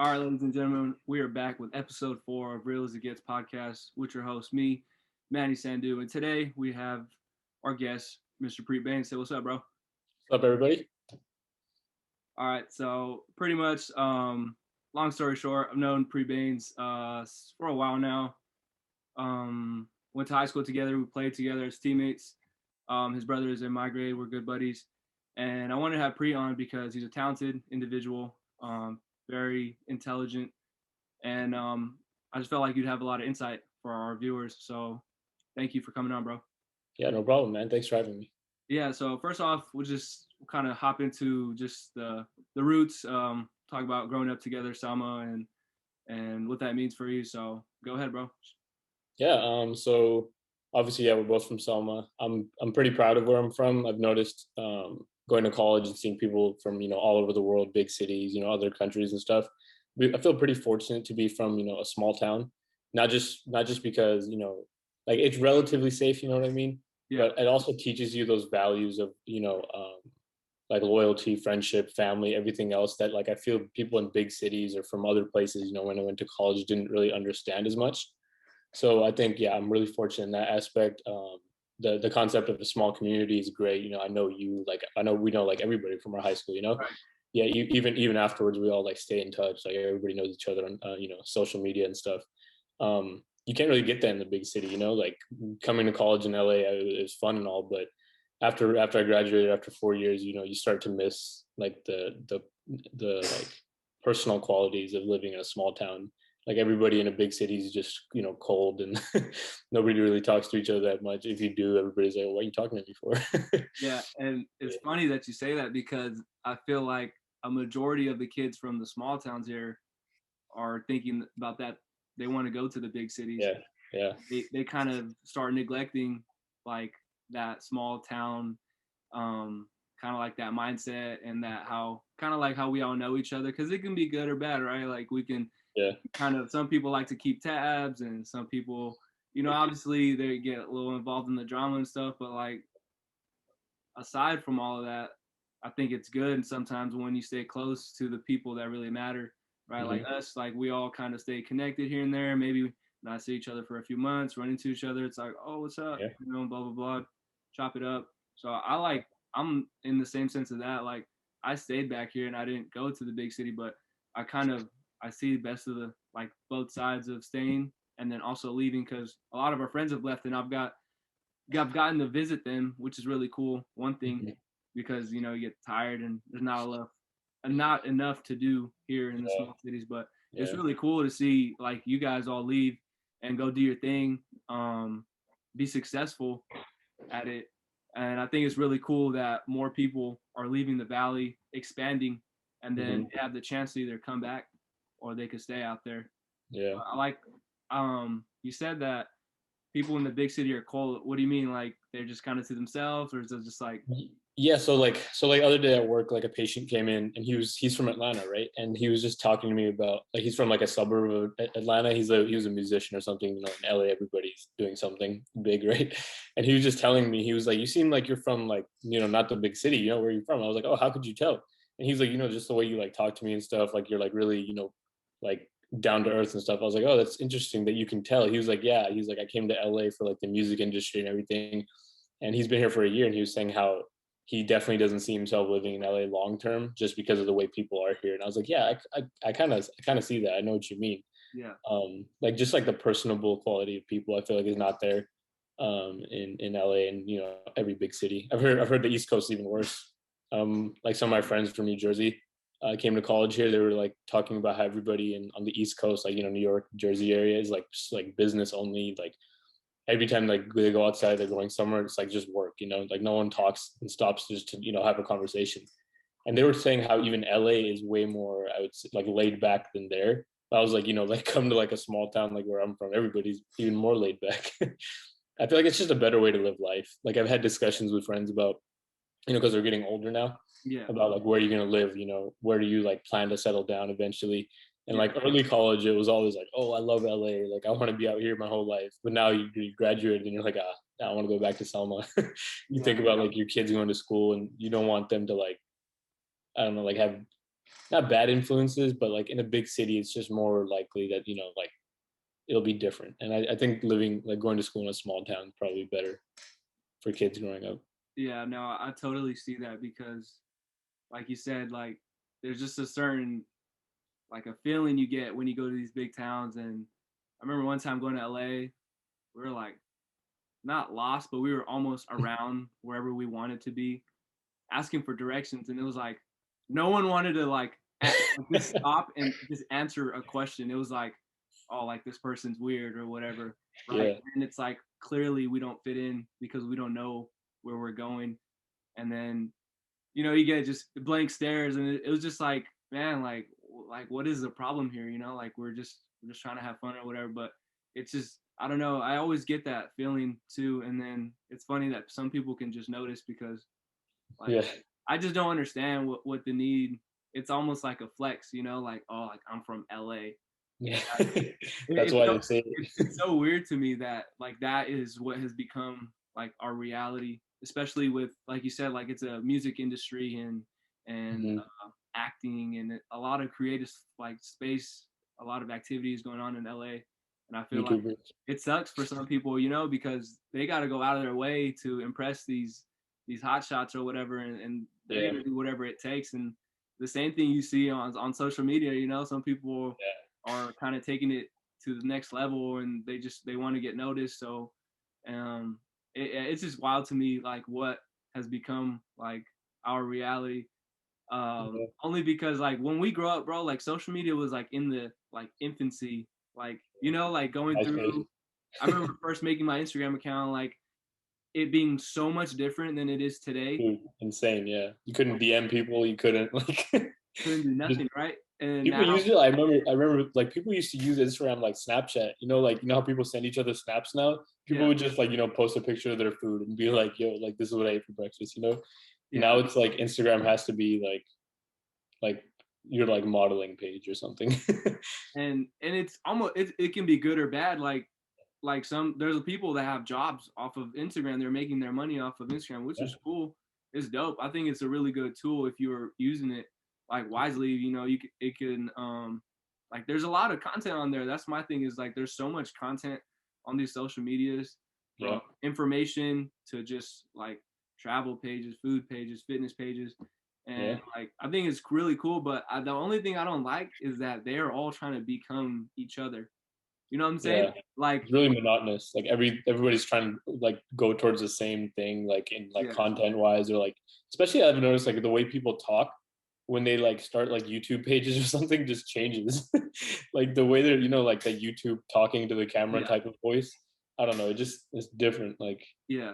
All right, ladies and gentlemen, we are back with episode 4 of Real as It Gets podcast with your host, me, Manny Sandu. And today we have our guest, Mr. Preet Bains. Say what's up, bro? What's up, everybody? All right, so pretty much, long story short, I've known Preet Bains for a while now. Went to high school together. We played together as teammates. His brother is in my grade. We're good buddies. And I wanted to have Preet on because he's a talented individual, very intelligent, and I just felt like you'd have a lot of insight for our viewers. So thank you for coming on, bro. Yeah, no problem, man. Thanks for having me. Yeah, so first off, we'll just kind of hop into just the roots, talk about growing up together, Selma, and what that means for you. So go ahead, bro. Yeah, so obviously, yeah, we're both from Selma. I'm pretty proud of where I'm from. I've noticed going to college and seeing people from all over the world, big cities, other countries and stuff. I feel pretty fortunate to be from a small town, not just because like it's relatively safe, you know what I mean? Yeah. But it also teaches you those values of like loyalty, friendship, family, everything else that like I feel people in big cities or from other places, when I went to college didn't really understand as much. So I think, yeah, I'm really fortunate in that aspect. The concept of a small community is great. I know you, like, I know we know like everybody from our high school. Right. Yeah, even afterwards, we all like stay in touch. Like everybody knows each other on social media and stuff. You can't really get that in the big city. Like coming to college in LA, it was fun and all, but after I graduated after 4 years, you start to miss like the like personal qualities of living in a small town. Like everybody in a big city is just cold and nobody really talks to each other that much. If you do, everybody's like, what are you talking to me for? Yeah, and it's funny that you say that because I feel like a majority of the kids from the small towns here are thinking about that. They want to go to the big cities. Yeah. They kind of start neglecting like that small town, kind of like that mindset, and that how kind of like how we all know each other, because it can be good or bad, right? Like we can Yeah. kind of, some people like to keep tabs, and some people, obviously they get a little involved in the drama and stuff, but like aside from all of that, I think it's good. And sometimes when you stay close to the people that really matter, right? Like us, like we all kind of stay connected here and there. Maybe not see each other for a few months, run into each other. It's like, oh, what's up? Yeah. Blah, blah, blah, chop it up. So I'm in the same sense of that. Like I stayed back here and I didn't go to the big city, but I see the best of the, like both sides of staying and then also leaving, because a lot of our friends have left, and I've gotten to visit them, which is really cool. One thing, because you get tired and there's not enough to do here in the small cities. But it's really cool to see like you guys all leave and go do your thing, be successful at it. And I think it's really cool that more people are leaving the valley, expanding, and then they have the chance to either come back or they could stay out there. Yeah. I like, you said that people in the big city are cold. What do you mean? Like they're just kind of to themselves, or is it just like? Yeah, so like other day at work, like a patient came in and he's from Atlanta, right? And he was just talking to me about, like, he's from like a suburb of Atlanta. He was a musician or something. In LA, everybody's doing something big, right? And he was just telling me, he was like, you seem like you're from like not the big city. Where you're from? I was like, oh, how could you tell? And he's like, just the way you like talk to me and stuff, like you're like really like down to earth and stuff. I was like, oh, that's interesting that you can tell. He was like, yeah. He's like, I came to LA for like the music industry and everything, and he's been here for a year, and he was saying how he definitely doesn't see himself living in LA long term just because of the way people are here. And I was like, yeah, I kind of see that. I know what you mean. Yeah. Like just like the personable quality of people, I feel like is not there in LA and every big city. I've heard the East Coast is even worse. Like some of my friends from New Jersey came to college here. They were like talking about how everybody on the East Coast, like New York, Jersey area, is like just like business only. Like every time like they go outside, they're going somewhere, it's like just work. Like no one talks and stops just to have a conversation. And they were saying how even LA is way more, I would say, like laid back than there. But I was like, like come to like a small town like where I'm from, everybody's even more laid back. I feel like it's just a better way to live life. Like I've had discussions with friends about, because they're getting older now, Yeah. about like where you're gonna live, where do you like plan to settle down eventually. And like early college, it was always like, oh, I love LA, like I want to be out here my whole life. But now you graduate and you're like, I want to go back to Selma. You think about like your kids going to school and you don't want them to like, I don't know, like have not bad influences, but like in a big city, it's just more likely that, you know, like it'll be different. And I think living, like going to school in a small town is probably better for kids growing up. Yeah, no, I totally see that because, like you said, like there's just a certain like a feeling you get when you go to these big towns. And I remember one time going to LA, we were like not lost, but we were almost around wherever we wanted to be, asking for directions, and it was like no one wanted to like just stop and just answer a question. It was like, oh, like this person's weird or whatever, right? Yeah. And it's like clearly we don't fit in because we don't know where we're going. And then you get just blank stares, and it was just like, man, like what is the problem here? Like we're just trying to have fun or whatever. But it's just, I don't know. I always get that feeling too. And then it's funny that some people can just notice because like Yeah. I just don't understand what the need. It's almost like a flex, like, oh, like I'm from LA. Yeah. It, That's it's why so they say it's so weird to me that like that is what has become like our reality, especially with, like you said, like it's a music industry and it. acting and a lot of creative like space, a lot of activities going on in LA. And I feel like YouTubers. it sucks for some people, because they got to go out of their way to impress these hot shots or whatever, and they're Yeah. gonna do whatever it takes. And the same thing you see on social media, some people are kind of taking it to the next level, and they want to get noticed. So it's just wild to me like what has become like our reality. Yeah. Only because like when we grow up, bro, like social media was like in the like infancy, like like going MySpace. through. I remember first making my Instagram account, like it being so much different than it is today. Dude, insane. Yeah. You couldn't DM people. You couldn't like Couldn't do just nothing, right? And people now, used it. I remember like people used to use Instagram like Snapchat. Like how people send each other snaps now. People yeah, would just like, post a picture of their food and be like, yo, like this is what I ate for breakfast. yeah, Now it's like Instagram has to be like your like modeling page or something. and it's almost it can be good or bad. Like there's people that have jobs off of Instagram. They're making their money off of Instagram, which Yeah. is cool. It's dope. I think it's a really good tool if you're using it like wisely. It can like there's a lot of content on there. That's my thing, is like there's so much content on these social medias, Yeah. from information to just like travel pages, food pages, fitness pages. Yeah. And like I think it's really cool. But the only thing I don't like is that they are all trying to become each other. You know what I'm saying? Yeah. Like, It's really monotonous. Like everybody's trying to like go towards the same thing, like in like yeah, content wise, or like especially I've noticed like the way people talk when they like start like YouTube pages or something just changes. Like the way they're, like the YouTube talking to the camera yeah, type of voice. I don't know. It's different. Like yeah.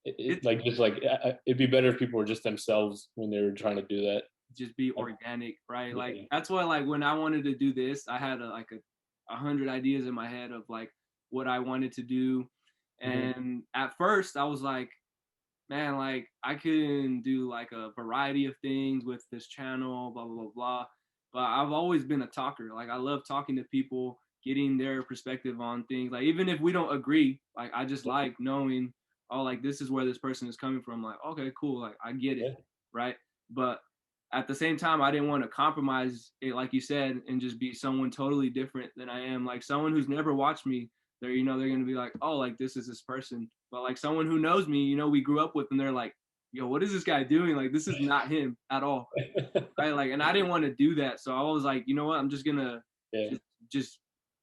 it It like just like it'd be better if people were just themselves when they were trying to do that. just be organic, right? Like Yeah. that's why, like when I wanted to do this, I had like a hundred ideas in my head of like what I wanted to do. Hmm. And at first I was like, man, like I can do like a variety of things with this channel, blah blah blah blah. But I've always been a talker. Like I love talking to people, getting their perspective on things. Like even if we don't agree, like I just like knowing, oh, like this is where this person is coming from. Like okay, cool, like I get it, Yeah. right? But at the same time, I didn't want to compromise it, like you said, and just be someone totally different than I am. Like someone who's never watched me, they're gonna be like, oh, like this is this person. But like someone who knows me, we grew up with, and they're like, yo, what is this guy doing? Like this is not him at all, right? Like, and I didn't want to do that, so I was like, you know what? I'm just gonna Yeah. just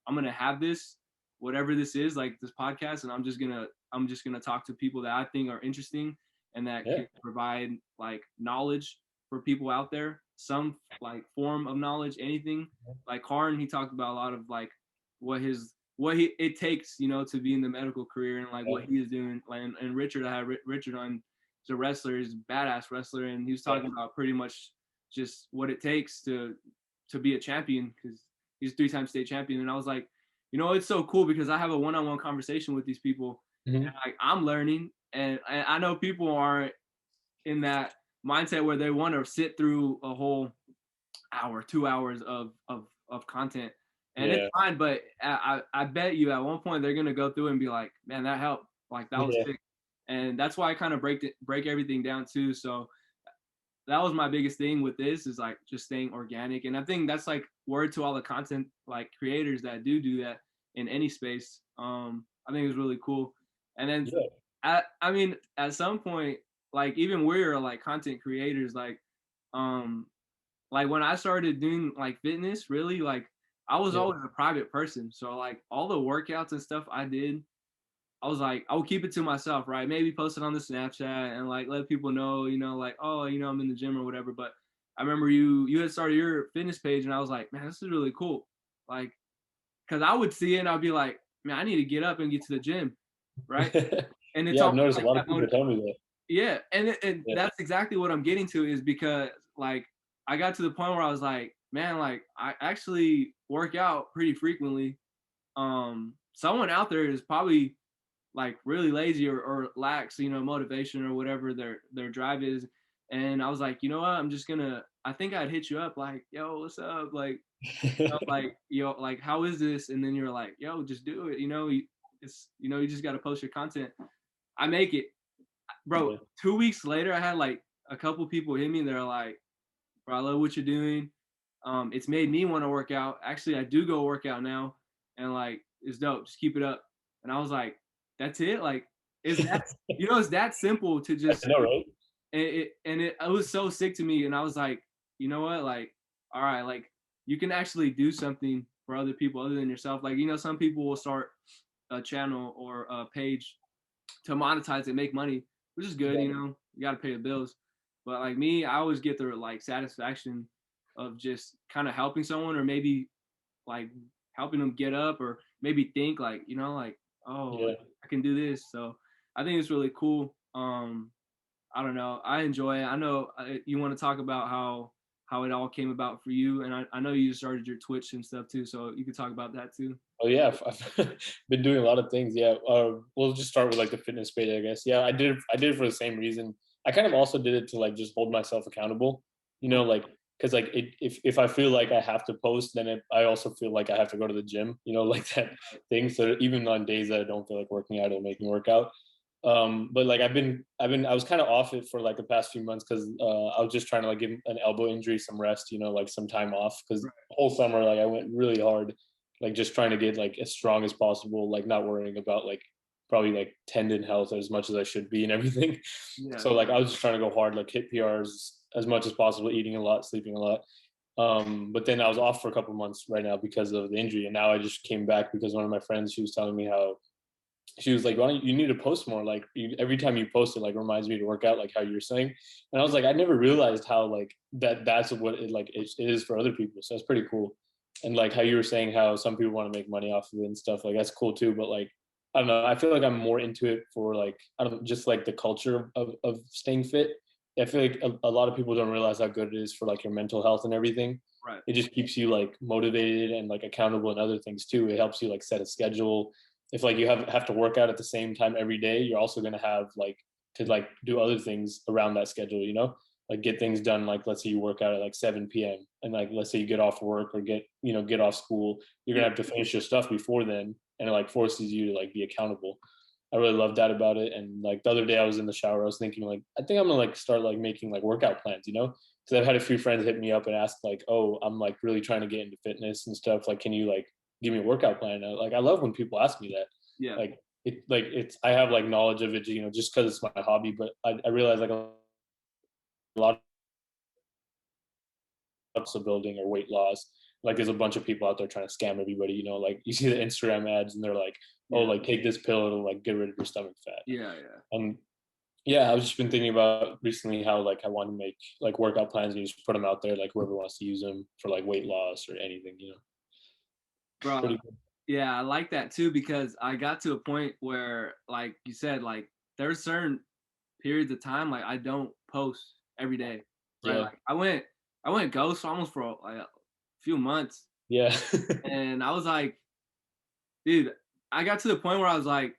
I'm gonna have this, whatever this is, like this podcast, and I'm just gonna talk to people that I think are interesting and that Yeah. can provide like knowledge for people out there, some like form of knowledge, anything. Like Karn, he talked about a lot of like what it takes, to be in the medical career and like Yeah. what he is doing. Like, and Richard, I had Richard on. He's a wrestler, he's a badass wrestler, and he was Yeah. talking about pretty much just what it takes to be a champion, because he's a 3-time state champion. And I was like, it's so cool because I have a one-on-one conversation with these people, and Hmm. like I'm learning, and I know people aren't in that mindset where they want to sit through a whole hour, 2 hours of content, and it's Yeah. fine. But I bet you at one point they're gonna go through and be like, man, that helped, like that was Yeah. sick. And that's why I kind of break everything down too. So that was my biggest thing with this, is like just staying organic. And I think that's like word to all the content like creators that do that in any space. I think it's really cool. And then I mean, at some point, like even we're like content creators, like when I started doing like fitness, really, like I was always a private person. So like all the workouts and stuff I did, I was like, I would keep it to myself, right? Maybe post it on the Snapchat and like let people know, like, oh, I'm in the gym or whatever. But I remember you had started your fitness page, and I was like, man, this is really cool. Like, cause I would see it and I'd be like, man, I need to get up and get to the gym, right? And it's Yeah, I've all noticed like a lot that of people tell me that. yeah, and that's exactly what I'm getting to, is because like I got to the point where I was like, man, like I actually work out pretty frequently. Someone out there is probably like really lazy or lacks, motivation or whatever their drive is. And I was like, you know what? I think I'd hit you up like, yo, what's up? Like, like, how is this? And then you're like, yo, just do it. You just got to post your content. I make it, bro. 2 weeks later, I had like a couple people hit me. They're like, bro, I love what you're doing. It's made me want to work out. Actually, I do go work out now, and like, it's dope. Just keep it up. And I was like, that's it. Like, it's that simple to just. I know, right? It was so sick to me, and I was like, you know what? Like, all right, like you can actually do something for other people other than yourself. Like, some people will start a channel or a page to monetize and make money, which is good. You got to pay the bills. But like me, I always get the like satisfaction of just kind of helping someone, or maybe like helping them get up, or maybe think like, like, oh, I can do this. So I think it's really cool. I don't know. I enjoy it. I know you want to talk about how it all came about for you, and I know you started your Twitch and stuff too, so you could talk about that too. Oh yeah, I've been doing a lot of things. Yeah, we'll just start with like the fitness page, I guess. Yeah, I did it for the same reason. I kind of also did it to like just hold myself accountable. Like because like if I feel like I have to post, then I also feel like I have to go to the gym. Like that thing. So even on days that I don't feel like working out or making workout, but like I was kind of off it for like the past few months because I was just trying to like give an elbow injury some rest, like some time off, because the whole summer like I went really hard, like just trying to get like as strong as possible, like not worrying about like probably like tendon health as much as I should be and everything. So like I was just trying to go hard, like hit PRs as much as possible, eating a lot, sleeping a lot. But then I was off for a couple months right now because of the injury, and now I just came back because one of my friends, she was telling me how she was like, why don't you need to post more? Like every time you post it, like reminds me to work out, like how you're saying. And I was like, I never realized how like that's what it is for other people. So that's pretty cool. And like how you were saying how some people want to make money off of it and stuff, like that's cool too. But like, I don't know, I feel like I'm more into it for like, I don't know, just like the culture of staying fit. I feel like a lot of people don't realize how good it is for like your mental health and everything. Right. It just keeps you like motivated and like accountable and other things too. It helps you like set a schedule. If like you have to work out at the same time every day, you're also going to have like to like do other things around that schedule, like get things done. Like let's say you work out at like 7 p.m. and like let's say you get off work or get off school, you're gonna have to finish your stuff before then, and it like forces you to like be accountable. I really love that about it. And like the other day I was in the shower, I was thinking like I think I'm gonna like start like making like workout plans, because I've had a few friends hit me up and ask like, oh, I'm like really trying to get into fitness and stuff, like can you like give me a workout plan? Like I love when people ask me that. Yeah. Like it's I have like knowledge of it, just because it's my hobby, but I realize like a lot of muscle building or weight loss, like there's a bunch of people out there trying to scam everybody, like you see the Instagram ads and they're like, oh, like take this pill, it'll like get rid of your stomach fat. Yeah. Yeah, I've just been thinking about recently how like I want to make like workout plans and you just put them out there, like whoever wants to use them for like weight loss or anything, Bro, yeah, I like that too, because I got to a point where, like you said, like there's certain periods of time like I don't post every day. Right? Yeah. Like I went ghost almost for like a few months. Yeah. And I was like, dude, I got to the point where I was like,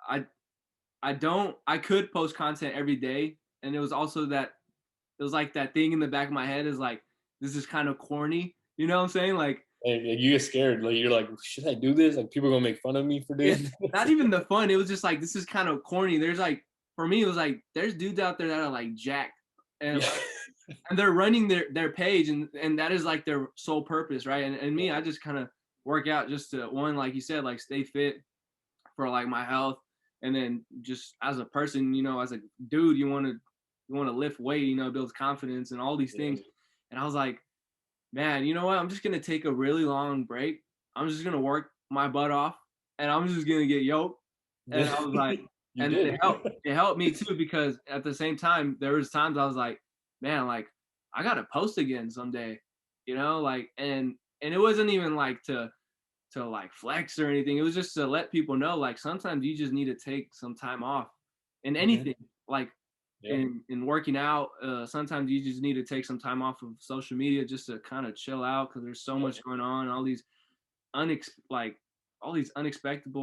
I could post content every day, and it was also that it was like that thing in the back of my head is like, this is kind of corny. You know what I'm saying? Like, you get scared, like you're like, should I do this? Like people are gonna make fun of me for doing this. Not even the fun. It was just like, this is kind of corny. There's like, for me, it was like, there's dudes out there that are like jacked, and and they're running their page, and that is like their sole purpose, right? And me, I just kind of work out just to, one, like you said, like stay fit for like my health, and then just as a person, you know, as a dude, you want to lift weight, you know, builds confidence and all these things. And I was like, man, you know what? I'm just gonna take a really long break. I'm just gonna work my butt off, and I'm just gonna get yoked. And I was like, You and then did. it helped me too, because at the same time, there was times I was like, man, like I gotta post again someday, you know, like, and it wasn't even like to like flex or anything. It was just to let people know, like, sometimes you just need to take some time off in anything, like in working out. Sometimes you just need to take some time off of social media just to kind of chill out, because there's so much going on, all these all these unexpected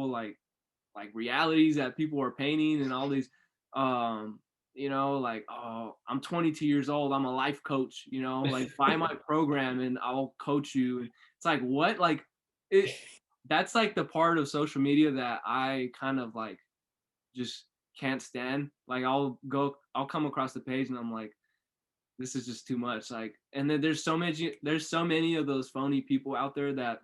like realities that people are painting, and all these you know, like, oh, I'm 22 years old, I'm a life coach, you know, like buy my program and I'll coach you. And it's like, what? Like, it that's like the part of social media that I kind of like just can't stand. Like, I'll come across the page and I'm like, this is just too much. Like, and then there's so many of those phony people out there that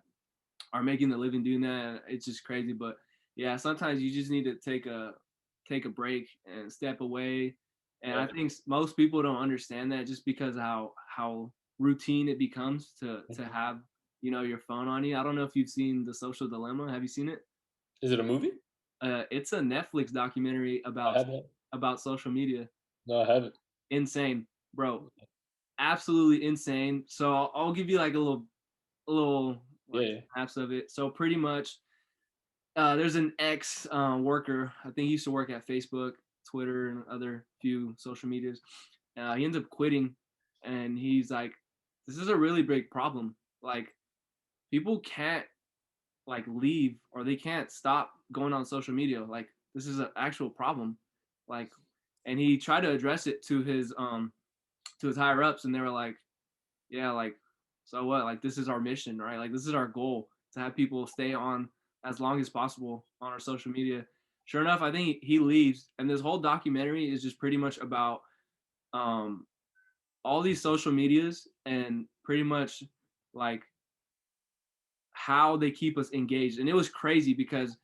are making a living doing that. It's just crazy. But yeah, sometimes you just need to take a break and step away. And I think most people don't understand that, just because of how routine it becomes to have, you know, your phone on you. I don't know if you've seen The Social Dilemma. Have you seen it? Is it a movie? It's a Netflix documentary I haven't. about social media. No, I haven't. Insane, bro. Absolutely insane. So I'll give you like a little like snaps of it. So pretty much, there's an ex worker. I think he used to work at Facebook, Twitter, and other few social medias. He ends up quitting, and he's like, "This is a really big problem. Like, people can't like leave, or they can't stop going on social media. Like, this is an actual problem." Like, and he tried to address it to his higher ups, and they were like, yeah, like, so what? Like, this is our mission, right? Like, this is our goal, to have people stay on as long as possible on our social media. Sure enough, I think he leaves, and this whole documentary is just pretty much about um all these social medias, and pretty much like how they keep us engaged. And it was crazy because,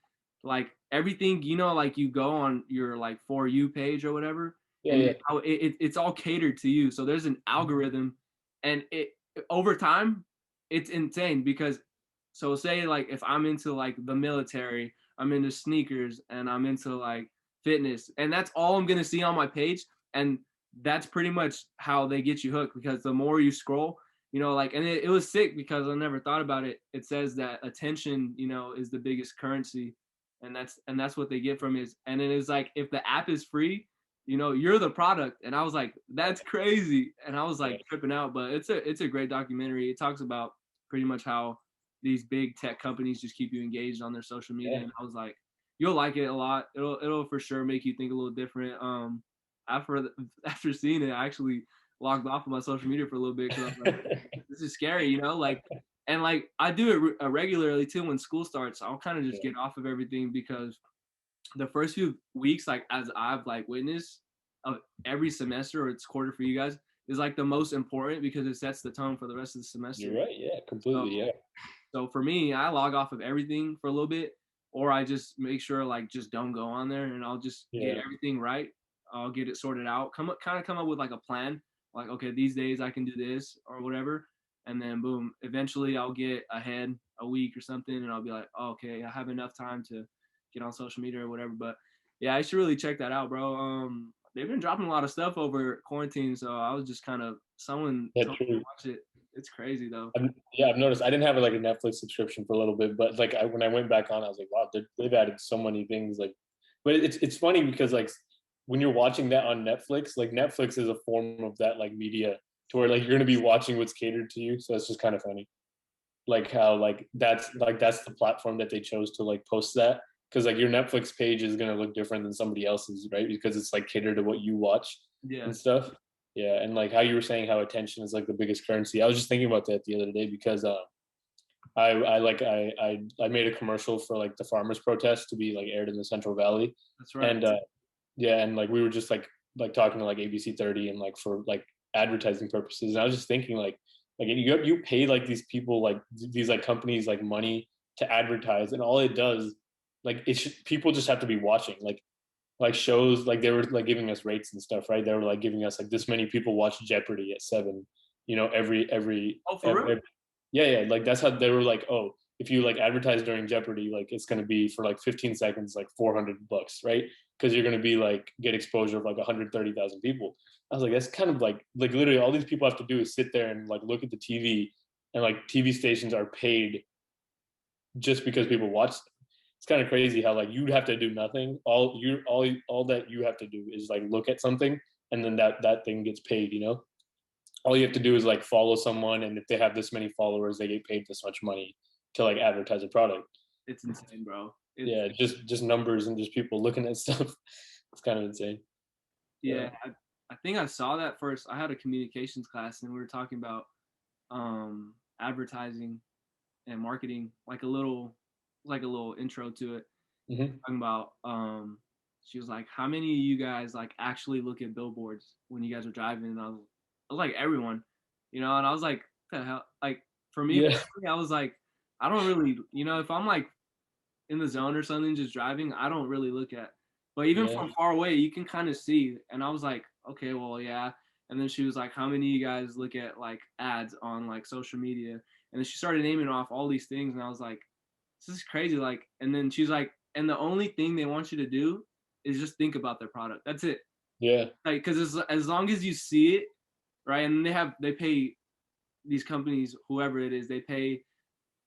like, everything, you know, like you go on your like For You page or whatever, and it's all catered to you. So there's an algorithm, and it over time, it's insane. Because, so say like if I'm into like the military, I'm into sneakers, and I'm into like fitness, and that's all I'm gonna see on my page. And that's pretty much how they get you hooked, because the more you scroll, you know, like, and it was sick because I never thought about it. It says that attention, you know, is the biggest currency, and that's what they get from it. And it is like, if the app is free, you know, you're the product. And I was like, that's crazy. And I was like tripping out. But it's a great documentary. It talks about pretty much how these big tech companies just keep you engaged on their social media. And I was like, you'll like it a lot. It'll for sure make you think a little different. After seeing it, I actually logged off of my social media for a little bit, because I was like, this is scary, you know, like, and like I do it regularly too. When school starts, I'll kind of just get off of everything, because the first few weeks, like, as I've like witnessed of every semester, or it's quarter for you guys, is like the most important, because it sets the tone for the rest of the semester. You're right. Yeah, completely. So for me, I log off of everything for a little bit, or I just make sure like just don't go on there, and I'll just get everything right. I'll get it sorted out. Come up with like a plan. Like, okay, these days I can do this or whatever, and then boom, eventually I'll get ahead a week or something, and I'll be like, oh, okay, I have enough time to get on social media or whatever. But yeah, I should really check that out, bro. They've been dropping a lot of stuff over quarantine, so I was just kind of, someone told me to watch it. It's crazy though. I've noticed. I didn't have like a Netflix subscription for a little bit, but like when I went back on, I was like, wow, they've added so many things. Like, but it's funny because like when you're watching that on Netflix, like Netflix is a form of that like media, to where like you're gonna be watching what's catered to you. So it's just kind of funny, like how that's the platform that they chose to like post that, because like your Netflix page is gonna look different than somebody else's, right? Because it's like catered to what you watch and stuff. Yeah, and like how you were saying how attention is like the biggest currency. I was just thinking about that the other day, because I made a commercial for like the farmers protest to be like aired in the Central Valley. That's right. And and like we were just like talking to like ABC 30, and like for like advertising purposes. And I was just thinking like you pay like these people, like these like companies, like money to advertise, and all it does, like people just have to be watching like shows, like they were like giving us rates and stuff, right? They were like giving us like this many people watch Jeopardy at 7, Oh, for real? yeah, like that's how they were like, oh, if you like advertise during Jeopardy, like it's gonna be for like 15 seconds, like $400, right? Because you're gonna be like get exposure of like 130,000 people. I was like, that's kind of like literally all these people have to do is sit there and like look at the TV, and like TV stations are paid just because people watch them. It's kind of crazy how like you'd have to do nothing. All that you have to do is like look at something, and then that thing gets paid. All you have to do is like follow someone, and if they have this many followers, they get paid this much money to like advertise a product. It's insane, bro. Yeah, just numbers and just people looking at stuff. It's kind of insane. Yeah, I think I saw that first. I had a communications class, and we were talking about advertising and marketing, like a little intro to it. Mm-hmm. Talking about she was like, how many of you guys like actually look at billboards when you guys are driving? And I was like, everyone, and I was like, what the hell? Like for me, Yeah. I was like, I don't really, if I'm like in the zone or something, just driving, I don't really look at. But even from far away, you can kind of see. And I was like, okay, well, yeah. And then she was like, how many of you guys look at like ads on like social media? And then she started naming off all these things, and I was like, this is crazy. Like, and then she's like, and the only thing they want you to do is just think about their product. That's it. Yeah. Like, because as long as you see it, right? And they pay these companies, whoever it is, they pay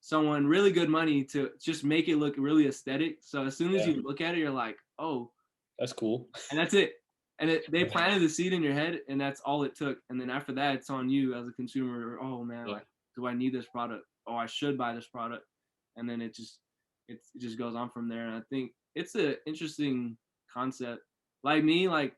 someone really good money to just make it look really aesthetic. So as soon as you look at it, you're like, oh, that's cool. And that's it. And they planted the seed in your head, and that's all it took. And then after that, it's on you as a consumer. Oh man, like, do I need this product? Oh, I should buy this product. And then it just goes on from there. And I think it's an interesting concept. Like me, like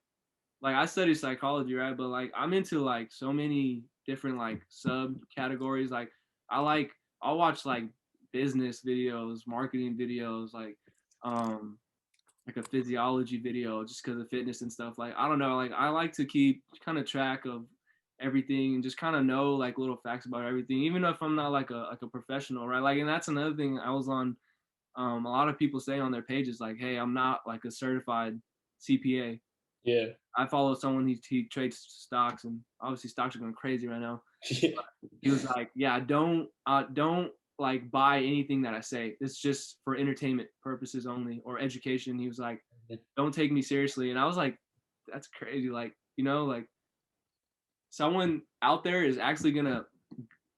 I study psychology, right? But like I'm into like so many different like subcategories. Like I'll watch like business videos, marketing videos, like a physiology video just because of fitness and stuff. Like I don't know, like I like to keep kind of track of everything and just kind of know like little facts about everything, even if I'm not like a professional, right? Like, and that's another thing I was on. A lot of people say on their pages like, hey, I'm not like a certified CPA. Yeah. I follow someone he trades stocks, and obviously stocks are going crazy right now. He was like, yeah, don't like buy anything that I say. It's just for entertainment purposes only, or education. He was like, don't take me seriously. And I was like, that's crazy. Like, like someone out there is actually gonna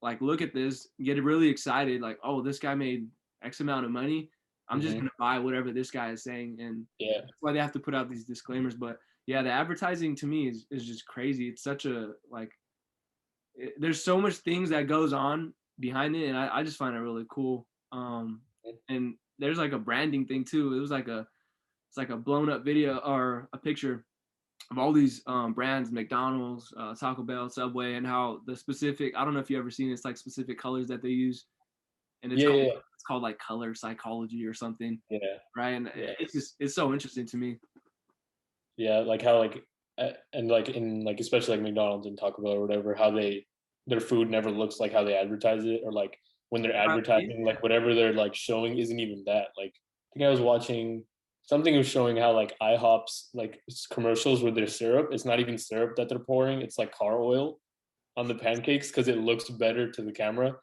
like look at this, get really excited, like, oh, this guy made X amount of money. I'm just gonna buy whatever this guy is saying. And that's why they have to put out these disclaimers. But yeah, the advertising to me is just crazy. It's such a like there's so much things that goes on behind it, and I just find it really cool. And there's like a branding thing too. It's like a blown up video or a picture of all these brands, McDonald's, Taco Bell, Subway, and how the specific, I don't know if you ever seen it, it's like specific colors that they use, and it's called like color psychology or something. Yeah. Right. And it's so interesting to me. Yeah, like how like and like in like especially like McDonald's and Taco Bell or whatever, how their food never looks like how they advertise it, or like when they're advertising, like whatever they're like showing isn't even that. Like I think I was watching something was showing how like IHOP's like commercials with their syrup, it's not even syrup that they're pouring, it's like car oil on the pancakes because it looks better to the camera.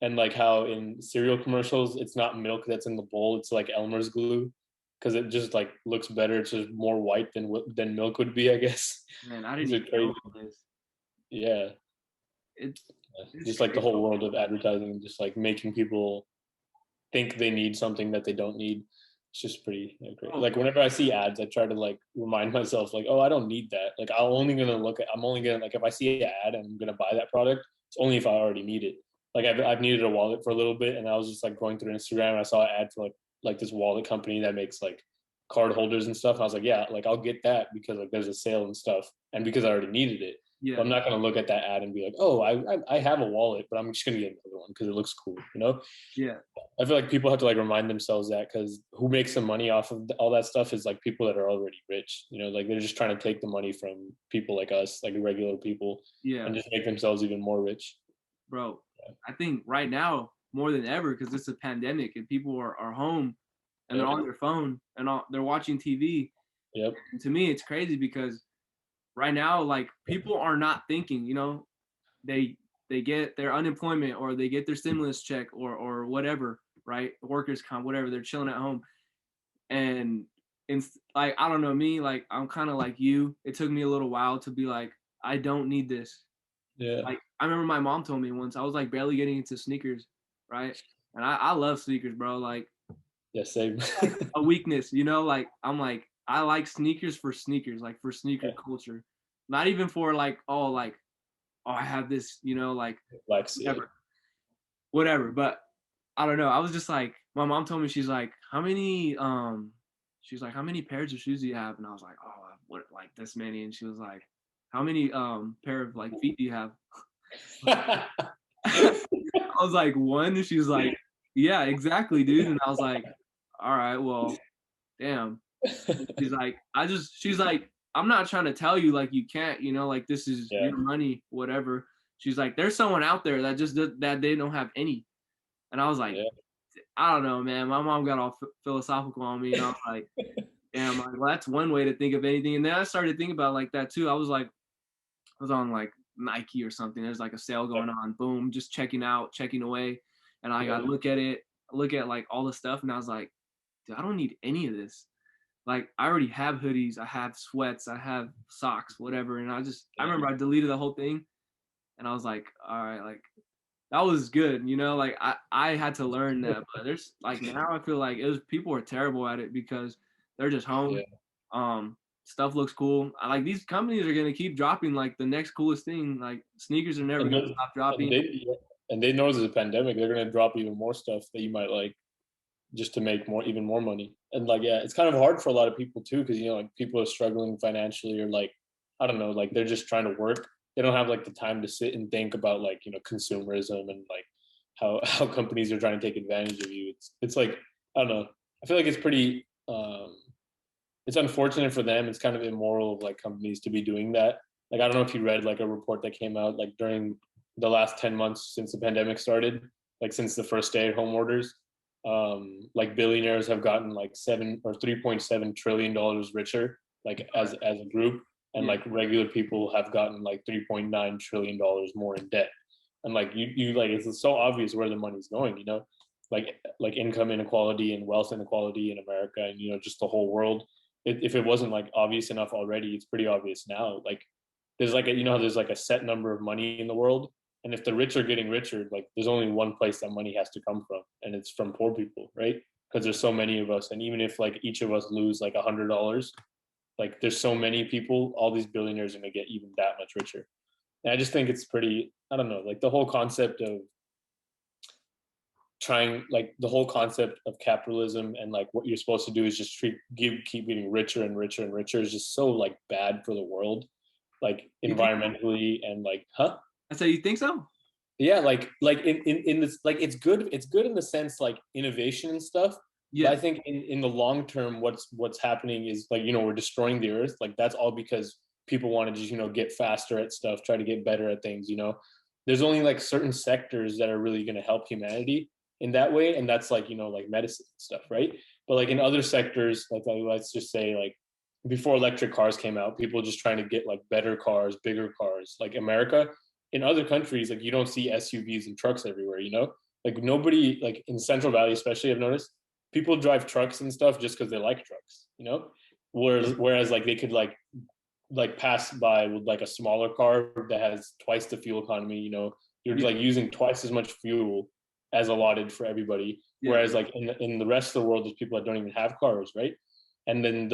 And like how in cereal commercials, it's not milk that's in the bowl, it's like Elmer's glue because it just like looks better. It's just more white than milk would be, I guess. Man, I didn't even know this. Yeah. It's just like the whole world of advertising, just like making people think they need something that they don't need. It's just pretty great. Like whenever I see ads, I try to like remind myself like, oh, I don't need that. Like I'm only gonna like if I see an ad and I'm gonna buy that product, it's only if I already need it. Like I've needed a wallet for a little bit, and I was just like going through Instagram and I saw an ad for like this wallet company that makes like card holders and stuff. And I was like, yeah, like I'll get that because like there's a sale and stuff, and because I already needed it. Yeah. But I'm not gonna look at that ad and be like, oh, I have a wallet, but I'm just gonna get another one because it looks cool, Yeah. I feel like people have to like remind themselves that, because who makes some money off of all that stuff is like people that are already rich. You know, like they're just trying to take the money from people like us, like regular people, Yeah, and just make themselves even more rich. bro. I think right now more than ever, because it's a pandemic and people are home and they're Yep. on their phone and they're watching TV. Yep. And to me, it's crazy because right now, like people are not thinking. They get their unemployment or they get their stimulus check or whatever, right? Workers comp, whatever. They're chilling at home, and like I don't know me, like I'm kind of like you. It took me a little while to be like, I don't need this. Yeah. Like I remember my mom told me once I was like barely getting into sneakers, right? And I love sneakers, bro. Like Yeah. Same. a weakness, like I'm like I like sneakers for sneakers, like for sneaker Yeah. culture, not even for like oh I have this, like Flex. Yeah. whatever. But I don't know. I was just like, my mom told me, she's like, how many pairs of shoes do you have? And I was like, oh, what, like this many? And she was like, how many pair of like feet do you have? I was like, one. And she was like, yeah, exactly, dude. And I was like, all right, well, damn. She's like, I'm not trying to tell you like you can't, like this is Yeah. your money, whatever. She's like, there's someone out there that that they don't have any. And I was like, Yeah. I don't know, man. My mom got all philosophical on me, and I was like, damn, like, well, that's one way to think of anything. And then I started thinking about like that too. I was on like Nike or something. There's like a sale going on. Boom, just checking out, checking away, and I got look at like all the stuff, and I was like, dude, I don't need any of this. Like I already have hoodies, I have sweats, I have socks, whatever. And I remember I deleted the whole thing, and I was like, all right, like that was good, like I had to learn that. But there's like now I feel like people are terrible at it because they're just home. Yeah. Stuff looks cool. I like these companies are gonna keep dropping like the next coolest thing. Like sneakers are never And, gonna stop and dropping. they know there's a pandemic. They're gonna drop even more stuff that you might like, just to make even more money. And like, yeah, it's kind of hard for a lot of people too, because like people are struggling financially, or like, I don't know, like they're just trying to work. They don't have like the time to sit and think about like, consumerism and like how companies are trying to take advantage of you. It's like, I don't know. I feel like it's pretty it's unfortunate for them. It's kind of immoral of like companies to be doing that. Like I don't know if you read like a report that came out like during the last 10 months since the pandemic started, like since the first stay-at-home orders, like billionaires have gotten like 3.7 trillion dollars richer, like as a group, and like regular people have gotten like 3.9 trillion dollars more in debt. And like you like, it's so obvious where the money's going, like income inequality and wealth inequality in America, and just the whole world. If it wasn't like obvious enough already, it's pretty obvious now. Like there's like there's like a set number of money in the world, and if the rich are getting richer, like there's only one place that money has to come from, and it's from poor people, right? Because there's so many of us, and even if like each of us lose like $100, like there's so many people, all these billionaires are gonna get even that much richer. And I just think it's pretty, I don't know, like the whole concept of capitalism, and like what you're supposed to do is just keep getting richer and richer and richer, is just so like bad for the world, like environmentally and like, huh? I say, you think so? Yeah, like in this, like it's good in the sense like innovation and stuff. Yeah. But I think in the long term, what's happening is like, we're destroying the earth. Like that's all because people want to just get faster at stuff, try to get better at things. There's only like certain sectors that are really going to help humanity in that way, and that's like like medicine stuff, right? But like in other sectors, like let's just say like before electric cars came out, people just trying to get like better cars, bigger cars. Like America, in other countries, like you don't see SUVs and trucks everywhere. Like nobody, like in Central Valley especially, I've noticed people drive trucks and stuff just because they like trucks. Whereas like they could like pass by with like a smaller car that has twice the fuel economy. You're like using twice as much fuel as allotted for everybody. Whereas like in the rest of the world, there's people that don't even have cars, right? And then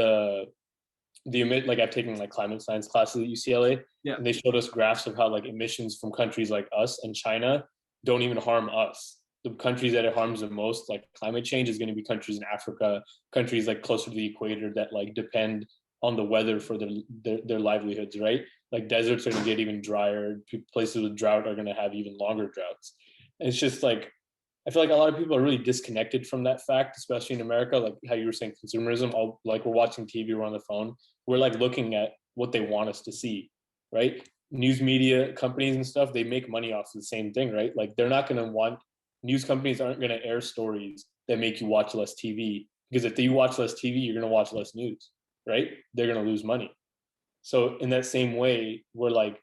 like I've taken like climate science classes at UCLA, and they showed us graphs of how like emissions from countries like us and China don't even harm us. The countries that it harms the most, like climate change, is going to be countries in Africa, countries like closer to the equator that like depend on the weather for their livelihoods, right? Like deserts are going to get even drier. Places with drought are going to have even longer droughts. And it's just like, I feel like a lot of people are really disconnected from that fact, especially in America, like how you were saying consumerism. Like we're watching TV, we're on the phone, we're like looking at what they want us to see, right? News media companies and stuff, they make money off the same thing, right? Like they're not going to want, news companies aren't going to air stories that make you watch less TV, because if you watch less TV, you're going to watch less news, right? They're going to lose money. So in that same way, we're like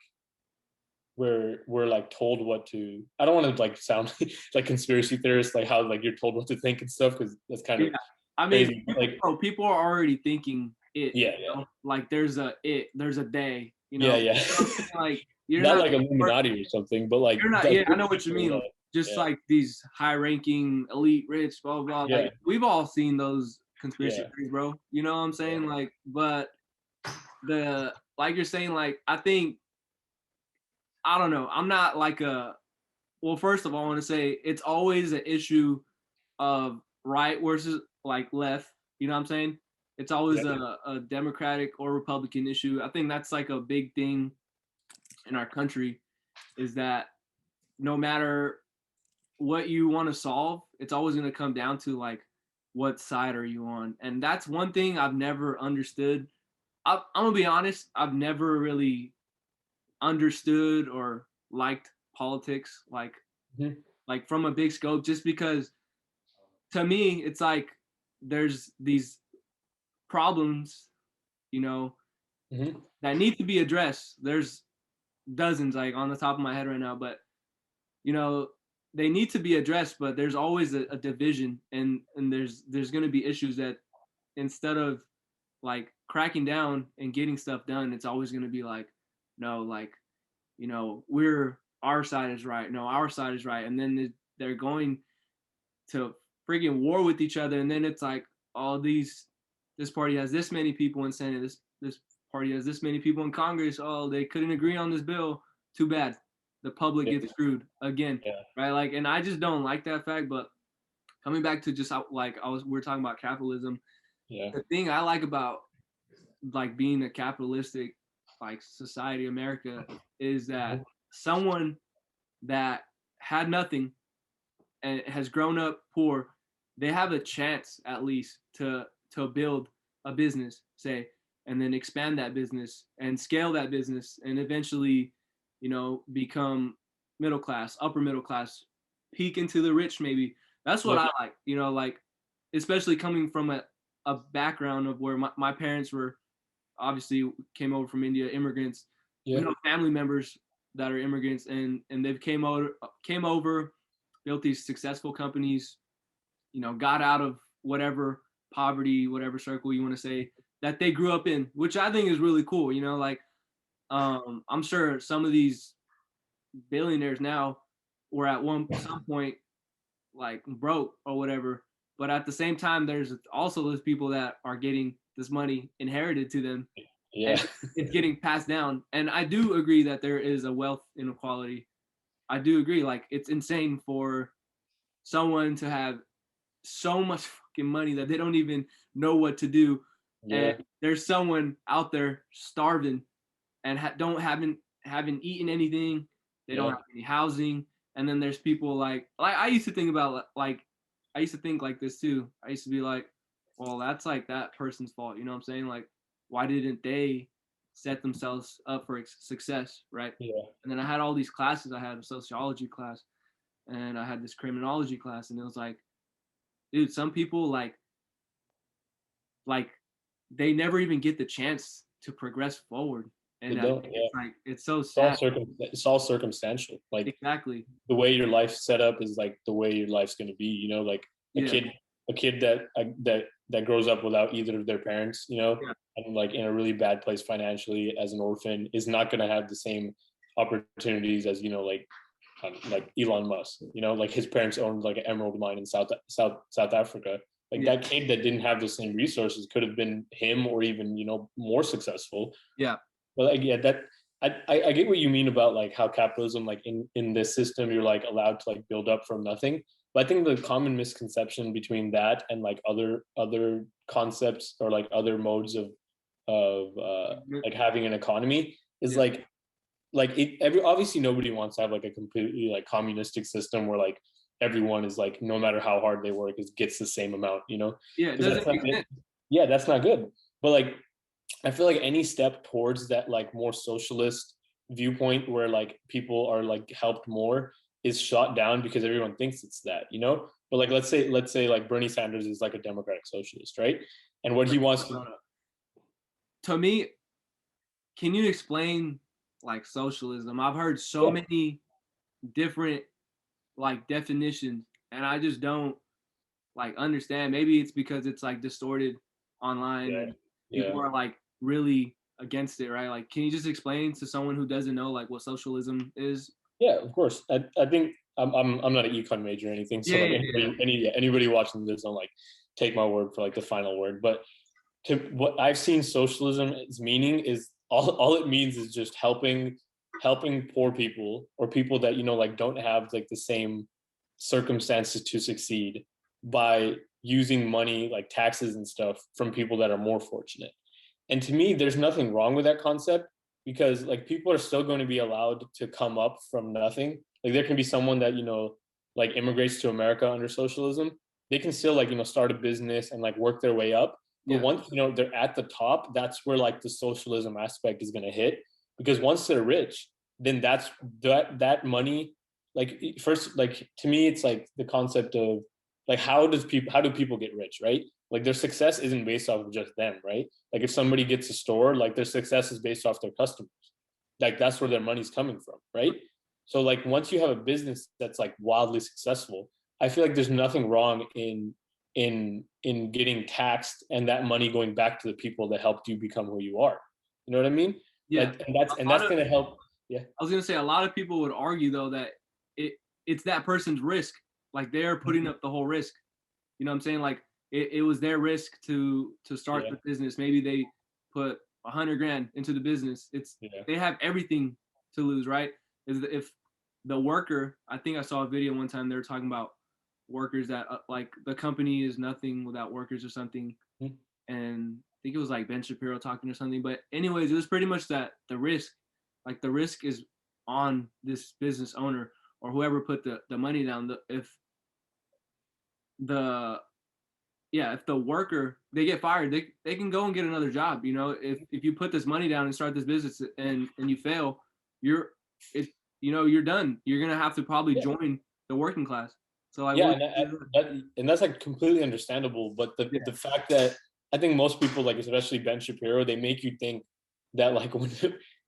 told what to, I don't want to like sound like conspiracy theorists, like how like you're told what to think and stuff, because that's kind of I mean, crazy. people are already thinking it. Yeah, like there's a day, yeah. like you're not like Illuminati or something, but like you're not. like, Yeah, I know what you mean. Just like these high-ranking, elite, rich, blah blah. Like we've all seen those conspiracy theories, bro. You know what I'm saying? Like, but like you're saying, like I think, I don't know. I'm not like well, first of all, I want to say it's always an issue of right versus like left. You know what I'm saying? It's always a Democratic or Republican issue. I think that's like a big thing in our country, is that no matter what you want to solve, it's always going to come down to like, what side are you on? And that's one thing I've never understood. I'm going to be honest. I've never really understood or liked politics, like from a big scope, just because to me it's like there's these problems, that need to be addressed. There's dozens, like on the top of my head right now, but they need to be addressed, but there's always a division, and there's going to be issues that instead of like cracking down and getting stuff done, it's always going to be like, no, like, our side is right. No, our side is right. And then they're going to friggin' war with each other. And then it's like, this party has this many people in Senate. This party has this many people in Congress. Oh, they couldn't agree on this bill. Too bad. The public gets screwed again. Right. Like, and I just don't like that fact. But coming back to just like we're talking about capitalism. The thing I like about like being a capitalistic like society, America, is that someone that had nothing and has grown up poor, they have a chance at least to build a business, say, and then expand that business and scale that business, and eventually, become middle class, upper middle class, peak into the rich maybe. That's what I like, like especially coming from a background of where my parents were, obviously came over from India, immigrants. We know family members that are immigrants, and they've came over, built these successful companies, got out of whatever poverty, whatever circle you want to say that they grew up in, which I think is really cool. Like I'm sure some of these billionaires now were at some point like broke or whatever, but at the same time, there's also those people that are getting this money inherited to them. And it's getting passed down. And I do agree that there is a wealth inequality. I do agree. Like, it's insane for someone to have so much fucking money that they don't even know what to do. And there's someone out there starving and haven't eaten anything. They don't have any housing. And then there's people like I used to think about like this too. I used to be like, well, that's like that person's fault. You know what I'm saying? Like, why didn't they set themselves up for success, right? And then I had all these classes. I had a sociology class, and I had this criminology class, and it was like, dude, some people like they never even get the chance to progress forward. And it's so sad. It's all circumstantial. Like, exactly, the way your life's set up is like the way your life's going to be. Like a kid that grows up without either of their parents, and like in a really bad place financially as an orphan, is not going to have the same opportunities as like Elon Musk. Like his parents owned like an emerald mine in South Africa. Like that kid that didn't have the same resources could have been him, or even more successful. But like, that I get what you mean about like how capitalism, like in this system, you're like allowed to like build up from nothing. But I think the common misconception between that and like other concepts or like other modes of like having an economy is obviously nobody wants to have like a completely like communistic system where like everyone is like, no matter how hard they work, is gets the same amount, you know? Yeah, it 'Cause doesn't that's not make sense. yeah, that's not good. But like, I feel like any step towards that like more socialist viewpoint where like people are like helped more is shot down because everyone thinks it's that, you know? But like let's say like Bernie Sanders is like a democratic socialist, right? And what he wants to To me, can you explain like socialism? I've heard so yeah, many different like definitions, and I just don't like understand. Maybe it's because it's like distorted online yeah, and yeah. people are like really against it, right? Like, can you just explain to someone who doesn't know like what socialism is? Yeah, of course. I think I'm not an econ major or anything, so Yeah, like yeah, yeah. anybody watching this don't like take my word for like the final word. But to what I've seen socialism's meaning is all it means is just helping poor people or people that like don't have like the same circumstances to succeed by using money like taxes and stuff from people that are more fortunate. And to me, there's nothing wrong with that concept because like people are still going to be allowed to come up from nothing. Like there can be someone that, like immigrates to America under socialism. They can still like, start a business and like work their way up. But Yeah. once, they're at the top, that's where like the socialism aspect is going to hit. Because once they're rich, then that's that money, like first, like to me, it's like the concept of like how do people get rich, right? Like their success isn't based off of just them, right? Like if somebody gets a store, like their success is based off their customers. Like that's where their money's coming from, right? So like once you have a business that's like wildly successful, I feel like there's nothing wrong in getting taxed and that money going back to the people that helped you become who you are. You know what I mean? Yeah. Like and that's A and lot that's of gonna help. Yeah. I was gonna say a lot of people would argue though that it it's that person's risk. Like they're putting up the whole risk. You know what I'm saying? Like it was their risk to start Yeah. the business. Maybe they put 100 grand into the business. It's Yeah. they have everything to lose, right? If the worker, I think I saw a video one time they were talking about workers that like the company is nothing without workers or something, Mhm. and I think it was like Ben Shapiro talking or something. But anyways, it was pretty much that the risk is on this business owner or whoever put the money down. The if the worker they get fired, they can go and get another job. You know, if you put this money down and start this business and you fail, you're it you're done. You're gonna have to probably Yeah. join the working class. So like, Yeah, what? and that's like completely understandable. But the Yeah, the fact that I think most people, like especially Ben Shapiro, they make you think that like when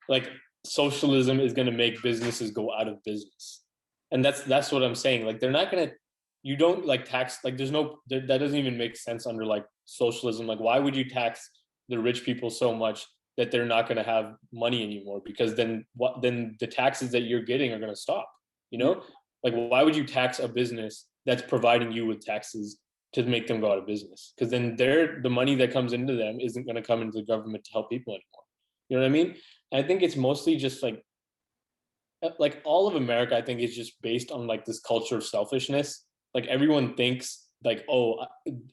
like socialism is going to make businesses go out of business, and that's what I'm saying. Like they're not going to. You don't like tax like there's no that doesn't even make sense under like socialism. Like why would you tax the rich people so much that they're not going to have money anymore? Because then the taxes that you're getting are going to stop. You yeah, know, like, why would you tax a business that's providing you with taxes to make them go out of business? Because then the money that comes into them isn't going to come into the government to help people anymore. You know what I mean? And I think it's mostly just like all of America. I think is just based on like this culture of selfishness. Like everyone thinks like, oh,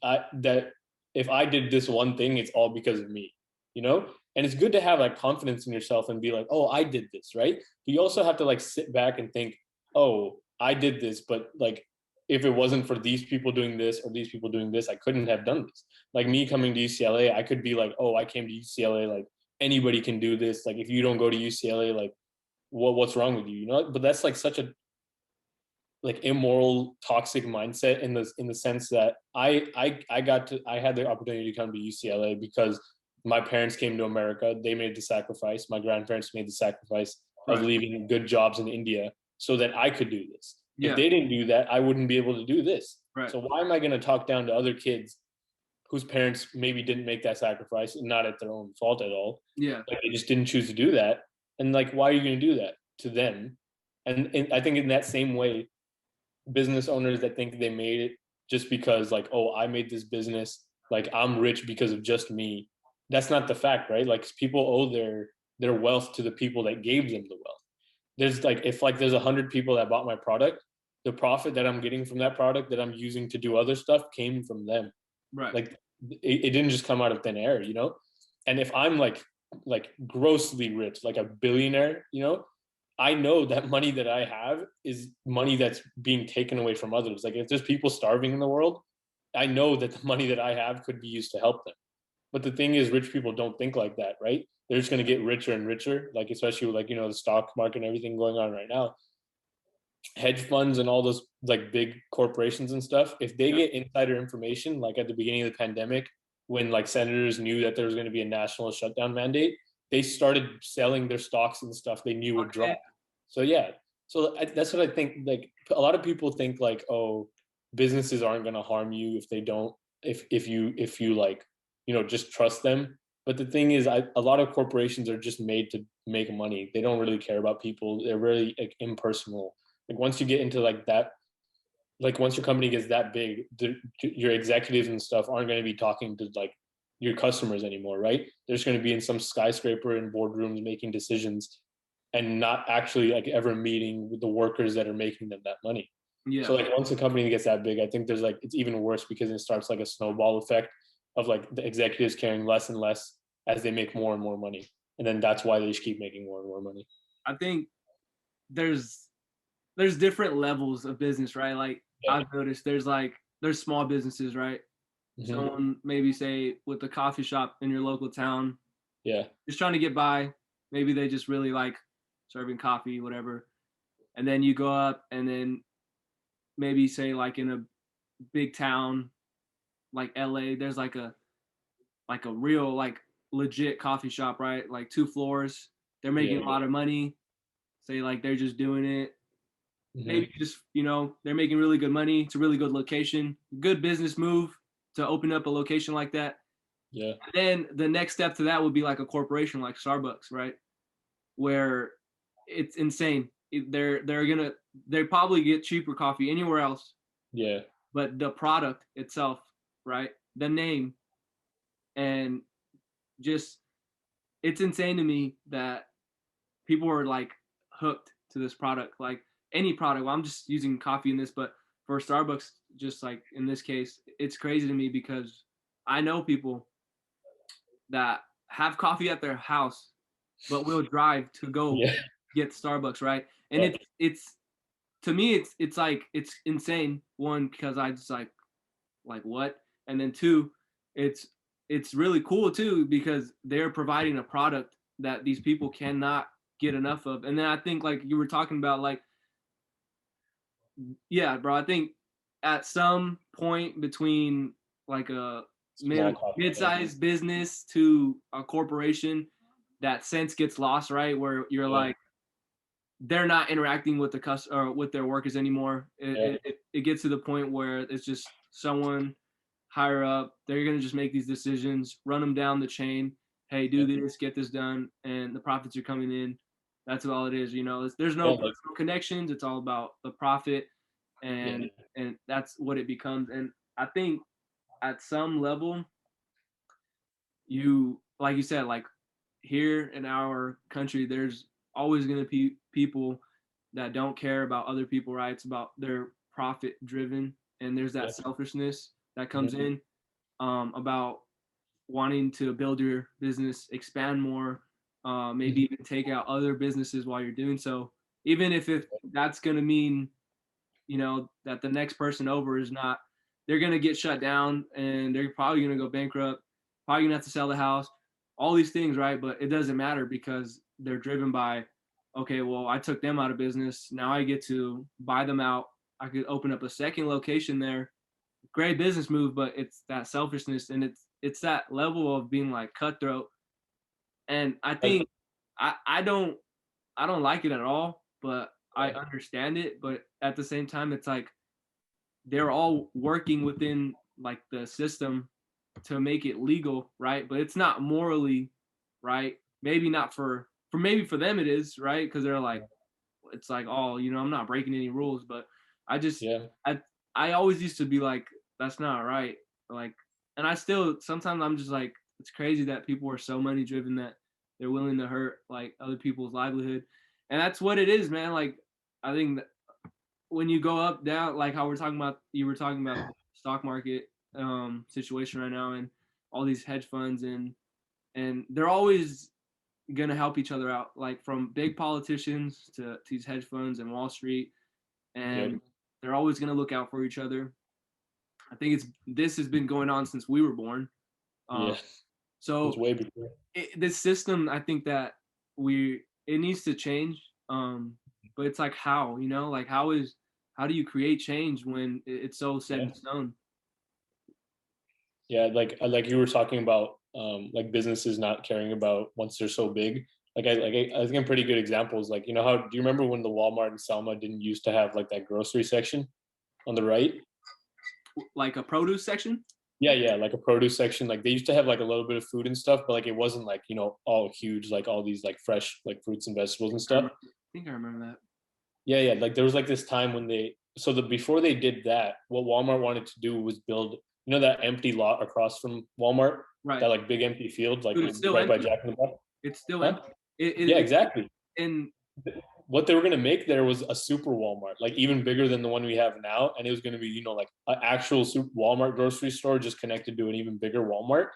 that if I did this one thing, it's all because of me. You know, and it's good to have like confidence in yourself and be like, oh, I did this, right? But you also have to like sit back and think, oh, I did this, but like if it wasn't for these people doing this or these people doing this, I couldn't have done this. Like me coming to UCLA, I could be like, oh, I came to UCLA, like anybody can do this. Like if you don't go to UCLA, like what's wrong with you? You know, but that's like such a like immoral, toxic mindset in the sense that I had the opportunity to come to UCLA because my parents came to America. They made the sacrifice. My grandparents made the sacrifice of right, leaving good jobs in India so that I could do this. If yeah, they didn't do that, I wouldn't be able to do this. right, So why am I going to talk down to other kids whose parents maybe didn't make that sacrifice and not at their own fault at all? yeah, Like they just didn't choose to do that. And like, why are you going to do that to them? And I think in that same way, business owners that think they made it just because like, oh, I made this business, like I'm rich because of just me. That's not the fact, right? Like people owe their wealth to the people that gave them the wealth. There's like if like there's 100 people that bought my product, the profit that I'm getting from that product that I'm using to do other stuff came from them. right, Like it didn't just come out of thin air, you know? And if I'm like grossly rich, like a billionaire, I know that money that I have is money that's being taken away from others. Like if there's people starving in the world, I know that the money that I have could be used to help them. But the thing is, rich people don't think like that, right? They're just going to get richer and richer, like especially with like the stock market and everything going on right now. Hedge funds and all those like big corporations and stuff, if they get insider information, like at the beginning of the pandemic, when like senators knew that there was going to be a national shutdown mandate, they started selling their stocks and stuff they knew would drop. So yeah, so that's what I think. Like a lot of people think like, oh, businesses aren't going to harm you if they don't, if you like, just trust them. But the thing is, a lot of corporations are just made to make money. They don't really care about people. They're really like impersonal. Like once you get into like that, like once your company gets that big, your executives and stuff aren't going to be talking to like your customers anymore, right? They're just going to be in some skyscraper in boardrooms making decisions and not actually like ever meeting with the workers that are making them that money. Yeah. So like once a company gets that big, I think there's like it's even worse because it starts like a snowball effect of like the executives caring less and less as they make more and more money. And then that's why they just keep making more and more money. I think there's different levels of business, right? Like I've noticed there's small businesses, right? Mm-hmm. Someone maybe say with a coffee shop in your local town, just trying to get by. Maybe they just really like serving coffee, whatever. And then you go up and then maybe say like in a big town like LA, there's like a real like legit coffee shop, right? Like 2 floors. They're making a lot of money. Say like they're just doing it. Mm-hmm. Maybe just, they're making really good money. It's a really good location. Good business move to open up a location like that. Yeah. And then the next step to that would be like a corporation like Starbucks, right? Where it's insane. They probably get cheaper coffee anywhere else. Yeah. But the product itself, right? The name, and just it's insane to me that people are like hooked to this product. Like any product. Well, I'm just using coffee in this, but for Starbucks, just like in this case, it's crazy to me because I know people that have coffee at their house, but will drive to go get Starbucks, right? And it's to me, it's like it's insane. One, because I just like what, and then two, it's really cool too because they're providing a product that these people cannot get enough of. And then I think like you were talking about like, yeah, bro, I think at some point between like a mid-sized business to a corporation, that sense gets lost, right? Where you're like, they're not interacting with the customer or with their workers anymore. It gets to the point where it's just someone higher up. They're going to just make these decisions, run them down the chain. Hey, do this, get this done. And the profits are coming in. That's all it is. There's no personal connections. It's all about the profit. And that's what it becomes. And I think at some level, like you said, like here in our country, there's always going to be people that don't care about other people, right? It's about their profit driven. And there's that selfishness that comes in about wanting to build your business, expand more, maybe even take out other businesses while you're doing so. Even if that's going to mean, that the next person over is not, they're going to get shut down and they're probably going to go bankrupt, probably going to have to sell the house, all these things, right? But it doesn't matter because they're driven by, okay, well, I took them out of business. Now I get to buy them out. I could open up a second location there. Great business move, but it's that selfishness and it's that level of being like cutthroat. And I think I don't like it at all, but I understand it. But at the same time, it's like they're all working within like the system to make it legal, right? But it's not morally right. Maybe not for maybe for them it is, right? Because they're like, it's like, oh, I'm not breaking any rules. But I just I always used to be like, that's not right. Like, and I still sometimes I'm just like, it's crazy that people are so money driven that they're willing to hurt like other people's livelihood. And that's what it is, man. Like, I think that when you go up, down, like how you were talking about the stock market situation right now and all these hedge funds and they're always gonna help each other out, like from big politicians to these hedge funds and Wall Street, and Yep. they're always gonna look out for each other. I think this has been going on since we were born. Yeah. Um, It's so way before. this system, I think that it needs to change. But it's like how, like how do you create change when it's so set Yeah. in stone? Yeah, like you were talking about, like businesses not caring about once they're so big. I think pretty good examples. Like, you know, how do you remember when the Walmart in Selma didn't used to have like that grocery section on the right? Like a produce section? Yeah, yeah, like a produce section. Like they used to have like a little bit of food and stuff, but like it wasn't like, you know, all huge, like all these like fresh like fruits and vegetables and stuff. I think I remember that. Yeah, yeah. Like there was like this time when before they did that, what Walmart wanted to do was build, you know, that empty lot across from Walmart, Right. that like big empty field, like Dude, it's still right by empty. Jack in the Box. It's still Huh? empty. Yeah, exactly. And What they were gonna make there was a super Walmart, like even bigger than the one we have now, and it was gonna be, you know, like an actual super Walmart grocery store just connected to an even bigger Walmart.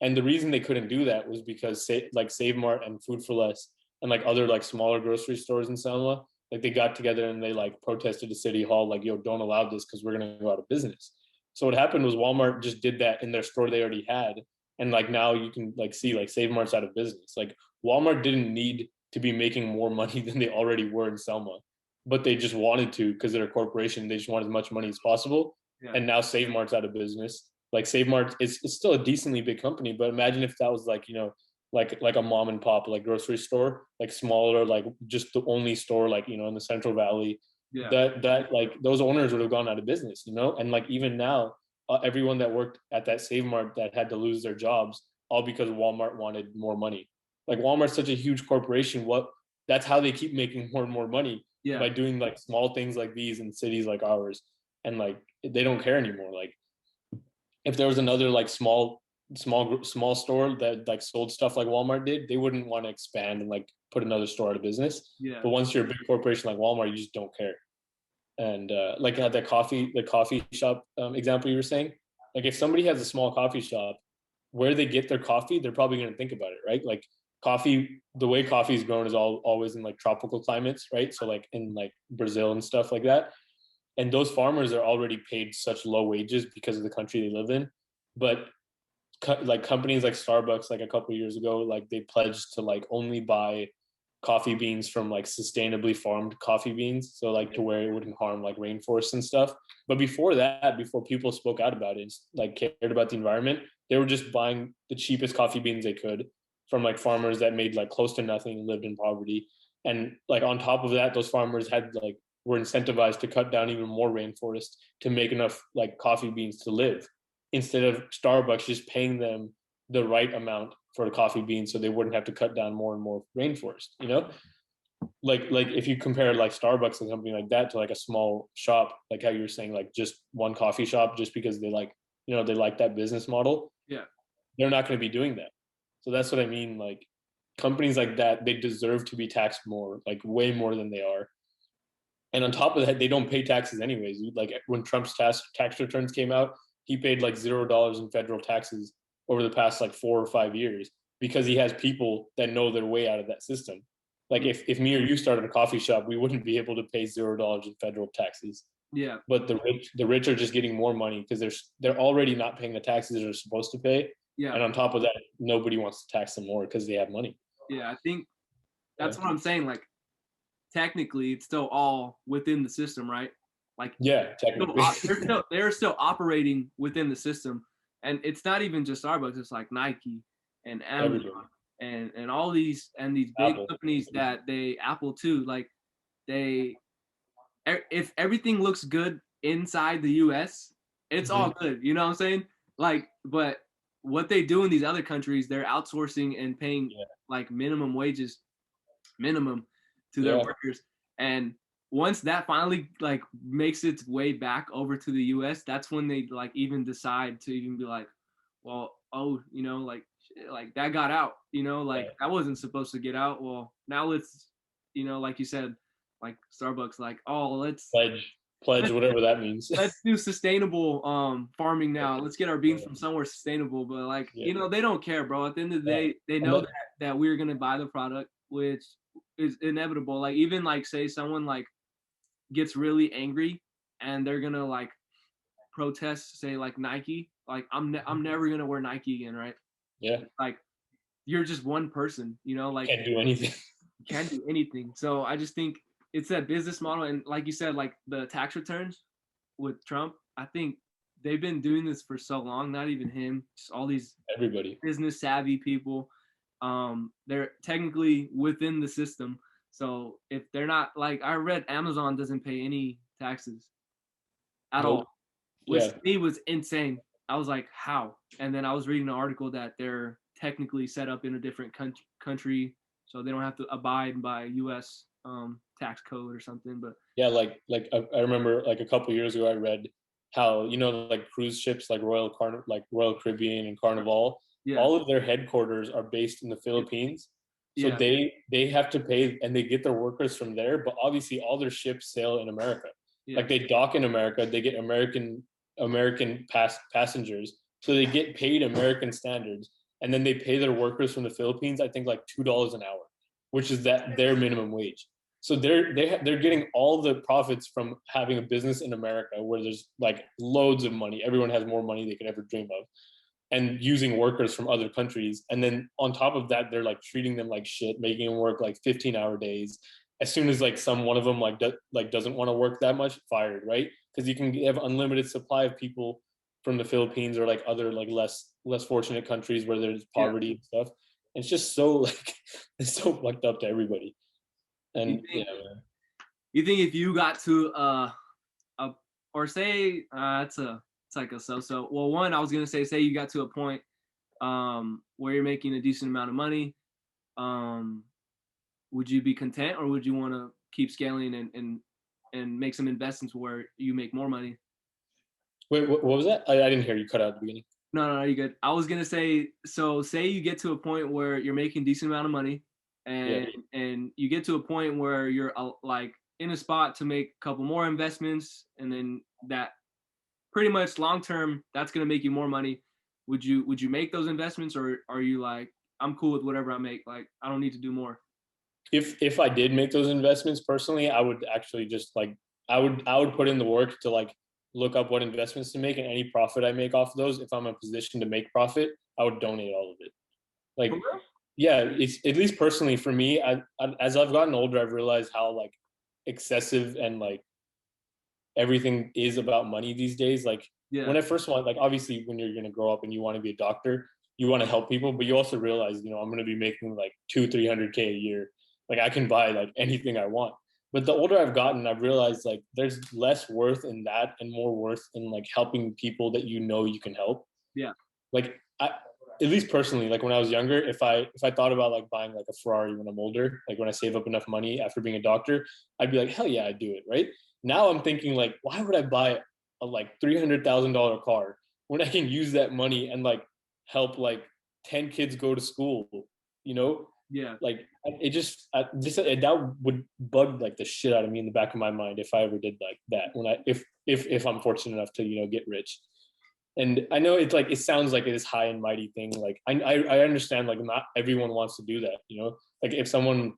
And the reason they couldn't do that was because like Save Mart and Food for Less and like other like smaller grocery stores in Selma, like they got together and they like protested to City Hall, like, yo, don't allow this because we're gonna go out of business. So what happened was Walmart just did that in their store they already had. And like now you can like see like Save Mart's out of business. Like Walmart didn't need to be making more money than they already were in Selma, but they just wanted to because they're a corporation. They just want as much money as possible. yeah, And now Save Mart's out of business. Like Save Mart is it's still a decently big company, but imagine if that was like, you know, like a mom and pop like grocery store, like smaller, like just the only store, like, you know, in the Central Valley. yeah, That like those owners would have gone out of business, you know. And like even now, everyone that worked at that Save Mart that had to lose their jobs all because Walmart wanted more money. Like Walmart's such a huge corporation. What That's how they keep making more and more money, yeah, by doing like small things like these in cities like ours. And like they don't care anymore. Like if there was another like small store that like sold stuff like Walmart did, they wouldn't want to expand and like put another store out of business. yeah, But once you're a big corporation like Walmart, you just don't care. And like the coffee shop example you were saying, like if somebody has a small coffee shop, where they get their coffee, they're probably going to think about it, right? Like coffee, the way coffee is grown is always in like tropical climates, right? So like in like Brazil and stuff like that, and those farmers are already paid such low wages because of the country they live in. But like companies like Starbucks, like a couple of years ago, like they pledged to like only buy coffee beans from like sustainably farmed coffee beans, so like to where it wouldn't harm like rainforests and stuff. But before that, before people spoke out about it, like cared about the environment, they were just buying the cheapest coffee beans they could from like farmers that made like close to nothing and lived in poverty. And like on top of that, those farmers had like were incentivized to cut down even more rainforest to make enough like coffee beans to live, instead of Starbucks just paying them the right amount for the coffee beans so they wouldn't have to cut down more and more rainforest, you know. Like if you compare like Starbucks and something like that to like a small shop, like how you were saying, like just one coffee shop, just because they like, you know, they like that business model, yeah, they're not going to be doing that. So that's what I mean. Like companies like that, they deserve to be taxed more, like way more than they are. And on top of that, they don't pay taxes anyways. Like when Trump's tax returns came out, he paid like $0 in federal taxes over the past like 4 or 5 years because he has people that know their way out of that system. Like if me or you started a coffee shop, we wouldn't be able to pay $0 in federal taxes. yeah, But the rich are just getting more money because they're already not paying the taxes they're supposed to pay. yeah, And on top of that, nobody wants to tax them more because they have money. yeah. I think Yeah, that's what I'm saying. Like technically, it's still all within the system, right? Like yeah, technically. they're still operating within the system, and it's not even just Starbucks. It's like Nike and Everybody. Amazon and all these big Apple. companies that they Apple too. Like they if everything looks good inside the US, it's all Mm-hmm. good. You know what I'm saying? Like, but what they do in these other countries, they're outsourcing and paying Yeah. like minimum wages, minimum to their Yeah. workers. And once that finally like makes its way back over to the US, that's when they like even decide to even be like, well, oh, like that got out, like Yeah. that wasn't supposed to get out. Well, now let's, like you said, like Starbucks, like, oh, let's Pledge. Pledge, whatever that means. let's do sustainable farming now. Let's get our beans from somewhere sustainable. But like, Yeah. they don't care, bro. At the end of the day, they know that we're gonna buy the product, which is inevitable. Like even like say someone like gets really angry and they're gonna like protest, say like Nike. Like I'm never gonna wear Nike again, right? Yeah. Like you're just one person, like Can't do anything. can't do anything. So I just think it's that business model, and like you said, like the tax returns with Trump, I think they've been doing this for so long. Not even him, just all these Everybody. business savvy people. They're technically within the system. So if they're not, like I read Amazon doesn't pay any taxes at all, which to me was insane. I was like, how? And then I was reading an article that they're technically set up in a different country, so they don't have to abide by U.S. Tax code or something. But yeah, like I remember like a couple years ago I read how like cruise ships like Royal Caribbean and Carnival, all of their headquarters are based in the Philippines. So they have to pay and they get their workers from there, but obviously all their ships sail in America. Like they dock in America, they get American passengers, so they get paid American standards, and then they pay their workers from the Philippines, I think like $2 an hour, which is their minimum wage. So they're getting all the profits from having a business in America where there's like loads of money. Everyone has more money they could ever dream of, and using workers from other countries. And then on top of that, they're like treating them like shit, making them work like 15-hour days. As soon as like one of them doesn't want to work that much, fired, right? Because you can have unlimited supply of people from the Philippines or like other like less fortunate countries where there's poverty and stuff. And it's just so like it's so fucked up to everybody. And you think if you got to or say it's like a so well, one, I was gonna say you got to a point where you're making a decent amount of money, would you be content, or would you want to keep scaling and make some investments where you make more money? Wait, what was that? I didn't hear you, cut out at the beginning. No, you're good. I was gonna say, so say you get to a point where you're making a decent amount of money, and you get to a point where you're like in a spot to make a couple more investments, and then that pretty much long term that's gonna make you more money. Would you make those investments, or are you like, I'm cool with whatever I make, like I don't need to do more? If I did make those investments personally, I would actually just like I would put in the work to like look up what investments to make, and any profit I make off of those, if I'm in a position to make profit, I would donate all of it. Like, yeah, it's at least personally for me. As I've gotten older, I've realized how like excessive and like everything is about money these days. Like when I first want, like obviously when you're gonna grow up and you want to be a doctor, you want to help people, but you also realize, I'm gonna be making like 200-300K a year. Like I can buy like anything I want. But the older I've gotten, I've realized like there's less worth in that and more worth in like helping people that you can help. Yeah. Like at least personally, like when I was younger, if I thought about like buying like a Ferrari when I'm older, like when I save up enough money after being a doctor, I'd be like, hell yeah, I'd do it, right? Now I'm thinking like, why would I buy a like $300,000 car when I can use that money and like help like 10 kids go to school, Yeah. Like it just that would bug like the shit out of me in the back of my mind if I ever did like that if I'm fortunate enough to get rich. And I know it's like it sounds like this high and mighty thing. Like I understand like not everyone wants to do that. Like if someone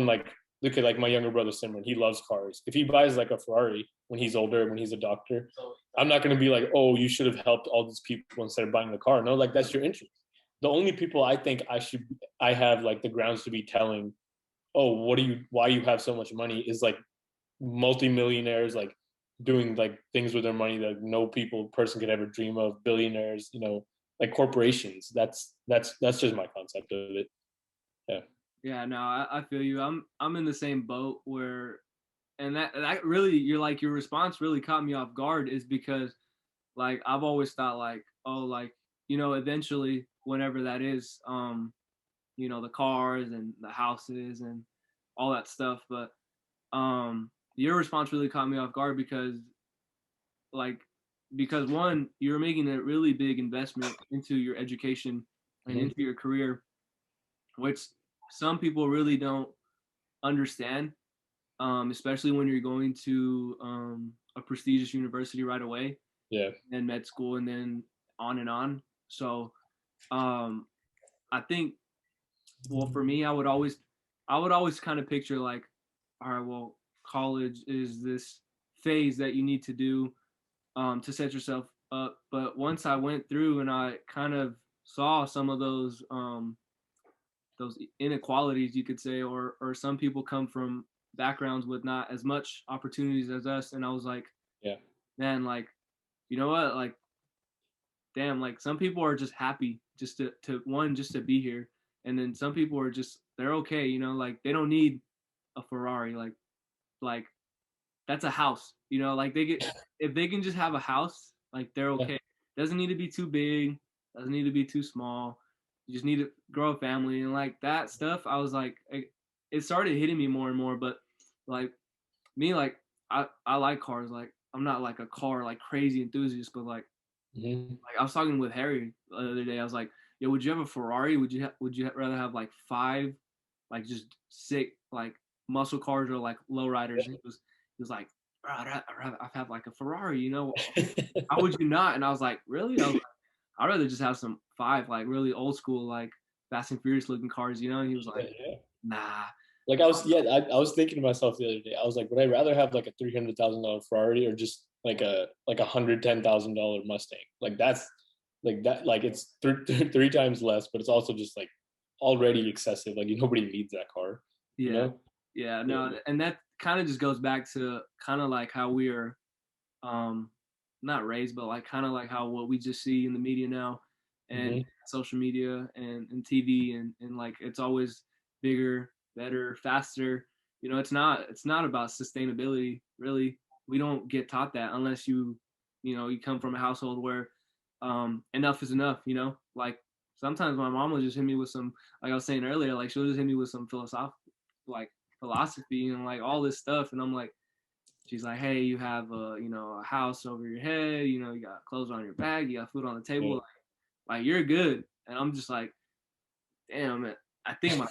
like look at like my younger brother Simran, he loves cars. If he buys like a Ferrari when he's older, when he's a doctor, I'm not going to be like, oh, you should have helped all these people instead of buying the car. No, like that's your interest. The only people I think I have like the grounds to be telling, oh, why you have so much money is like multimillionaires, like doing like things with their money that no person could ever dream of, billionaires, like corporations. That's just my concept of it. Yeah, no, I feel you. I'm in the same boat where, and that really, your response really caught me off guard, is because like I've always thought like, oh, like eventually whenever that is, the cars and the houses and all that stuff. But your response really caught me off guard because one, you're making a really big investment into your education and into your career, which some people really don't understand. especially when you're going to a prestigious university right away, Yeah. and med school, and then on and on. So I think, well, for me, I would always kind of picture like, all right, well, college is this phase that you need to do to set yourself up. But once I went through and I kind of saw some of those inequalities, you could say, or some people come from backgrounds with not as much opportunities as us, and I was like, Yeah. man, like, you know what, like, damn, like some people are just happy just to one just to be here, and then some people are just they're okay, you know, like they don't need a Ferrari, like that's a house, you know, like they get if they can just have a house, like they're Yeah. okay. Doesn't need to be too big, doesn't need to be too small. You just need to grow a family and like that stuff. I was like, it started hitting me more and more. But like me, like I like cars. Like I'm not like a car like crazy enthusiast, but Mm-hmm. like I was talking with Harry the other day. I was like, yo, would you have a Ferrari? Would you rather have like five like just sick like muscle cars or like lowriders? And he was like, bro, I'd have like a Ferrari, you know? How would you not? And I was like, really? I was like, I'd rather just have some five like really old school like Fast and Furious looking cars, you know? And he was Yeah, like, yeah. nah. Like I was thinking to myself the other day. I was like, would I rather have like a $300,000 Ferrari or just like a $110,000 Mustang? Like that's like that. Like it's three times less, but it's also just like already excessive. Like nobody needs that car, you Yeah. know? Yeah. Yeah. No, and that kind of just goes back to kind of like how we are um not raised, but like kind of like how what we just see in the media now and Mm-hmm. social media and TV and like it's always bigger, better, faster. You know, it's not about sustainability really. We don't get taught that unless you know, you come from a household where enough is enough, you know? Like sometimes my mom will just hit me with some like I was saying earlier, like she'll just hit me with some philosophy and like all this stuff and I'm like she's like, hey, you have a you know a house over your head, you know, you got clothes on your back, you got food on the table, Yeah. like you're good. And I'm just like, damn it. I think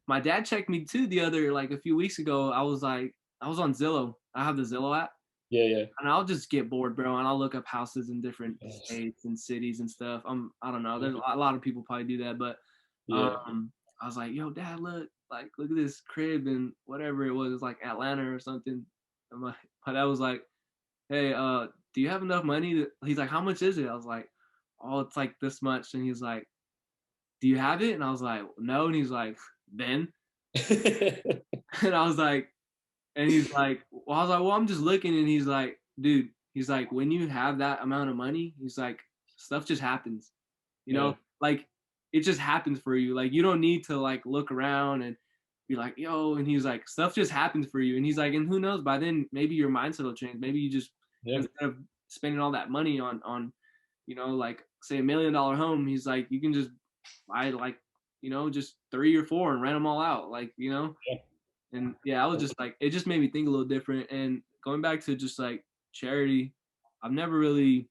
my dad checked me too the other like a few weeks ago. I was like, I was on Zillow. I have the Zillow app, Yeah. Yeah. and I'll just get bored, bro, and I'll look up houses in different Yes. states and cities and stuff. I don't know. Yeah. There's a lot of people probably do that, but Yeah. I was like, yo, dad, look at this crib and whatever it was, like Atlanta or something. And my dad was like, hey, do you have enough money? He's like, how much is it? I was like, oh, it's like this much. And he's like, do you have it? And I was like, no. And he's like, then? And I was like, and he's like, well, I was like, well, I'm just looking. And he's like, dude, he's like, when you have that amount of money, he's like, stuff just happens, you Yeah. know, like it just happens for you. Like you don't need to like look around and be like, yo. And he's like, stuff just happens for you. And he's like, and who knows? By then, maybe your mindset will change. Maybe you just Yeah. instead of spending all that money on, you know, like say $1 million home, he's like, you can just buy like, you know, just 3 or 4 and rent them all out, like, you know. Yeah. And yeah, I was just like, it just made me think a little different. And going back to just like charity, I've never really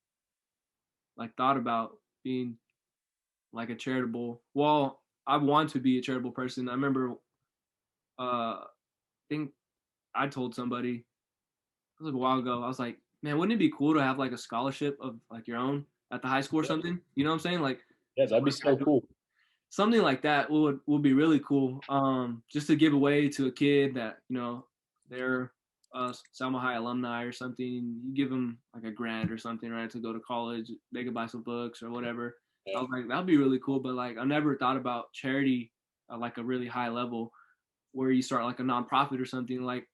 like thought about being like a charitable. Well, I want to be a charitable person. I remember, I think I told somebody it was like a while ago. I was like, man, wouldn't it be cool to have like a scholarship of like your own at the high school or Yeah. something? You know what I'm saying? Like Yeah. That'd be so cool. something like that would be really cool. Just to give away to a kid that you know they're Selma High alumni or something. You give them like a grant or something, right, to go to college. They could buy some books or whatever. I Yeah. was like, that'd be really cool. But like, I never thought about charity at like a really high level where you start like a nonprofit or something like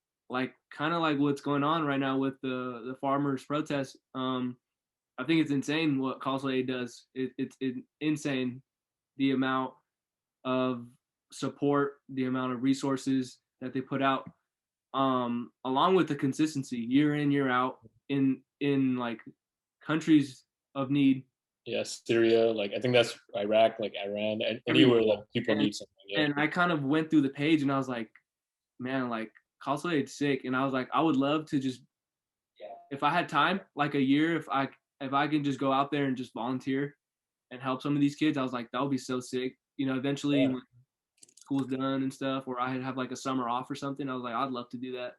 kind of like what's going on right now with the farmers protests. I think it's insane what Causal Aid does. It's insane the amount of support, the amount of resources that they put out, along with the consistency year in year out in like countries of need Yeah. Syria. Like I think that's Iraq, like Iran, and everywhere. anywhere that people And, need something. Yeah. and I kind of went through the page and I was like, man, like Costly sick, and I was like, I would love to just if I had time, like a year, if I can just go out there and just volunteer and help some of these kids, I was like, that would be so sick. You know, eventually Yeah. when school's done and stuff, or I have like a summer off or something, I was like, I'd love to do that.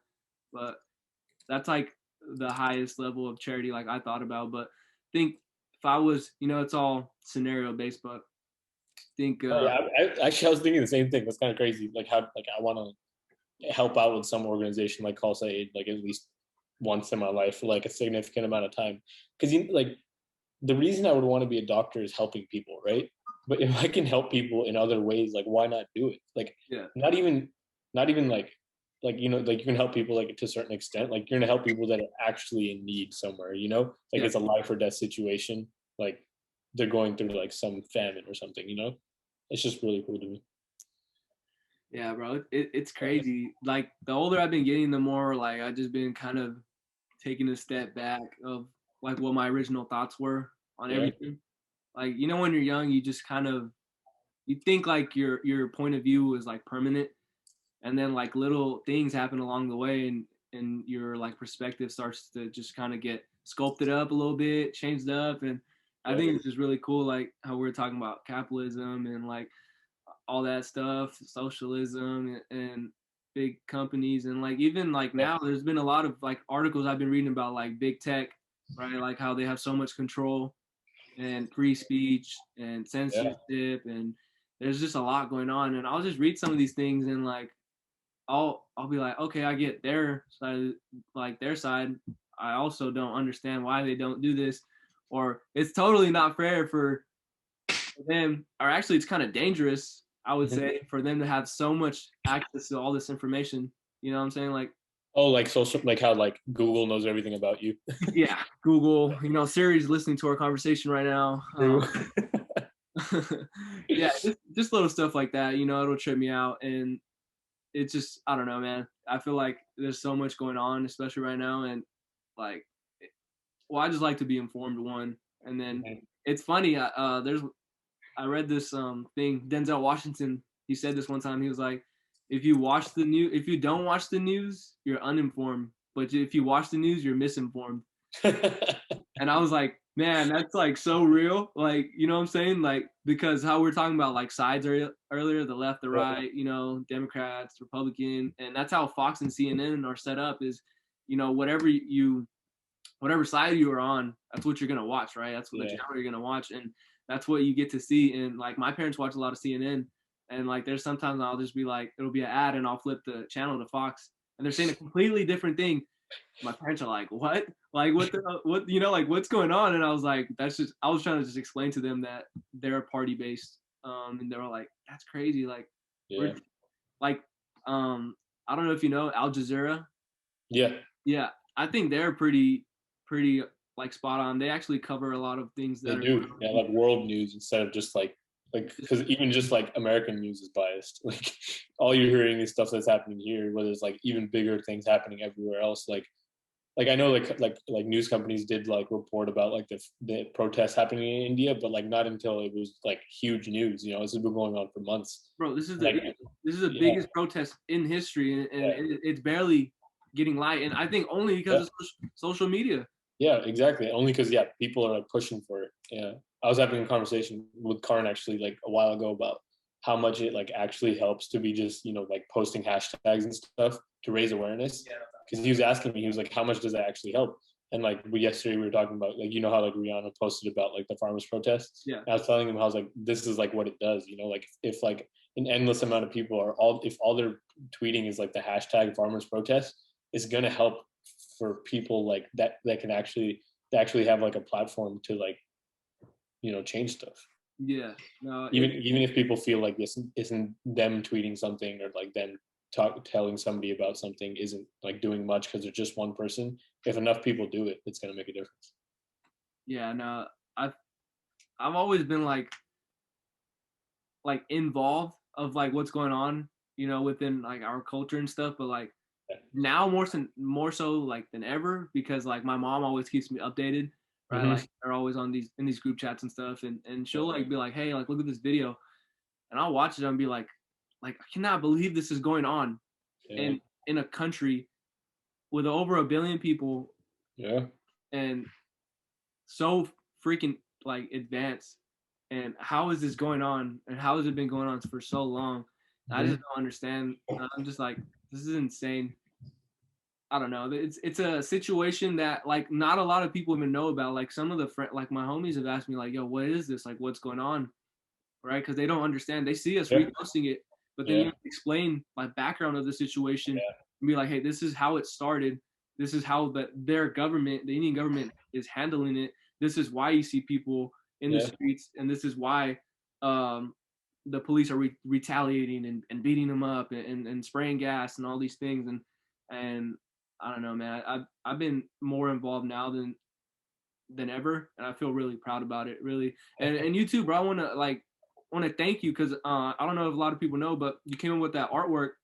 but that's like the highest level of charity like I thought about. But I think if I was, it's all scenario based, but I think Oh, yeah, actually, I was thinking the same thing. That's kind of crazy. Like how, like I want to help out with some organization like Call Aid, like at least once in my life for like a significant amount of time. Because like the reason I would want to be a doctor is helping people, right? But if I can help people in other ways, like why not do it? Like yeah, not even like like you can help people like to a certain extent. Like you're gonna help people that are actually in need somewhere, like yeah, it's a life or death situation. Like they're going through like some famine or something, It's just really cool to me. yeah, bro. It's crazy. Like the older I've been getting, the more like I just been kind of taking a step back of like what my original thoughts were on Yeah. everything. Like when you're young, you just kind of you think like your point of view is like permanent, and then like little things happen along the way, and your like perspective starts to just kind of get sculpted up a little bit, changed up, and I Yeah. think it's just really cool, like how we're talking about capitalism and like all that stuff, socialism and big companies, and like even like Yeah. now there's been a lot of like articles I've been reading about like big tech, right? Like how they have so much control and free speech and Yeah. censorship, and there's just a lot going on. And I'll just read some of these things and like I'll be like, okay, I get their side, like their side. I also don't understand why they don't do this, or it's totally not fair for them, or actually it's kind of dangerous, I would Mhm. say, for them to have so much access to all this information. You know what I'm saying? Like, Oh, like social, like how like Google knows everything about you. yeah, Google, Siri's listening to our conversation right now. True. Yeah, just little stuff like that, it'll trip me out. And it's just, I don't know, man. I feel like there's so much going on, especially right now. And like, well, I just like to be informed, one. And then it's funny, I read this thing, Denzel Washington, he said this one time. He was like, if you don't watch the news, you're uninformed. But if you watch the news, you're misinformed. And I was like, man, that's like so real. Like, you know what I'm saying? Like, because how we're talking about like sides earlier, the left, the right, Democrats, Republican, and that's how Fox and CNN are set up is, whatever side you are on, that's what you're gonna watch, right? That's what the Yeah. channel you're gonna watch, and that's what you get to see. And like my parents watch a lot of CNN, and like there's sometimes I'll just be like, it'll be an ad, and I'll flip the channel to Fox, and they're saying a completely different thing. My parents are like, what? Like what? Like what's going on? And I was like, I was trying to just explain to them that they're party based, and they were like, that's crazy. Like Yeah. we're like, I don't know if you know Al Jazeera. Yeah. Yeah, I think they're pretty like spot on. They actually cover a lot of things They that are going do. on. Yeah, like world news instead of just like because even just like American news is biased. Like all you're hearing is stuff that's happening here, where there's like even bigger things happening everywhere else. Like I know like news companies did like report about like the protests happening in India, but like not until it was like huge news. This has been going on for months. Bro, Like this is the yeah, biggest protest in history, and yeah, it's barely getting light. And I think only because yeah. of social media. Yeah, exactly. Only because people are like pushing for it. Yeah, I was having a conversation with Karn actually like a while ago about how much it like actually helps to be just like posting hashtags and stuff to raise awareness. Yeah. Because he was asking me, he was like, how much does that actually help? And like yesterday we were talking about like how like Rihanna posted about like the farmers protests. Yeah. And I was telling him, I was like, this is like what it does. Like if like an endless amount of people are if all they're tweeting is like the hashtag farmers protest, it's gonna help for people like that can actually have like a platform to like change stuff. Yeah. No, Even if people feel like this isn't them tweeting something or like them telling somebody about something isn't like doing much because they're just one person. If enough people do it, it's gonna make a difference. yeah, no, I've always been like involved of like what's going on, within like our culture and stuff. But like Yeah. now more so like than ever, because like my mom always keeps me updated, right? Mm-hmm. Like they're always on these group chats and stuff, and she'll Yeah. like be like, hey, like look at this video, and I'll watch it and be like I cannot believe this is going on Yeah. in a country with over 1 billion people Yeah. and so freaking like advanced. And how is this going on? And how has it been going on for so long? I Mm-hmm. just don't understand. I'm just like, this is insane. I don't know. It's a situation that like not a lot of people even know about. Like some of the like my homies have asked me like, "Yo, what is this? Like, what's going on?" Right? Because they don't understand. They see us Yeah. reposting it, but then you Yeah. have to explain like background of the situation Yeah. and be like, "Hey, this is how it started. This is how their government, the Indian government, is handling it. This is why you see people in the Yeah. streets, and this is why um, the police are retaliating and beating them up and spraying gas and all these things." And I don't know, man. I've been more involved now than ever, and I feel really proud about it, really. And you too, bro. I want to thank you because I don't know if a lot of people know, but you came up with that artwork,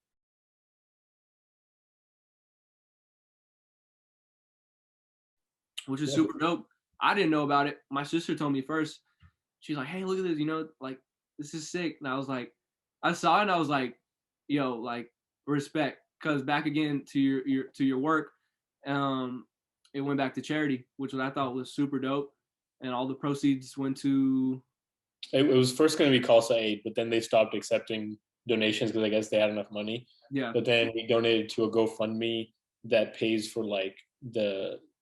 which is Yeah. super dope. I didn't know about it. My sister told me first. She's like, "Hey, look at this. You know, like this is sick." And I was like, I saw it, and I was like, "Yo, like respect." Because back again to your work, um, it went back to charity, which I thought was super dope, and all the proceeds went to It was first going to be Khalsa Aid, but then they stopped accepting donations because I guess they had enough money. yeah. But then we donated to a GoFundMe that pays for like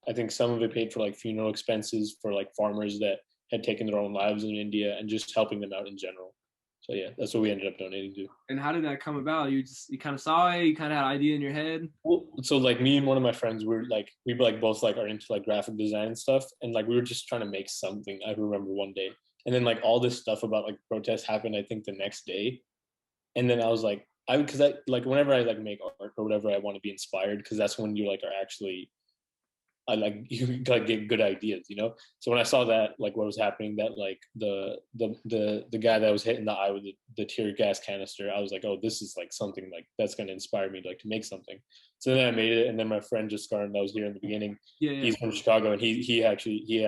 I think some of it paid for like funeral expenses for like farmers that had taken their own lives in India and just helping them out in general. So yeah, that's what we ended up donating to. And how did that come about? You kind of saw it. You kind of had an idea in your head. Well, so like me and one of my friends we like both like are into like graphic design and stuff, and like we were just trying to make something. I remember one day, and then like all this stuff about like protests happened. I think the next day, and then I was like, because I like whenever I like make art or whatever, I want to be inspired because that's when you like are actually I like you like get good ideas, you know. So when I saw that like what was happening, that like the guy that was hit in the eye with the tear gas canister, I was like, oh, this is like something like that's gonna inspire me to like to make something. So then I made it, and then my friend just Scarn that was here in the beginning, Yeah, yeah. he's from Chicago, and he had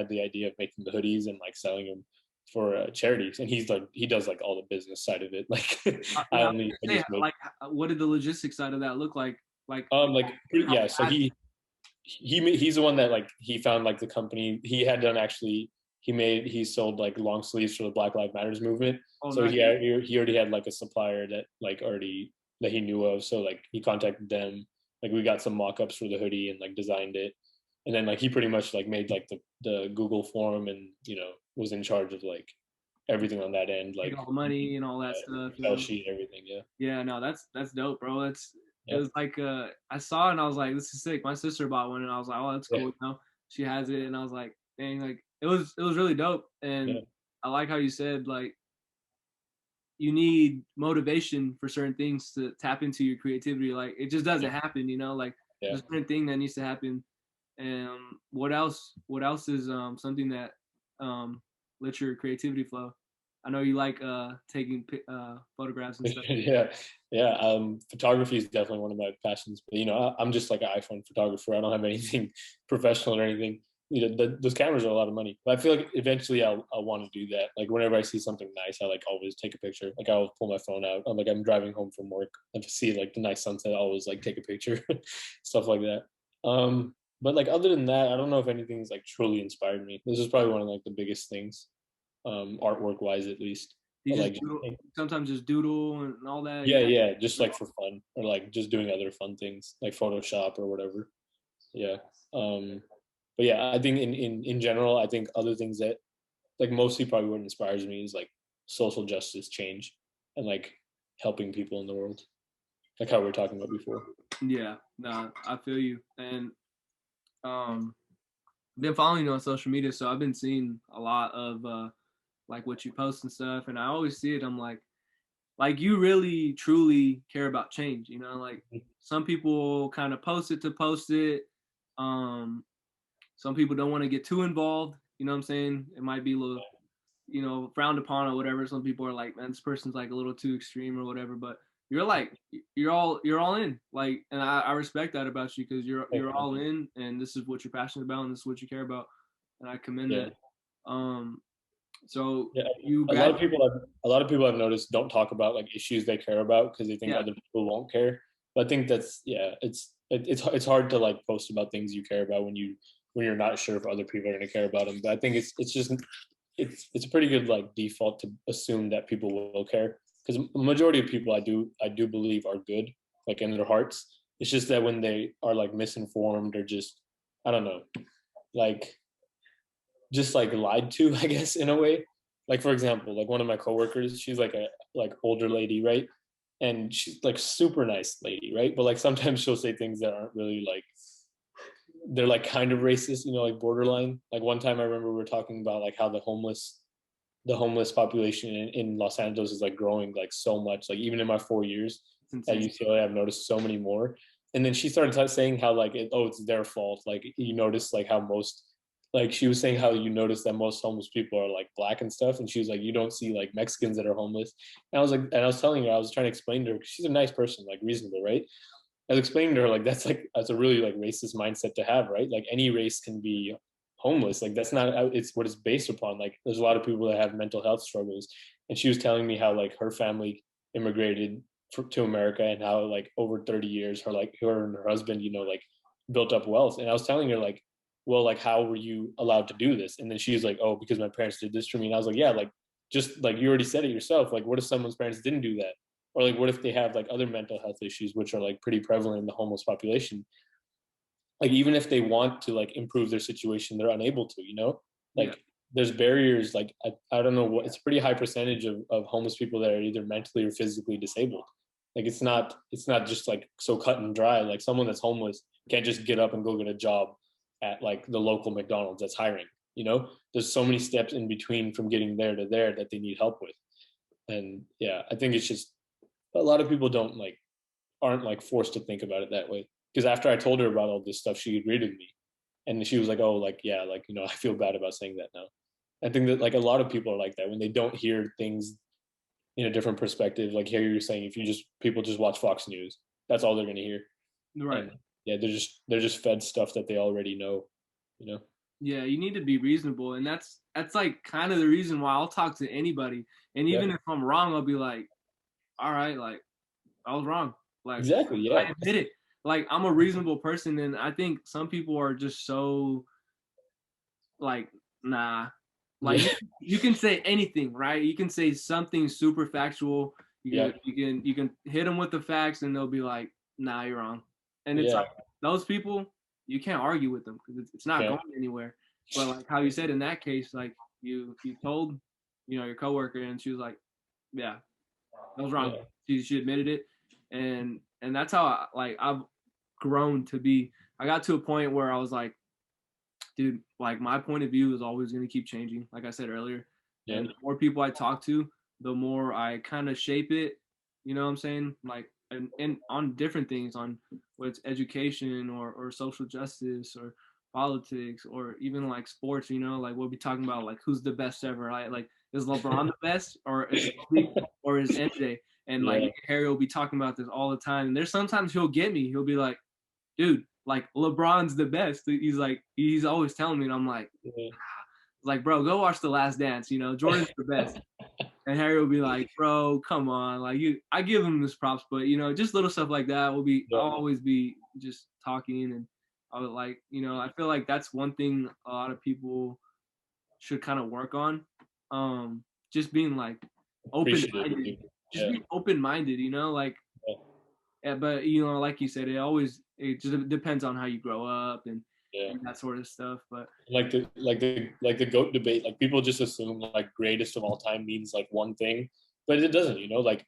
the idea of making the hoodies and like selling them for charities, and he's like he does like all the business side of it. Like I Yeah, only I say, just make like, what did the logistics side of that look like? like yeah. So he's the one that like he found like the company he had done actually he sold like long sleeves for the Black Lives Matters movement. Oh, So nice. he already had like a supplier that like already that he knew of. So like he contacted them. Like we got some mock-ups for the hoodie and like designed it. And then like he pretty much like made like the Google form and was in charge of like everything on that end, Take like all the money and all that stuff. Excel sheet, everything. Yeah. Yeah, no, that's dope, bro. It Yeah. was like I saw it and I was like, this is sick. My sister bought one and I was like, oh, that's Yeah. cool. She has it and I was like, dang, like it was really dope. And Yeah. I like how you said like you need motivation for certain things to tap into your creativity. Like it just doesn't happen, like Yeah. there's a certain thing that needs to happen. And what else? What else is something that lets your creativity flow? I know you like taking photographs and stuff. Yeah, yeah. Photography is definitely one of my passions. But I'm just like an iPhone photographer. I don't have anything professional or anything. Those cameras are a lot of money. But I feel like eventually I'll want to do that. Like whenever I see something nice, I like always take a picture. Like I'll pull my phone out. I'm driving home from work and to see like the nice sunset, I always like take a picture, stuff like that. But like other than that, I don't know if anything's like truly inspired me. This is probably one of like the biggest things, artwork wise at least. You But just like sometimes just doodle and all that. yeah, just like for fun or like just doing other fun things like Photoshop or whatever. Yeah. But yeah, I think in general, I think other things that like mostly probably what inspires me is like social justice change and like helping people in the world, like how we were talking about before. Yeah, no, I feel you. And been following you on social media, so I've been seeing a lot of like what you post and stuff, and I always see it. I'm like you really truly care about change. Like some people kind of post it to post it. Um, some people don't want to get too involved. You know what I'm saying? It might be a little, frowned upon or whatever. Some people are like, man, this person's like a little too extreme or whatever. But you're like, you're all in. Like, and I respect that about you because you're all in, and this is what you're passionate about, and this is what you care about, and I commend Yeah. that. So Yeah, you a lot of people I've noticed don't talk about like issues they care about because they think yeah, other people won't care. But I think that's it's hard to like post about things you care about when you're not sure if other people are going to care about them. But I think it's just it's a pretty good like default to assume that people will care because a majority of people I do believe are good like in their hearts. It's just that when they are like misinformed or just, I don't know, like just like lied to, I guess, in a way. Like for example, like one of my coworkers, she's like a like older lady, right? And she's like super nice lady, right? But like sometimes she'll say things that aren't really like, they're like kind of racist, you know, like borderline. Like one time I remember we were talking about like how the homeless population in Los Angeles is like growing like so much. Like even in my 4 years at UCLA, I've noticed so many more. And then she started saying how like it's their fault. Like you notice like how most, like she was saying how you notice that most homeless people are like black and stuff. And she was like, you don't see like Mexicans that are homeless. And I was like, and I was telling her, I was trying to explain to her, 'cause she's a nice person, like reasonable, right? I was explaining to her like that's a really like racist mindset to have, right? Like any race can be homeless. Like that's not, it's what it's based upon. Like there's a lot of people that have mental health struggles, and she was telling me how like her family immigrated to America, and how like over 30 years her and her husband, you know, like built up wealth. And I was telling her like, well, like how were you allowed to do this? And then she was like, oh, because my parents did this for me. And I was like, yeah, like just like you already said it yourself. Like what if someone's parents didn't do that? Or like what if they have like other mental health issues, which are like pretty prevalent in the homeless population? Like even if they want to like improve their situation, they're unable to, you know? Like Yeah. there's barriers. Like I don't know what, it's a pretty high percentage of homeless people that are either mentally or physically disabled. Like it's not just like so cut and dry. Like someone that's homeless can't just get up and go get a job at like the local McDonald's that's hiring, you know? There's so many steps in between from getting there to there that they need help with. And yeah, I think it's just a lot of people don't like, aren't like forced to think about it that way. Because after I told her about all this stuff, she agreed with me, and she was like, "Oh, like yeah, like you know, I feel bad about saying that now." I think that like a lot of people are like that when they don't hear things in a different perspective. Like here you're saying, if you just people just watch Fox News, that's all they're gonna hear, Right. and yeah, they're just fed stuff that they already know, you know. Yeah, you need to be reasonable, and that's like kind of the reason why I'll talk to anybody. And Yeah, even if I'm wrong, I'll be like, all right, like I was wrong. Like exactly. I Yeah, admit it. Like I'm a reasonable person, and I think some people are just so like, nah. Like yeah, you can say anything, right? You can say something super factual. yeah, You can hit them with the facts, and they'll be like, nah, you're wrong. And it's yeah. like those people, you can't argue with them because it's not Okay. going anywhere. But like how you said in that case, like you told, your coworker, and she was like, yeah, I was wrong. Yeah, She admitted it, and that's how I've grown to be. I got to a point where I was like, dude, like my point of view is always going to keep changing, like I said earlier. yeah, And the more people I talk to, the more I kind of shape it. You know what I'm saying? Like, and on different things, on whether it's education or social justice or politics or even like sports. Like we'll be talking about like who's the best ever, right? Like is LeBron the best or is Kobe or is MJ? And like yeah, me and Harry will be talking about this all the time. And there's sometimes he'll get me. He'll be like, dude, like LeBron's the best. He's always telling me, and I'm yeah, like, bro, go watch The Last Dance. Jordan's the best. And Harry will be like, bro, come on, like I give him this props, but just little stuff like that will be. yeah. I'll always be just talking, and I would like, I feel like that's one thing a lot of people should kind of work on. Just being like open Appreciative of minded, people. just Yeah, being open minded, like yeah, yeah, but like you said, it just depends on how you grow up yeah. and that sort of stuff. But Like the goat debate, like people just assume like greatest of all time means like one thing, but it doesn't, you know. Like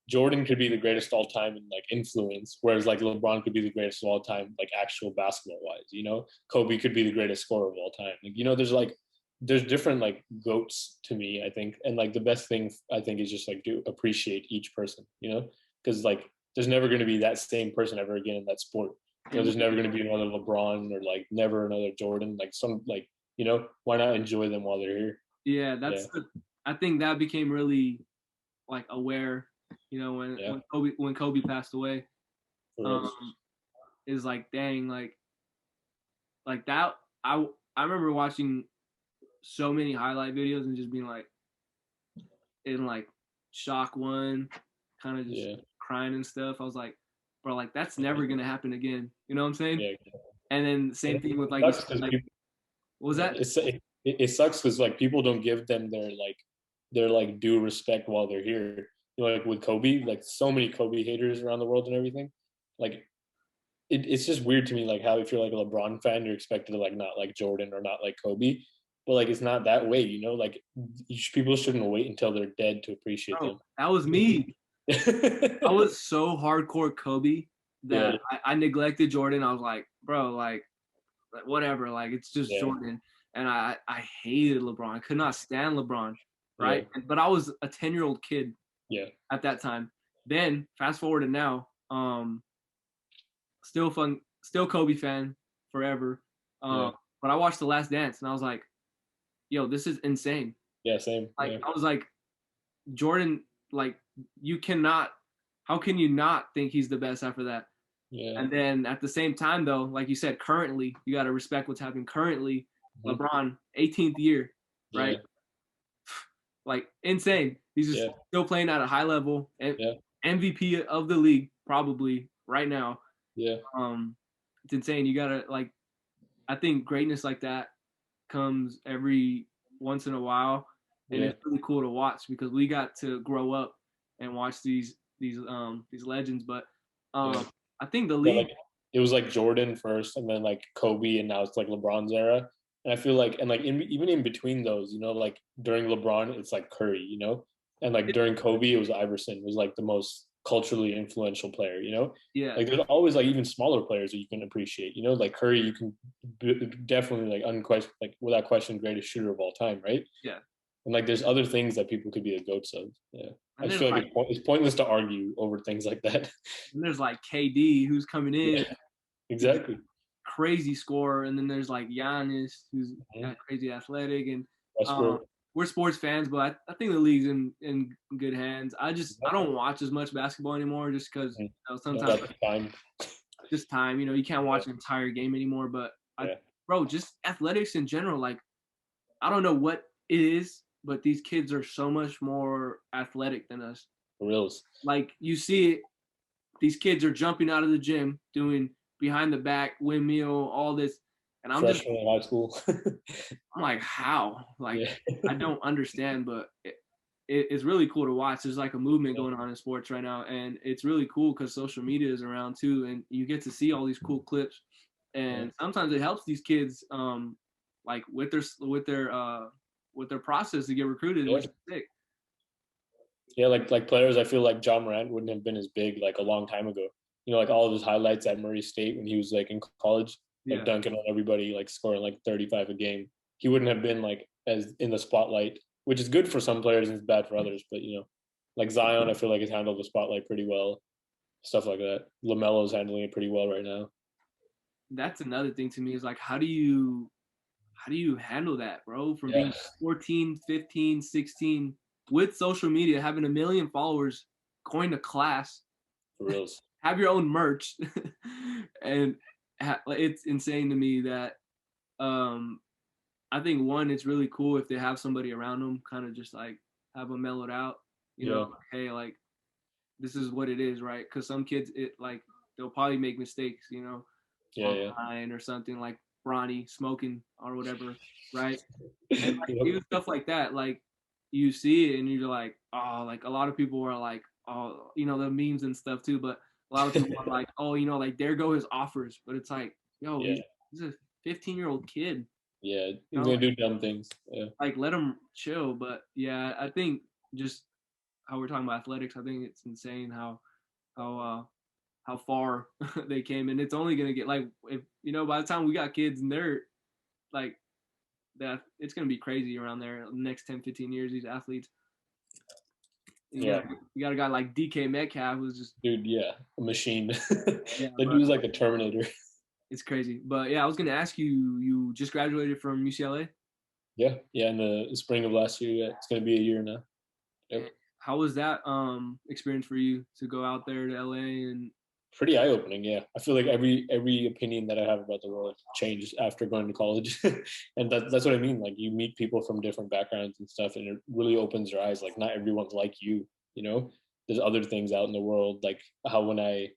Jordan could be the greatest all time in like influence, whereas like LeBron could be the greatest of all time like actual basketball wise, you know. Kobe could be the greatest scorer of all time. Like, you know, there's different like goats to me, I think. And like the best thing I think is just like to appreciate each person, you know, because like there's never going to be that same person ever again in that sport. You know, there's never going to be another LeBron or like never another Jordan. Like some like, you know, why not enjoy them while they're here? yeah, Yeah, I think that became really like aware, when yeah, Kobe passed away, for real. um, is like dang, like that. I remember watching so many highlight videos and just being like in like shock one, kind of just Yeah, crying and stuff. I was like, bro, like that's never gonna happen again. You know what I'm saying? yeah. And then And same thing with it like you sucks said, because like people, what was yeah, that? it sucks because like people don't give them their like due respect while they're here. You know, like with Kobe, like so many Kobe haters around the world and everything. Like it's just weird to me, like how if you're like a LeBron fan, you're expected to like not like Jordan or not like Kobe, but like it's not that way, you know. Like people shouldn't wait until they're dead to appreciate Bro, them. that was me. I was so hardcore Kobe Yeah, that I neglected Jordan. I was like, bro, like whatever, like it's just yeah, Jordan. And I hated LeBron. I could not stand LeBron, yeah, right? But I was a 10-year-old kid yeah, at that time. Then fast forward to now, still fun, still Kobe fan forever. yeah, But I watched The Last Dance and I was like, yo, this is insane. yeah. Same. Like Yeah, I was like, Jordan, like you cannot, how can you not think he's the best after that? yeah, And then at the same time, though, like you said, currently, you got to respect what's happening currently. mhm, LeBron, 18th year, right? yeah, Like insane. He's just yeah, still playing at a high level. And yeah, MVP of the league, probably right now. yeah, It's insane. You gotta like. I think greatness like that comes every once in a while, and yeah, it's really cool to watch because we got to grow up and watch these legends. But yeah. I think the Yeah, league. like it was like Jordan first, and then like Kobe, and now it's like LeBron's era. And I feel like, and like even in between those, you know, like during LeBron, it's like Curry, you know, and like during Kobe, it was Iverson, was like the most culturally influential player, you know. Yeah, Like there's always like even smaller players that you can appreciate, you know, like Curry, you can definitely like unquestioned, like without question, greatest shooter of all time, right? yeah. And like there's other things that people could be the goats of. Yeah, I And just there's feel like like it's pointless to argue over things like that. and there's like KD who's coming in, Yeah, exactly. crazy scorer, and then there's like Giannis who's Mhm. crazy athletic, and um, Westbrook. we're sports fans, but I think the league's in good hands. I don't watch as much basketball anymore just because Mhm. Not sometimes that time. just time, you can't Yeah, watch an entire game anymore. But yeah, bro, just athletics in general, like I don't know what it is, but these kids are so much more athletic than us. for reals. Like you see it, these kids are jumping out of the gym doing behind the back windmill, all this, and Freshman in high school. I'm like, how? Like, Yeah, I don't understand, but it's really cool to watch. There's like a movement yeah, going on in sports right now, and it's really cool because social media is around too, and you get to see all these cool clips. yeah, And sometimes it helps these kids, like with their process to get recruited, yeah. which is sick. Yeah, like players, I feel like John Morant wouldn't have been as big like a long time ago. You know, like all of his highlights at Murray State when he was like in college, like Yeah, dunking on everybody, like scoring like 35 a game. He wouldn't have been like as in the spotlight, which is good for some players and it's bad for others. But you know, like Zion, I feel like has handled the spotlight pretty well. Stuff like that. LaMelo's handling it pretty well right now. that's another thing to me is like, how do you handle that, bro? From Yeah, being 14, 15, 16 with social media, having a million followers, going to class, for reals. have your own merch, and it's insane to me that um, I think one, it's really cool if they have somebody around them, kind of just like have them mellowed out, Yeah, like, hey, like this is what it is, right? Because some kids, it like they'll probably make mistakes, yeah, yeah. online or something like Bronny smoking or whatever, right? And like Yep. even stuff like that, like you see it and you're like, oh, like a lot of people are like, oh, the memes and stuff too, but a lot of people are like, oh, like there go his offers, but it's like, yo, Yeah, he's a 15-year-old kid, yeah. you He's know, gonna do dumb things. Yeah, like let him chill. But yeah, I think just how we're talking about athletics, I think it's insane how how far they came, and it's only gonna get like if by the time we got kids and they're like that, it's gonna be crazy around there the next 10, 15 years. These athletes, you yeah. got you got a guy like DK Metcalf who's just Dude, yeah, a machine. yeah, That but dude's like a Terminator. it's crazy. But yeah, I was gonna ask you, you just graduated from UCLA. Yeah, yeah. In the spring of last year, yeah, it's gonna be a year now. Yep. How was that experience for you to go out there to LA and Pretty eye opening. Yeah, I feel like every opinion that I have about the world changed after going to college, and that's what I mean. Like you meet people from different backgrounds and stuff, and it really opens your eyes. Like not everyone's like you. You know, there's other things out in the world. Like how when I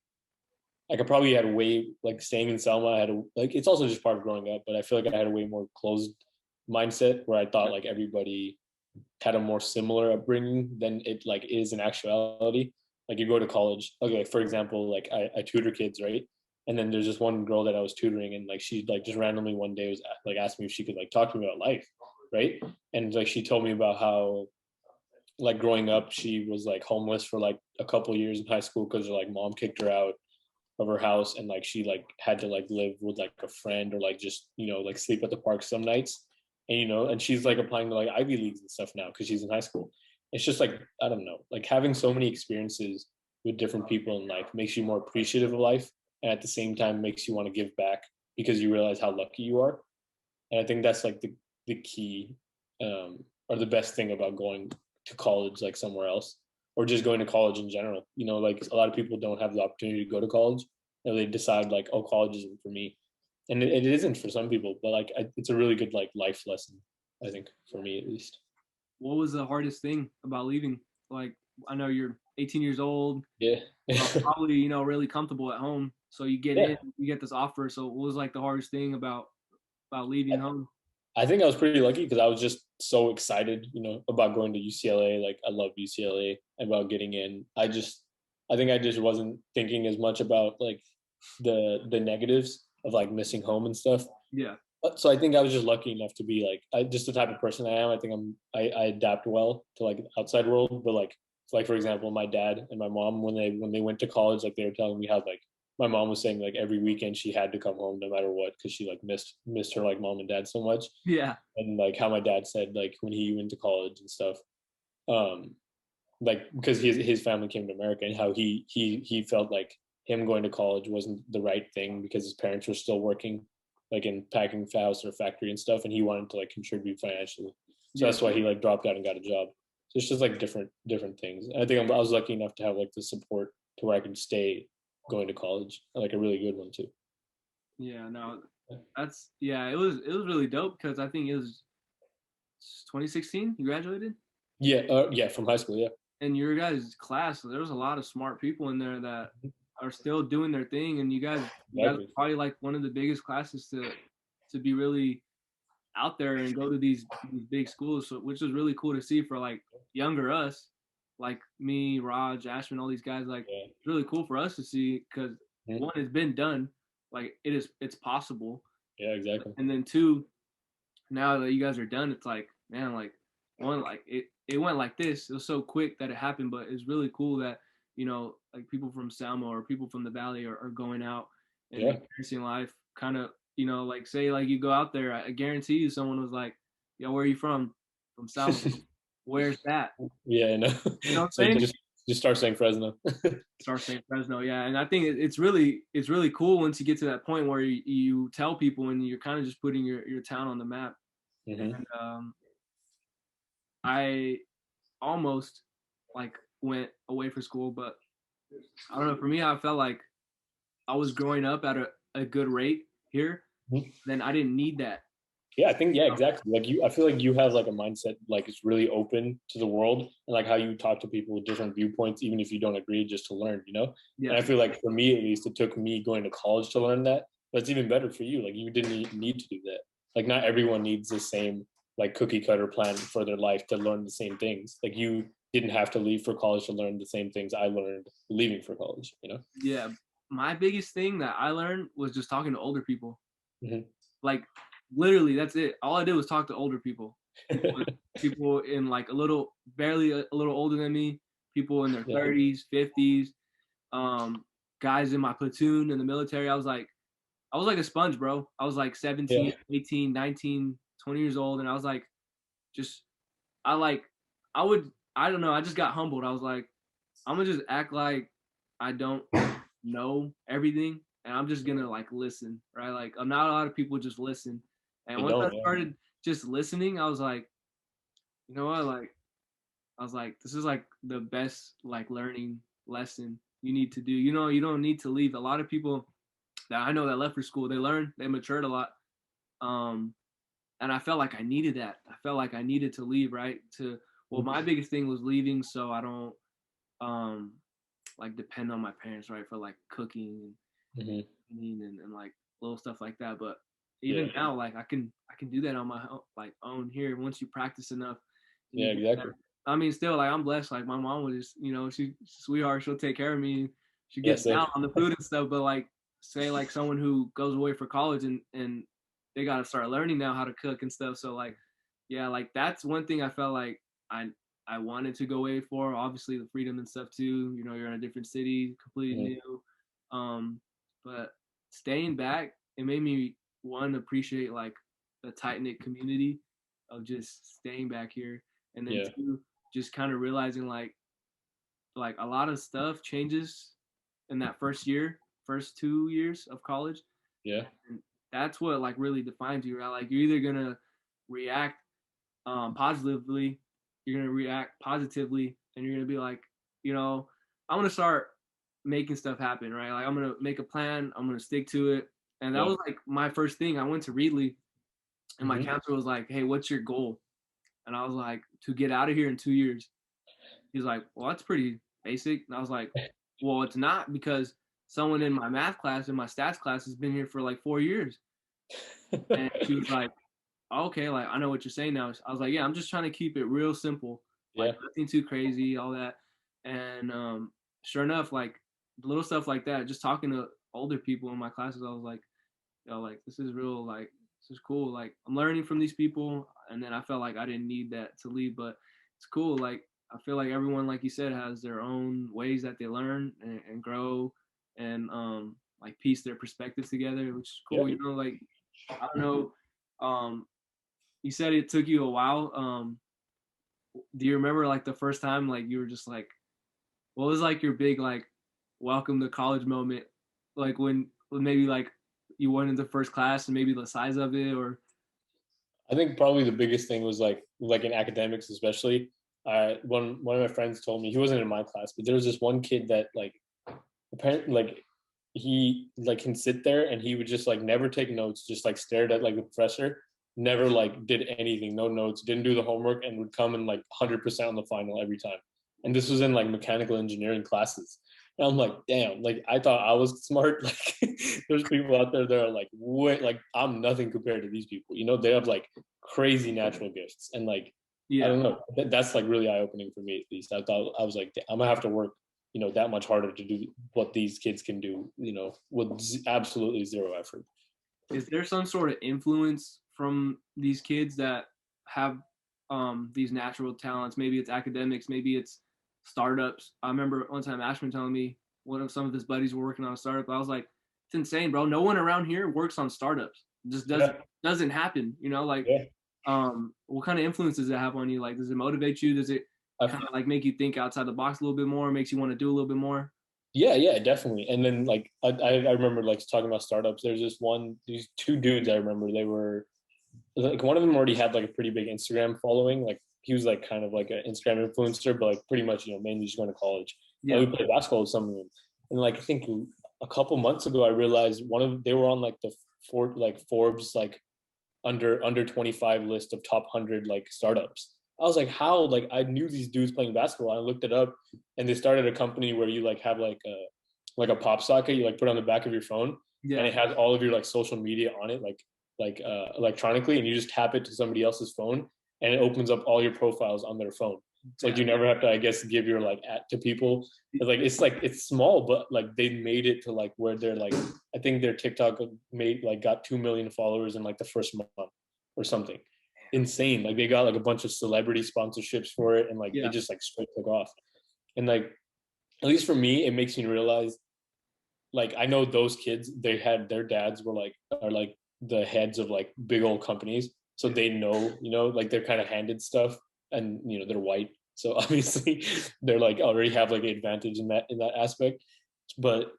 probably had a way like staying in Selma. I had a like it's also just part of growing up, but I feel like I had a way more closed mindset where I thought like everybody had a more similar upbringing than it like is in actuality. Like you go to college, okay, for example, like I tutor kids, right? And then there's this one girl that I was tutoring, and like she like just randomly one day was like asked me if she could like talk to me about life, right? And like she told me about how like growing up she was like homeless for like a couple years in high school because her like mom kicked her out of her house, and like she like had to like live with like a friend or like just like sleep at the park some nights. And and she's like applying to like Ivy Leagues and stuff now because she's in high school. It's just like, I don't know, like having so many experiences with different people in life makes you more appreciative of life, and at the same time makes you want to give back because you realize how lucky you are. And I think that's like the key, or the best thing about going to college like somewhere else, or just going to college in general. Like a lot of people don't have the opportunity to go to college, and they decide like, oh, college isn't for me, and it isn't for some people. But like, it's a really good like life lesson, I think, for me at least. What was the hardest thing about leaving? Like, I know you're 18 years old, Yeah. probably really comfortable at home. So you get Yeah. in, you get this offer. So what was like the hardest thing about leaving home? I think I was pretty lucky because I was just so excited, about going to UCLA. Like I love UCLA, about getting in. I think I just wasn't thinking as much about like the negatives of like missing home and stuff. Yeah, So I think I was just lucky enough to be like, just the type of person I am. I think I adapt well to like the outside world. But like for example, my dad and my mom, when they went to college, like they were telling me how like my mom was saying like every weekend she had to come home no matter what because she like missed her like mom and dad so much. yeah, And like how my dad said like when he went to college and stuff, um, like because his family came to America, and how he felt like him going to college wasn't the right thing because his parents were still working like in packing house or factory and stuff, and he wanted to like contribute financially. So yeah, that's why he like dropped out and got a job. So it's just like different things. And I think I was lucky enough to have like the support to where I could stay going to college, like a really good one too. yeah. No, that's yeah. It was really dope because I think it was 2016 you graduated, Yeah, yeah, from high school, yeah. and your guys' class there was a lot of smart people in there that are still doing their thing, and you guys are Exactly. probably like one of the biggest classes to be really out there and go to these big schools, so, which is really cool to see for like younger us, like me, Raj, Ashman, all these guys. Like Yeah. it's really cool for us to see because Mhm. one, it's been done, like it's possible, Yeah, exactly. and then two, now that you guys are done, it's like man, like one, like it went like this. It was so quick that it happened, but it's really cool that like people from Selma or people from the valley are going out and Yeah. experiencing life. Kind of like say like you go out there, I guarantee you someone was like, "Yo, where are you from?" From Selma. Where's that? Yeah, I know. You know what I'm So you saying? just start saying Fresno. Start saying Fresno, yeah. And I think it's really cool once you get to that point where you tell people and you're kind of just putting your town on the map. Hmm. And I almost like went away for school, but I don't know. For me, I felt like I was growing up at a good rate here. Then I didn't need that. Yeah, I think, yeah, exactly. Like I feel like you have like a mindset like it's really open to the world, and like how you talk to people with different viewpoints, even if you don't agree, just to learn. And Yeah, I feel like for me at least, it took me going to college to learn that. But it's even better for you. Like you didn't need to do that. Like not everyone needs the same like cookie cutter plan for their life to learn the same things. Like you didn't have to leave for college to learn the same things I learned leaving for college. yeah. My biggest thing that I learned was just talking to older people. Hmm. Like literally, that's it. All I did was talk to older people. People in like barely a little older than me. People in their Yeah. 30s, 50s. Um, Guys in my platoon in the military. I was like a sponge, bro. I was like 17, Yeah. 18, 19, 20 years old, and I was like, just I like I would I don't know. I just got humbled. I was like, I'm gonna just act like I don't know everything, and I'm just gonna like listen, right? Like, not a lot of people just listen, and They once I don't. Yeah. started just listening, I was like, you know what? Like, I was like, this is like the best like learning lesson you need to do. You don't need to leave. A lot of people that I know that left for school, they learned, they matured a lot. Um, and I felt like I needed that. I felt like I needed to leave, right? Well, my biggest thing was leaving so I don't um like depend on my parents, right, for like cooking Hmm. and like little stuff like that. But Yeah. even now, like I can do that on my like own here once you practice enough and you Yeah. get that. Exactly. I mean, still like I'm blessed. Like my mom would just, she's a sweetheart. She'll take care of me. She Yeah. gets Same. down on the food and stuff. But like say like someone who goes away for college and they got to start learning now how to cook and stuff. So like, yeah, like that's one thing I felt like I I wanted to go away for. Obviously the freedom and stuff too. You know, you're in a different city, completely new. Um, but staying back, it made me one appreciate like the tight knit community of just staying back here, and then Yeah. two, just kind of realizing like a lot of stuff changes in that first year, first 2 years of college. Yeah. And that's what like really defines you, right? Like you're either gonna react positively, you're gonna react positively, and you're gonna be like, you know, I'm gonna start making stuff happen, right? Like I'm gonna make a plan, I'm gonna stick to it. And that Yeah. was like my first thing. I went to Reedley and my Mm-hmm. counselor was like, hey, what's your goal? And I was like, to get out of here in 2 years. He's like, well, that's pretty basic. And I was like, well, it's not, because someone in my math class and my stats class has been here for like 4 years. And she was like, okay, like I know what you're saying now. I was like, yeah, I'm just trying to keep it real simple, Yeah. like nothing too crazy, all that. And sure enough, like little stuff like that, just talking to older people in my classes, I was like, yo, like this is real, like this is cool. Like I'm learning from these people, and then I felt like I didn't need that to leave, but it's cool. Like I feel like everyone, like you said, has their own ways that they learn and grow, and like piece their perspectives together, which is Yeah. cool. You know, like I don't know. You said it took you a while. Do you remember like the first time like you were just like, what was like your big like welcome to college moment? Like when maybe like you went into first class and maybe the size of it, or I think probably the biggest thing was like in academics, especially. One of my friends told me, he wasn't in my class, but there was this one kid that like apparently like he like can sit there and he would just like never take notes, just like stared at like the professor, never like did anything, no notes, didn't do the homework, and would come in like 100% on the final every time. And this was in like mechanical engineering classes. And I'm like, damn, like I thought I was smart. Like there's people out there that are like, what? Like I'm nothing compared to these people. You know, they have like crazy natural gifts, and like I yeah. don't know. That's like really eye opening for me, at least. I thought I was like, I'm gonna have to work, you know, that much harder to do what these kids can do, you know, with absolutely zero effort. Is there some sort of influence from these kids that have these natural talents? Maybe it's academics, maybe it's startups. I remember one time Ashman telling me one of some of his buddies were working on a startup. I was like, it's insane, bro. No one around here works on startups. It just Yeah, doesn't happen. You know, like yeah. what kind of influence does it have on you? Like, does it motivate you? Does it I've, kind of like make you think outside the box a little bit more? Makes you want to do a little bit more? yeah, yeah, definitely. And then like I remember like talking about startups. There's these two dudes I remember. They were like one of them already had like a pretty big Instagram following. Like he was like kind of like an Instagram influencer, but like pretty much, you know, mainly just going to college. And Yeah. we played basketball with some of them. And like I think a couple months ago, I realized they were on like the Forbes like under 25 list of top 100 like startups. I was like, how? Like I knew these dudes playing basketball. I looked it up, and they started a company where you like have like a pop socket you like put on the back of your phone, and Yeah. it has all of your like social media on it, like electronically, and you just tap it to somebody else's phone, and it opens up all your profiles on their phone. So like you never have to, I guess, give your like at to people. But, like it's small, but like they made it to like where they're like, I think their TikTok made like got 2 million followers in like the first month or something. Insane. Like they got like a bunch of celebrity sponsorships for it, and like it Yeah. just like straight took off. And like at least for me, it makes me realize, like I know those kids, they had their dads were like are like the heads of like big old companies, so they know, you know, like they're kind of handed stuff, and you know they're white, so obviously they're like already have like an advantage in that aspect. But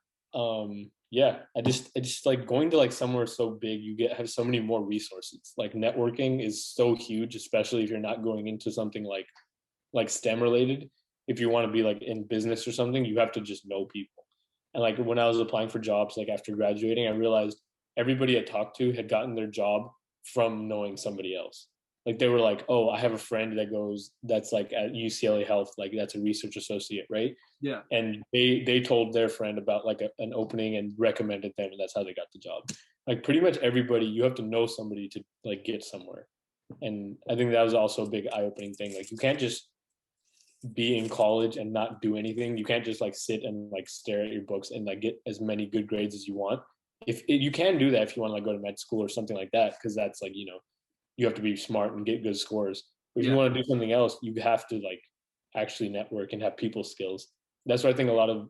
yeah, I just like going to like somewhere so big, you have so many more resources. Like networking is so huge, especially if you're not going into something like STEM related. If you want to be like in business or something, you have to just know people. And like when I was applying for jobs, like after graduating, I realized everybody I talked to had gotten their job from knowing somebody else. Like they were like, oh, I have a friend that's like at UCLA Health, like that's a research associate, right? Yeah. And they told their friend about like an opening and recommended them, and that's how they got the job. Like pretty much everybody, you have to know somebody to like get somewhere. And I think that was also a big eye-opening thing. Like you can't just be in college and not do anything. You can't just like sit and like stare at your books and like get as many good grades as you want. you can do that if you want to like go to med school or something like that, because that's like, you have to be smart and get good scores. But if you Yeah. want to do something else, you have to like actually network and have people skills. That's what I think a lot of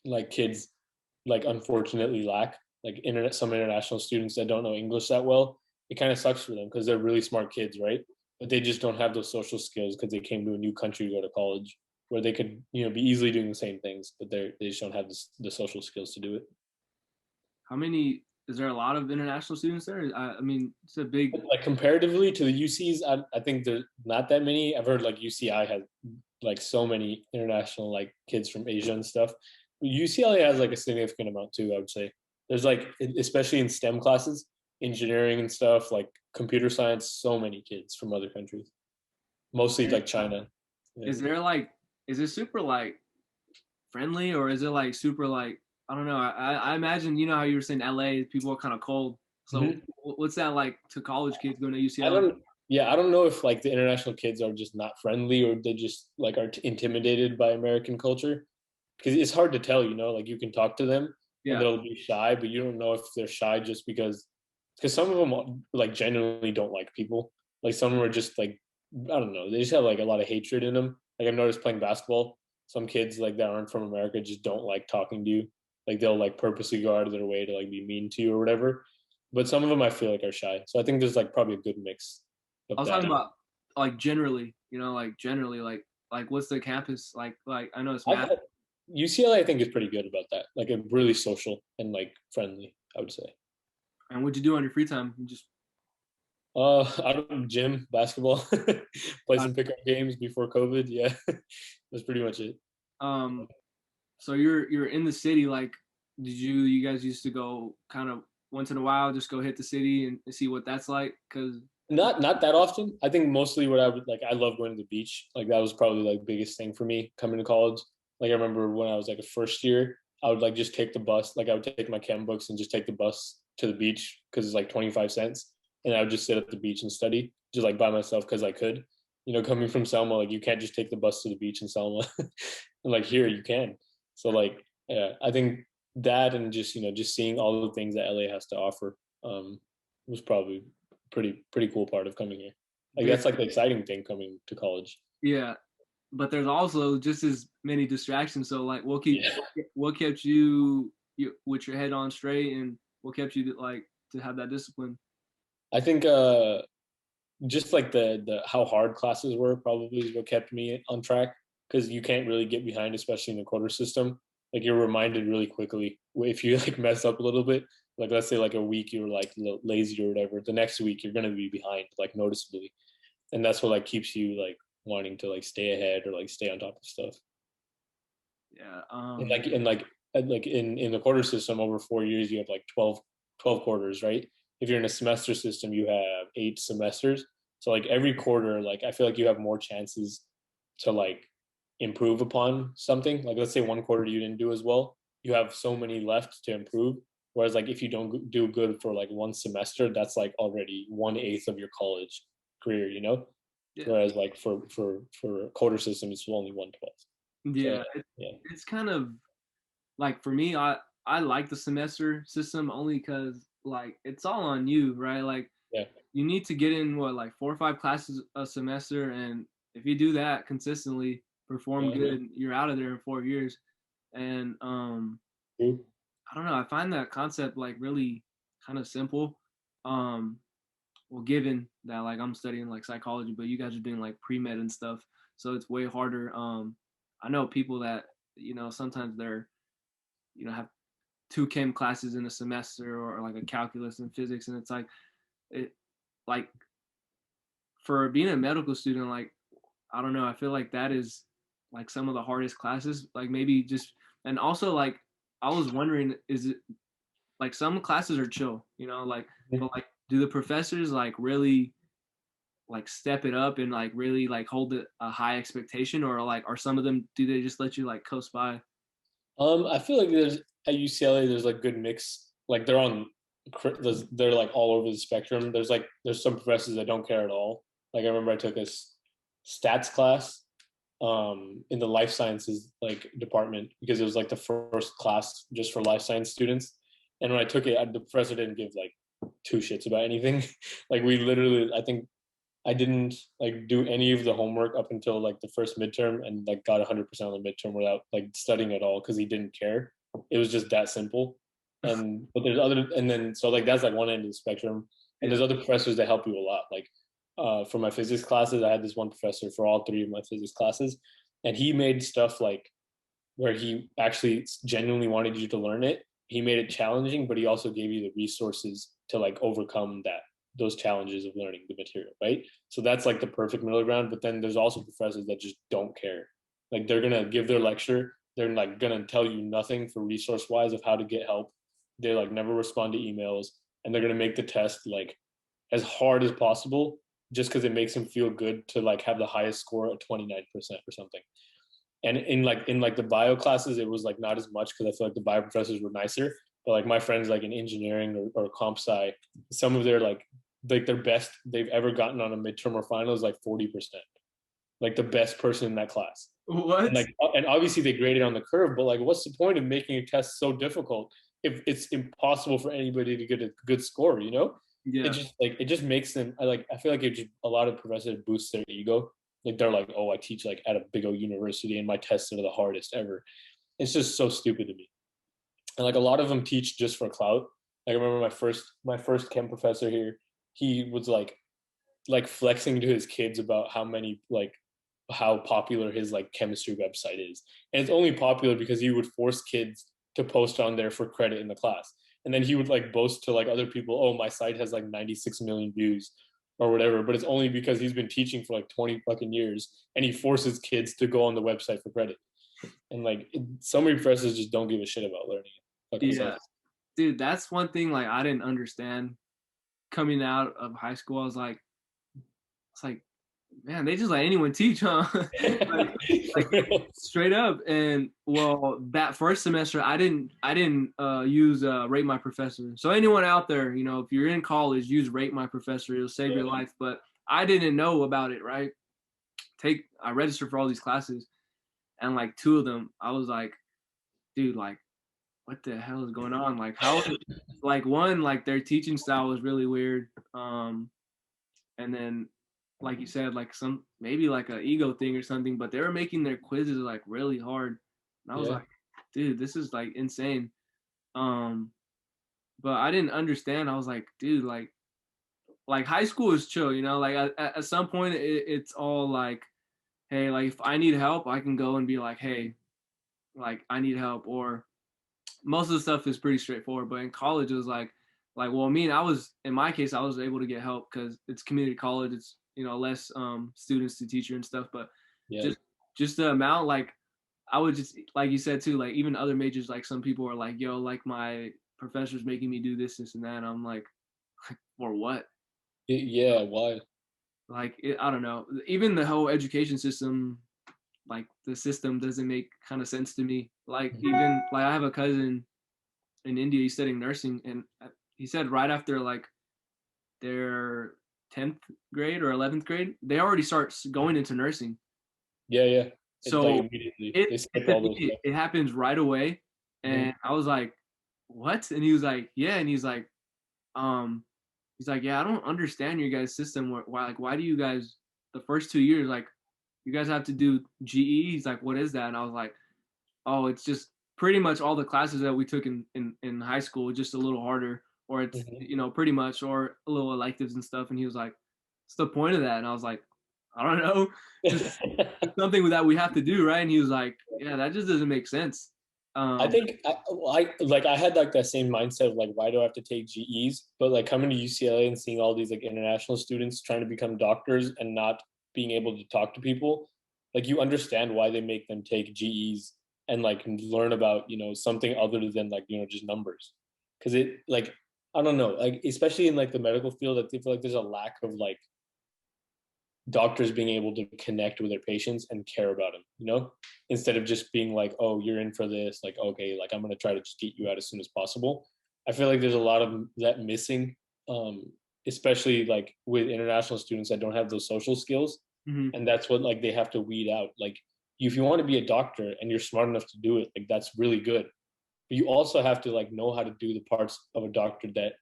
like kids like unfortunately lack. Like some international students that don't know English that well, it kind of sucks for them because they're really smart kids, right? But they just don't have those social skills because they came to a new country to go to college, where they could be easily doing the same things, but they just don't have the social skills to do it. How many? Is there a lot of international students there? I mean, it's a big. Like comparatively to the UCs, I think there's not that many. I've heard like UCI has like so many international like kids from Asia and stuff. UCLA has like a significant amount too, I would say. There's like, especially in STEM classes, engineering and stuff, like computer science, so many kids from other countries, mostly like China. Yeah. Is there like, is it super like friendly, or is it like super like, I don't know. I imagine, how you were saying LA, people are kind of cold. So what's that like to college kids going to UCLA? I don't know if like the international kids are just not friendly or they just like are intimidated by American culture, because it's hard to tell, like you can talk to them and Yeah. they'll be shy, but you don't know if they're shy just because some of them like genuinely don't like people. Like some of them are just like, I don't know, they just have like a lot of hatred in them. Like I've noticed playing basketball, some kids like that aren't from America just don't like talking to you. Like they'll like purposely go out of their way to like be mean to you or whatever. But some of them I feel like are shy. So I think there's like probably a good mix I of was that. talking about like generally, like generally, like what's the campus like? I know it's math. UCLA I think is pretty good about that. Like a really social and like friendly, I would say. And what'd you do on your free time? You just I don't gym, basketball, play uh, some pickup games before COVID. Yeah, that's pretty much it. um. So you're in the city. Like, did you guys used to go kind of once in a while, just go hit the city and see what that's like? Cause Not that often. I think mostly what I would like. I love going to the beach. Like that was probably like the biggest thing for me coming to college. Like I remember when I was like a first year, I would like just take the bus. Like I would take my chem books and just take the bus to the beach because it's like 25 cents, and I would just sit at the beach and study just like by myself because I could. Coming from Selma, like you can't just take the bus to the beach in Selma, and like here you can. So like, yeah, I think that and just seeing all the things that LA has to offer was probably pretty cool part of coming here. Like yeah, that's like the exciting thing coming to college. yeah. But there's also just as many distractions. So like, Yeah. what kept you with your head on straight, and what kept you like to have that discipline? I think just like the how hard classes were probably is what kept me on track, because you can't really get behind, especially in the quarter system. Like you're reminded really quickly if you like mess up a little bit. Like let's say like a week you were like lazy or whatever, the next week you're gonna be behind like noticeably, and that's what like keeps you like wanting to like stay ahead or like stay on top of stuff. Yeah. And like in the quarter system over 4 years you have like 12 quarters, right? If you're in a semester system you have 8 semesters, so like every quarter like I feel like you have more chances to like improve upon something. Like let's say one quarter you didn't do as well, you have so many left to improve, whereas like if you don't do good for like one semester, that's like already 1/8 of your college career, Yeah. whereas like for a quarter system it's only 1/12. So Yeah. yeah. It's kind of like for me, I like the semester system only because like it's all on you, right? Like Yeah. you need to get in what like 4 or 5 classes a semester, and if you do that consistently, perform Yeah. good, you're out of there in 4 years. And True. I don't know, I find that concept like really kind of simple. Um, well, given that like I'm studying like psychology, but you guys are doing like pre-med and stuff, so it's way harder. I know people that sometimes they're have 2 chem classes in a semester, or like a calculus and physics, and it's like it like for being a medical student, like I don't know, I feel like that is like some of the hardest classes. Like maybe just, and also like I was wondering, is it like some classes are chill, like, but like do the professors like really like step it up and like really like hold it a high expectation, or like are some of them, do they just let you like coast by? I feel like there's at UCLA there's like good mix. Like they're like all over the spectrum. There's some professors that don't care at all. Like I remember I took a stats class in the life sciences like department because it was like the first class just for life science students. And when I took it, the professor didn't give like two shits about anything. Like we literally, I think I didn't like do any of the homework up until like the first midterm, and like got 100% on the midterm without like studying at all because he didn't care. It was just that simple. And but there's other, and then so like that's like one end of the spectrum. And Yeah. there's other professors that help you a lot. Like for my physics classes, I had this one professor for all three of my physics classes, and he made stuff like where he actually genuinely wanted you to learn it. He made it challenging, but he also gave you the resources to like overcome those challenges of learning the material, right? So that's like the perfect middle ground. But then there's also professors that just don't care. Like they're gonna give their lecture, they're like gonna tell you nothing for resource wise of how to get help. They like never respond to emails, and they're gonna make the test like as hard as possible just because it makes them feel good to like have the highest score at 29% or something. And in the bio classes, it was like not as much because I feel like the bio professors were nicer. But like my friends like in engineering or comp sci, some of their like their best they've ever gotten on a midterm or final is like 40%. Like the best person in that class. What? And obviously they graded on the curve, but like what's the point of making a test so difficult if it's impossible for anybody to get a good score, you know? Yeah. It just makes them I feel like a lot of professors boost their ego. Like they're like, oh, I teach like at a big old university and my tests are the hardest ever. It's just so stupid to me. And like a lot of them teach just for clout. Like I remember my first chem professor here, he was like flexing to his kids about how popular his like chemistry website is. And it's only popular because he would force kids to post on there for credit in the class. And then he would like boast to like other people, oh, my site has like 96 million views or whatever. But it's only because he's been teaching for like 20 fucking years and he forces kids to go on the website for credit. And like so many professors just don't give a shit about learning. Like I said. Yeah. Dude, that's one thing like I didn't understand coming out of high school. I was like, it's like, man, they just let anyone teach, huh? like straight up. And well, that first semester, I didn't use Rate My Professor. So anyone out there, you know, if you're in college, use Rate My Professor. It'll save your life. But I didn't know about it, right? I registered for all these classes, and like two of them, I was like, dude, like, what the hell is going on? Like, how? Like one, like their teaching style was really weird. And then like you said, like some maybe like a ego thing or something, but they were making their quizzes like really hard. And I was like, dude, this is like insane. Um, but I didn't understand. I was like, dude, like high school is chill, you know, like at some point it's all like, hey, like if I need help, I can go and be like, hey, like I need help. Or most of the stuff is pretty straightforward. But in college it was like well, I was in my case I was able to get help because it's community college. It's, you know, less students to teacher and stuff. But Yeah. just the amount, like I would just, like you said too, like even other majors, like some people are like, yo, like my professor's making me do this and that. And I'm like, for what? Yeah, why? Like I don't know. Even the whole education system, like the system doesn't make kind of sense to me. Like even like I have a cousin in India, he's studying nursing, and he said right after like their 10th grade or 11th grade, they already start going into nursing. Yeah. It's like So immediately it they skip it, all those steps. it happens right away, Mhm. and I was like, what? And he was like, yeah, and um, he's like, yeah, I don't understand your guys' system. Why do you guys the first 2 years like you guys have to do GE? He's like, what is that? And I was like, oh, it's just pretty much all the classes that we took in high school, just a little harder, or it's, Mhm. you know, pretty much, or a little electives and stuff. And he was like, what's the point of that? And I was like, I don't know, just something that we have to do, right? And he was like, yeah, that just doesn't make sense. I Um, think I had like that same mindset of like, why do I have to take GEs? But like coming to UCLA and seeing all these like international students trying to become doctors and not being able to talk to people, like you understand why they make them take GEs and like learn about, you know, something other than like, you know, just numbers. Cause it like, I don't know, like especially in like the medical field, I feel like there's a lack of like doctors being able to connect with their patients and care about them, you know, instead of just being like, oh, you're in for this, like, okay, like I'm going to try to just get you out as soon as possible. I feel like there's a lot of that missing, um, especially like with international students that don't have those social skills. mhm. And that's what like they have to weed out. Like if you want to be a doctor and you're smart enough to do it, like that's really good. but you also have to like know how to do the parts of a doctor that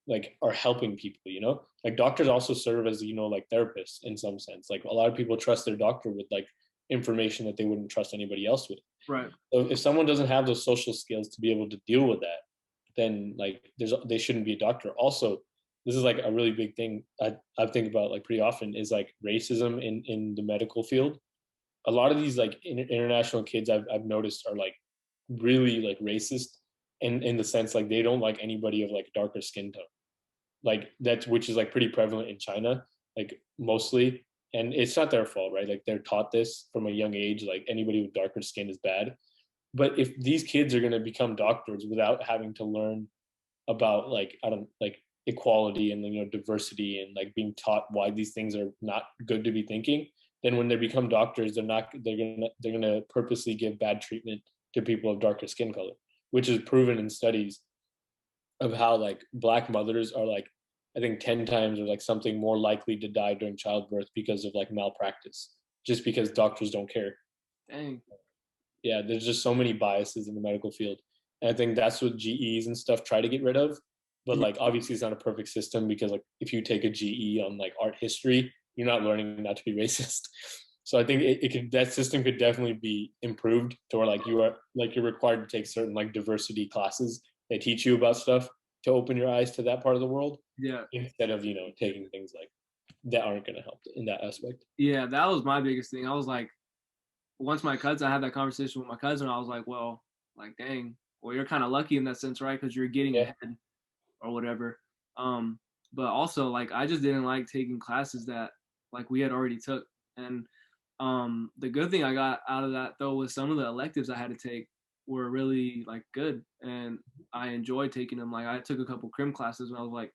like are helping people, you know? Like doctors also serve as, you know, like therapists in some sense. Like a lot of people trust their doctor with like information that they wouldn't trust anybody else with. Right. So if someone doesn't have those social skills to be able to deal with that, then like they shouldn't be a doctor. Also, this is like a really big thing I think about like pretty often is like racism in the medical field. A lot of these like international kids I've noticed are like really like racist in the sense like they don't like anybody of like darker skin tone, like that's which is like pretty prevalent in China, like mostly. And it's not their fault, right? Like they're taught this from a young age, like anybody with darker skin is bad. But if these kids are going to become doctors without having to learn about like I don't like equality and, you know, diversity and like being taught why these things are not good to be thinking, then when they become doctors, they're gonna purposely give bad treatment to people of darker skin color, which is proven in studies of how like black mothers are like I think 10 times or like something more likely to die during childbirth because of like malpractice, just because doctors don't care. Dang. Yeah, there's just so many biases in the medical field. And I think that's what GEs and stuff try to get rid of. But Yeah. like obviously it's not a perfect system because like if you take a GE on like art history, you're not learning not to be racist. So I think it could that system could definitely be improved to where like you're required to take certain like diversity classes that teach you about stuff to open your eyes to that part of the world Yeah. instead of, you know, taking things like that aren't gonna help in that aspect. Yeah. That was my biggest thing. I was like, once I had that conversation with my cousin, I was like, well, like, dang, well, you're kind of lucky in that sense, right? Because you're getting Yeah. ahead or whatever. Um, but also, like, I just didn't like taking classes that like we had already took. And the good thing I got out of that though was some of the electives I had to take were really like good, and I enjoyed taking them. Like, I took a couple crim classes, and I was like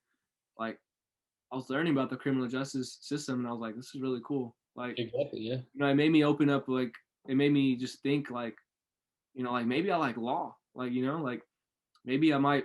I was learning about the criminal justice system, and I was like, this is really cool. Like, Exactly. Yeah. you know, it made me open up. Like, it made me just think like, you know, like maybe I like law. Like, you know, like maybe I might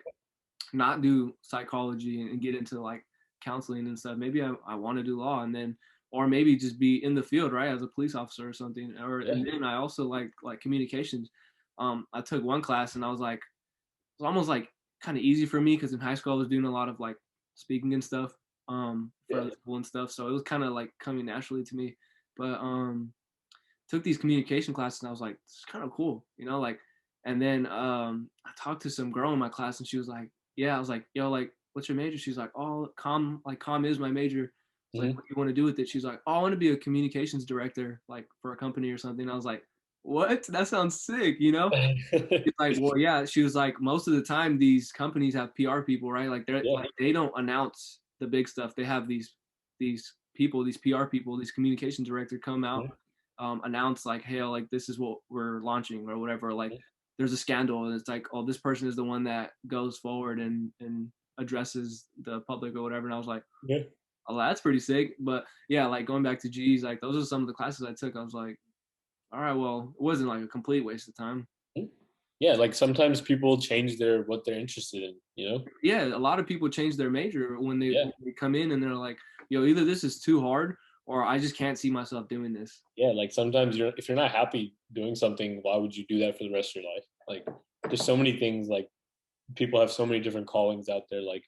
not do psychology and get into like counseling and stuff. Maybe I want to do law, and then, or maybe just be in the field, right, as a police officer or something. Or Yeah. and then I also like communications. I took one class and I was like, it was almost like kind of easy for me because in high school I was doing a lot of like speaking and stuff for Yeah. people and stuff. So it was kind of like coming naturally to me. But took these communication classes and I was like, this is kind of cool, you know, like. And then I talked to some girl in my class and she was like, yeah. I was like, yo, like, what's your major? She's like, oh, comm is my major. It's like, Mm-hmm. what do you want to do with it? She's like, oh, I want to be a communications director, like for a company or something. I was like, what? That sounds sick, you know? She's like, well, yeah. She was like, most of the time these companies have PR people, right? Like they're Yeah. like they don't announce the big stuff. They have these people, these PR people, these communication director come out, announce like, hey, like this is what we're launching or whatever. Like there's a scandal and it's like, oh, this person is the one that goes forward and addresses the public or whatever. And I was like, Yeah. oh, that's pretty sick. But yeah, like going back to G's, like those are some of the classes I took. I was like, all right, well, it wasn't like a complete waste of time. Yeah, like sometimes people change their what they're interested in, you know? Yeah, a lot of people change their major Yeah. when they come in and they're like, yo, either this is too hard or I just can't see myself doing this. Yeah, like sometimes if you're not happy doing something, why would you do that for the rest of your life? Like there's so many things, like people have so many different callings out there, like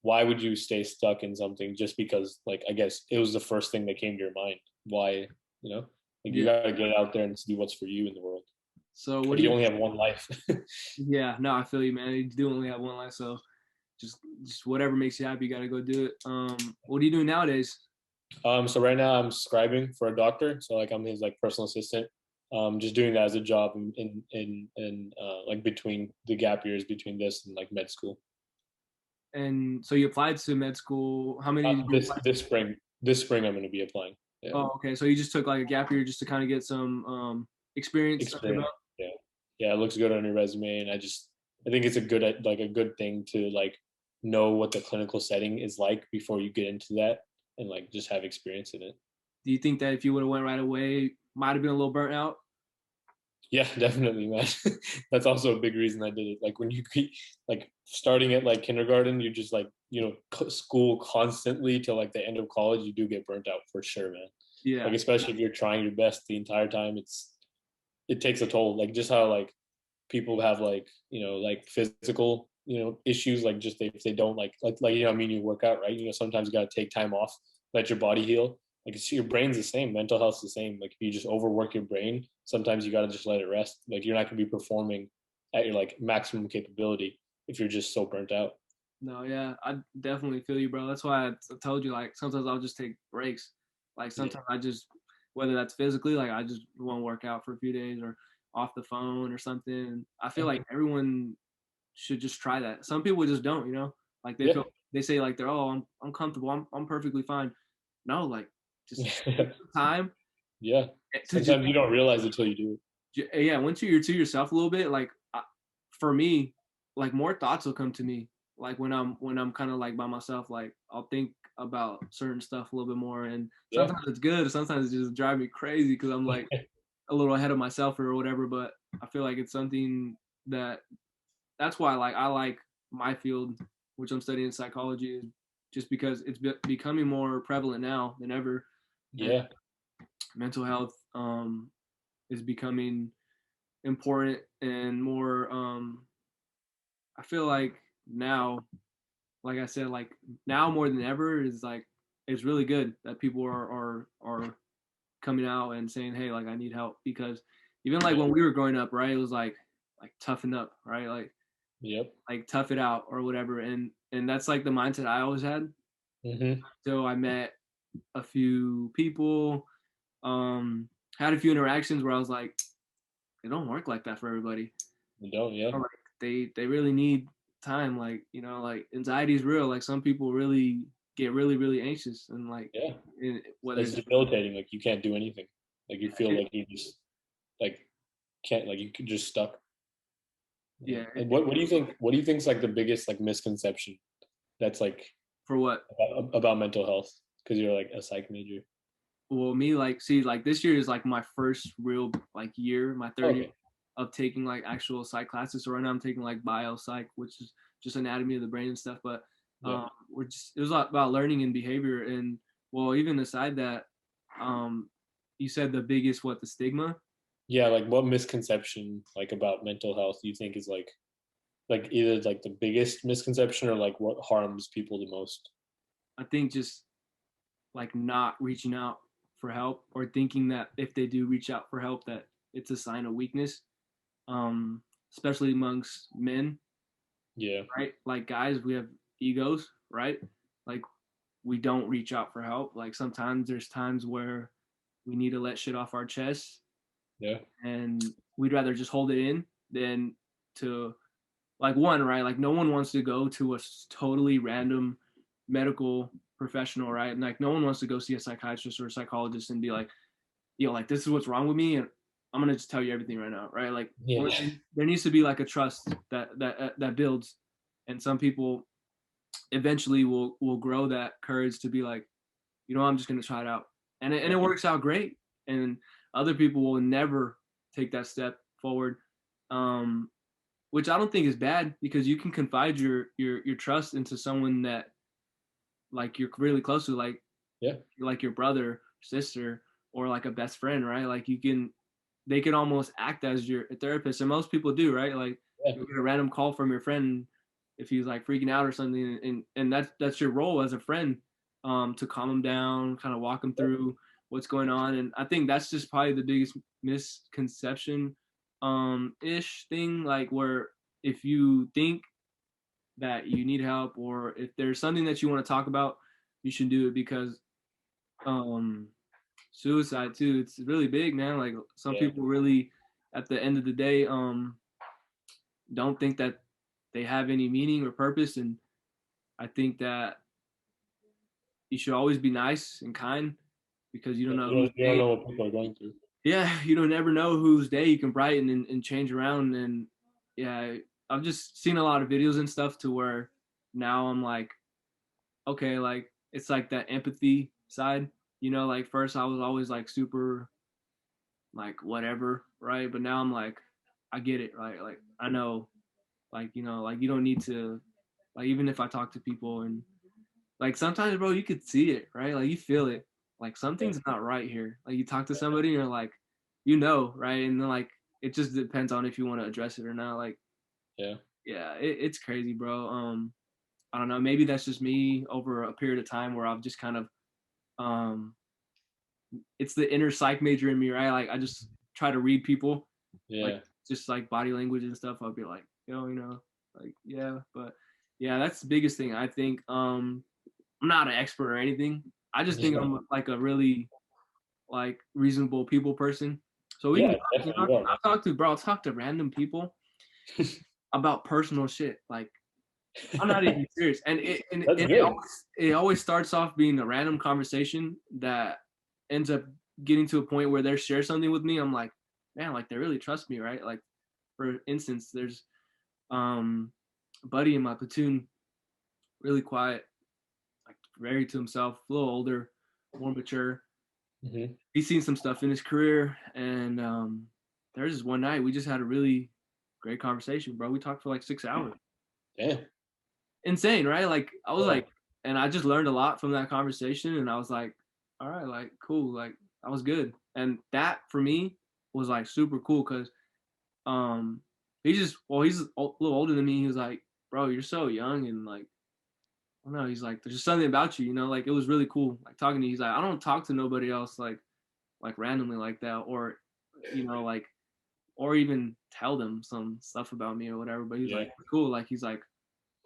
why would you stay stuck in something just because like I guess it was the first thing that came to your mind? Why, you know? Like you Yeah. got to get out there and see what's for you in the world. So what Because do you you? only have one life. Yeah, no, I feel you, man. You do only have one life, so just whatever makes you happy, you gotta go do it. What are you doing nowadays? So right now I'm scribing for a doctor. So like I'm his like personal assistant. Just doing that as a job in like between the gap years between this and like med school. And so you applied to med school. How many did you This apply to? this spring I'm going to be applying. Yeah, Oh, okay. So you just took like a gap year just to kind of get some experience under your experience. belt. Yeah, yeah, it looks good on your resume, and I think it's a good thing to like know what the clinical setting is like before you get into that and like just have experience in it. Do you think that if you would have went right away, might have been a little burnt out? Yeah, definitely, man. That's also a big reason I did it. Like when you like starting at like kindergarten, you just like school constantly till like the end of college, you do get burnt out for sure, man. Yeah. Like especially if you're trying your best the entire time, it takes a toll. Like just how like people have like, like physical, issues, like just if they don't I mean, you work out, right? Sometimes you got to take time off, let your body heal. Like your brain's the same, mental health's the same. Like if you just overwork your brain, sometimes you got to just let it rest. Like you're not going to be performing at your like maximum capability if you're just so burnt out. No, yeah, I definitely feel you, bro. That's why I told you, like, sometimes I'll just take breaks. Like, Yeah. sometimes I just, whether that's physically, like, I just won't work out for a few days or off the phone or something. I feel like everyone should just try that. Some people just don't, like they Yeah. feel, they say like they're, oh, I'm comfortable, I'm perfectly fine. No, like, just take some time Yeah. to just, Sometimes you don't realize it until you do yeah, once you're to yourself a little bit, like, for me, like more thoughts will come to me. Like when I'm kind of like by myself, like I'll think about certain stuff a little bit more, and it. sometimes it's good, sometimes it just drive me crazy because I'm like Yeah. a little ahead of myself or whatever. But I feel like it's something that's why I like my field, which I'm studying psychology, is just because it's becoming more prevalent now than ever, and Yeah. mental health is becoming important and more I feel like now, like I said, like now more than ever is like it's really good that people are coming out and saying, hey, like I need help, because even like when we were growing up, right, it was like toughen up, right, Yep. like tough it out or whatever, and that's like the mindset I always had. Mm-hmm. So I met a few people, um, had a few interactions where I was like, it don't work like that for everybody. You don't. Yeah. Like they really need time, like like anxiety is real, like some people really get really anxious, and like Yeah. whether It's it's debilitating. Like you can't do anything. Like you feel like you just like can't, like you could just stuck. Yeah. yeah And what do you think? What do you think is like the biggest like misconception that's like for what. about mental health? Because you're like a psych major. Well, me, like, see, like this year is like my first real like year, my third year Okay. of taking like actual psych classes. So right now I'm taking like bio psych, which is just anatomy of the brain and stuff. But Yeah. we're just it was a lot about learning and behavior. And well, even aside that, um, you said the biggest, what, the stigma. Yeah. Like what misconception like about mental health do you think is like either like the biggest misconception or like what harms people the most? I think just like not reaching out for help, or thinking that if they do reach out for help that it's a sign of weakness, um, especially amongst men, Yeah. right? Like guys, we have egos, right? Like we don't reach out for help. Like sometimes there's times where we need to let shit off our chest, Yeah. and we'd rather just hold it in than to, like, one, right? Like no one wants to go to a totally random medical professional, right? And like no one wants to go see a psychiatrist or a psychologist and be like, like this is what's wrong with me, and I'm gonna just tell you everything right now, right? Like Yeah. there needs to be like a trust that builds, and some people eventually will grow that courage to be like, I'm just gonna try it out, and it works out great, and other people will never take that step forward, um, which I don't think is bad, because you can confide your trust into someone that like you're really close to, Yeah. like your brother, sister, or like a best friend, right? Like they can almost act as your therapist, and most people do, right? Like Yeah. you get a random call from your friend if he's like freaking out or something, and that's your role as a friend, to calm him down, kind of walk him through what's going on. And I think that's just probably the biggest misconception, ish thing, like where if you think that you need help, or if there's something that you want to talk about, you should do it, because um suicide too, it's really big, man. Like some Yeah. people really at the end of the day don't think that they have any meaning or purpose, and I think that you should always be nice and kind, because you don't Yeah. know You whose don't day, know what people are going through. yeah, you don't ever know whose day you can brighten and change around. And yeah, I've just seen a lot of videos and stuff to where now I'm like, okay, like it's like that empathy side, like first I was always like super like whatever, right? But now I'm like, I get it, right? Like I know, like like you don't need to, like even if I talk to people, and like sometimes, bro, you could see it, right? Like you feel it, like Yeah. something's not right here. Like you talk to somebody and you're like, right? And then like it just depends on if you want to address it or not. Like, Yeah. yeah, it's crazy, bro. I don't know. Maybe that's just me over a period of time where I've just kind of, um, it's the inner psych major in me, right? Like, I just try to read people, like Yeah. just like body language and stuff. I'll be like, like, yeah, but yeah, that's the biggest thing. I think, I'm not an expert or anything. I just think Yeah. I'm like a really like reasonable people person. So we can, Yeah, definitely you are, man. I'll talk to random people about personal shit. Like, I'm not even serious. And That's good. it always starts off being a random conversation that ends up getting to a point where they share something with me. I'm like, man, like they really trust me, right? Like, for instance, there's a buddy in my platoon, really quiet, like very to himself, a little older, more mature. Mm-hmm. He's seen some stuff in his career, and there's this one night we just had a really great conversation, bro. We talked for like 6 hours. Yeah. Insane, right? Like I was Yeah. like, and I just learned a lot from that conversation, and I was like, all right, like cool, like that was good, and that for me was like super cool because um he's a little older than me. He was like, bro, you're so young, and like I don't know, he's like, there's just something about you, like it was really cool, like talking to you. He's like, I don't talk to nobody else like randomly like that, or like or even tell them some stuff about me or whatever. But he's Yeah. like, cool, like he's like,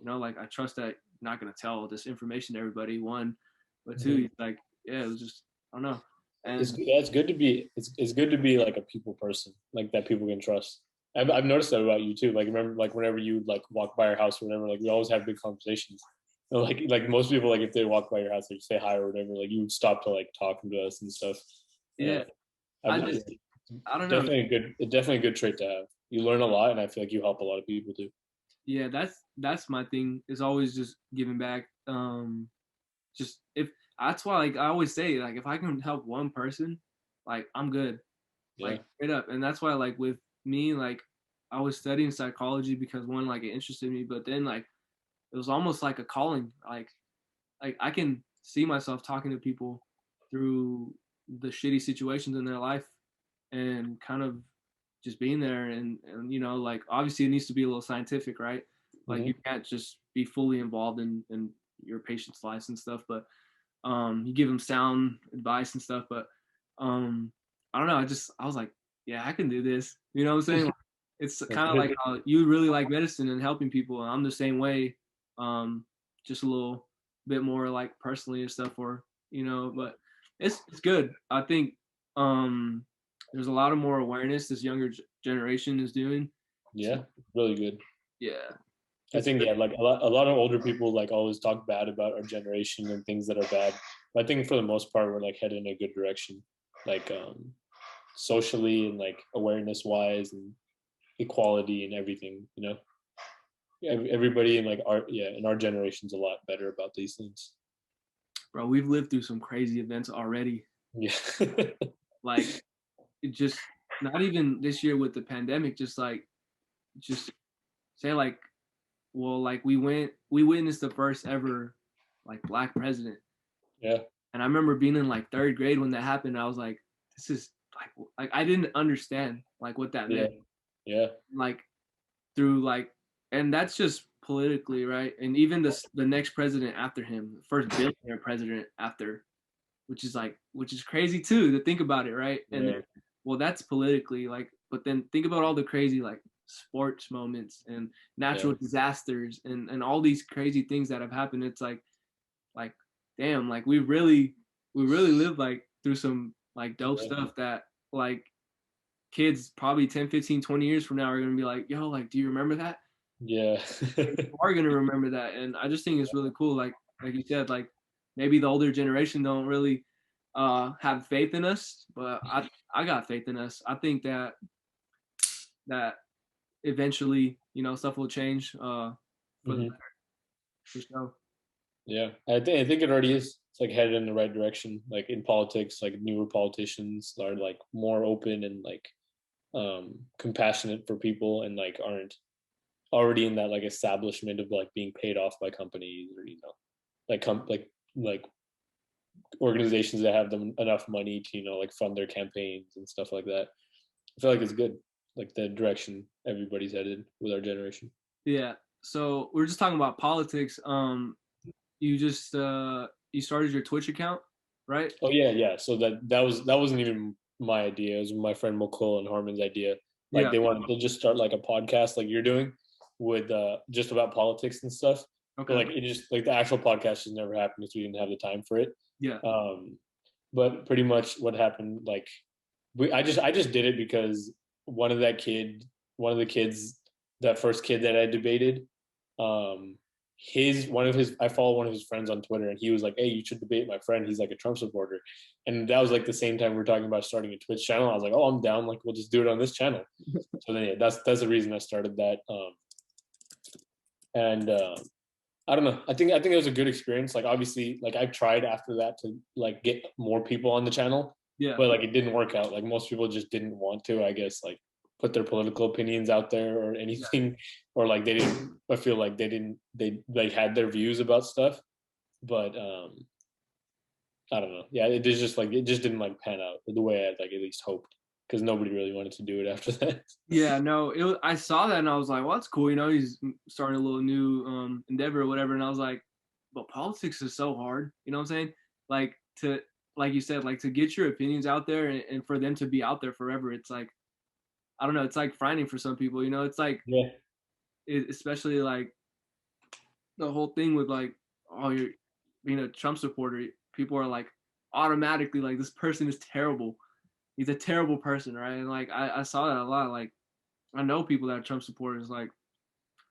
like I trust that you're not gonna tell this information to everybody. One, but two, Mm-hmm. he's like, yeah, it was just I don't know. It's And good. It's good to be. It's good to be like a people person, like that people can trust. I've noticed that about you too. Like remember, like whenever you like walk by our house or whatever, like we always have big conversations. Like most people, like if they walk by your house, like say hi or whatever, like you would stop to like talking to us and stuff. yeah, I've, I just I don't know. definitely a good, definitely a good trait to have. You learn a lot, and I feel like you help a lot of people too. Yeah, that's my thing. Is always just giving back. Just if that's why like I always say like if I can help one person, like I'm good. Yeah. Like straight up. And that's why like with me, like I was studying psychology because one, like it interested me, but then like it was almost like a calling. Like I can see myself talking to people through the shitty situations in their life and kind of just being there and like obviously it needs to be a little scientific, right? Like Mm-hmm. you can't just be fully involved in your patient's lives and stuff, but you give them sound advice and stuff, but I don't know, I was like, yeah, I can do this, you know what I'm saying? Like, it's That's kind of like good. how you really like medicine and helping people, and I'm the same way, just a little bit more like personally and stuff, or but it's good. I think there's a lot of more awareness this younger generation is doing. So Yeah, really good. yeah, I it's think good. yeah, like a lot of older people like always talk bad about our generation and things that are bad. But I think for the most part we're like headed in a good direction, like socially and like awareness wise and equality and everything. Yeah, everybody in like our in our generation's a lot better about these things. Bro, we've lived through some crazy events already. Yeah. Like it just not even this year with the pandemic, just say like, well, like we witnessed the first ever like black president. Yeah. And I remember being in like third grade when that happened. I was like, this is like I didn't understand like what that Yeah. meant. Yeah. Like through like, and that's just politically, right? And even the next president after him, the first billionaire president after, which is crazy too to think about it, right? And Yeah. well, that's politically like, but then think about all the crazy like sports moments and Yeah. natural disasters and all these crazy things that have happened. It's like damn, like we really lived like through some like dope Yeah. stuff that like kids probably 10, 15, 20 years from now are going to be like, yo, like do you remember that? Yeah. You are going to remember that. And I just think it's really cool, like you said, like maybe the older generation don't really have faith in us, but I got faith in us. I think that eventually stuff will change for the Hmm. better, for sure. Yeah, I think it already is. It's like headed in the right direction. Like in politics, like newer politicians are like more open and like compassionate for people and like aren't already in that like establishment of like being paid off by companies or like like organizations that have them enough money to like fund their campaigns and stuff like that. I feel like it's good. like the direction everybody's headed with our generation. Yeah. So we're just talking about politics. You just you started your Twitch account, right? Oh yeah. So that wasn't even my idea. It was my friend McCall and Harmon's idea. Like Yeah. they wanted to just start like a podcast like you're doing with just about politics and stuff. But Okay. like it just like the actual podcast just never happened because we didn't have the time for it. Yeah. But pretty much what happened, like I just did it because one of one of the kids, that first kid that I debated, um, I follow one of his friends on Twitter, and he was like, "Hey, you should debate my friend. He's like a Trump supporter." And that was like the same time we were talking about starting a Twitch channel. I was like, "Oh, I'm down. Like, we'll just do it on this channel." So then, yeah, that's the reason I started that. And I don't know. I think it was a good experience. Like obviously, like I've tried after that to like get more people on the channel, Yeah. but like it didn't work out. Like most people just didn't want to, I guess, like put their political opinions out there or anything, or like they didn't. I feel like they like had their views about stuff, but I don't know. Yeah, it is just like it just didn't like pan out the way I like at least hoped because nobody really wanted to do it after that. Yeah, no, I saw that and I was like, well, that's cool. You know, he's starting a little new endeavor or whatever. And I was like, but politics is so hard. You know what I'm saying? Like like you said, like to get your opinions out there and for them to be out there forever. It's like, I don't know. It's like frightening for some people. You know, it's like, Yeah, especially like the whole thing with like, oh, you're being a Trump supporter. People are like automatically like, this person is terrible. He's a terrible person, right? And like, I saw that a lot. Like, I know people that are Trump supporters. Like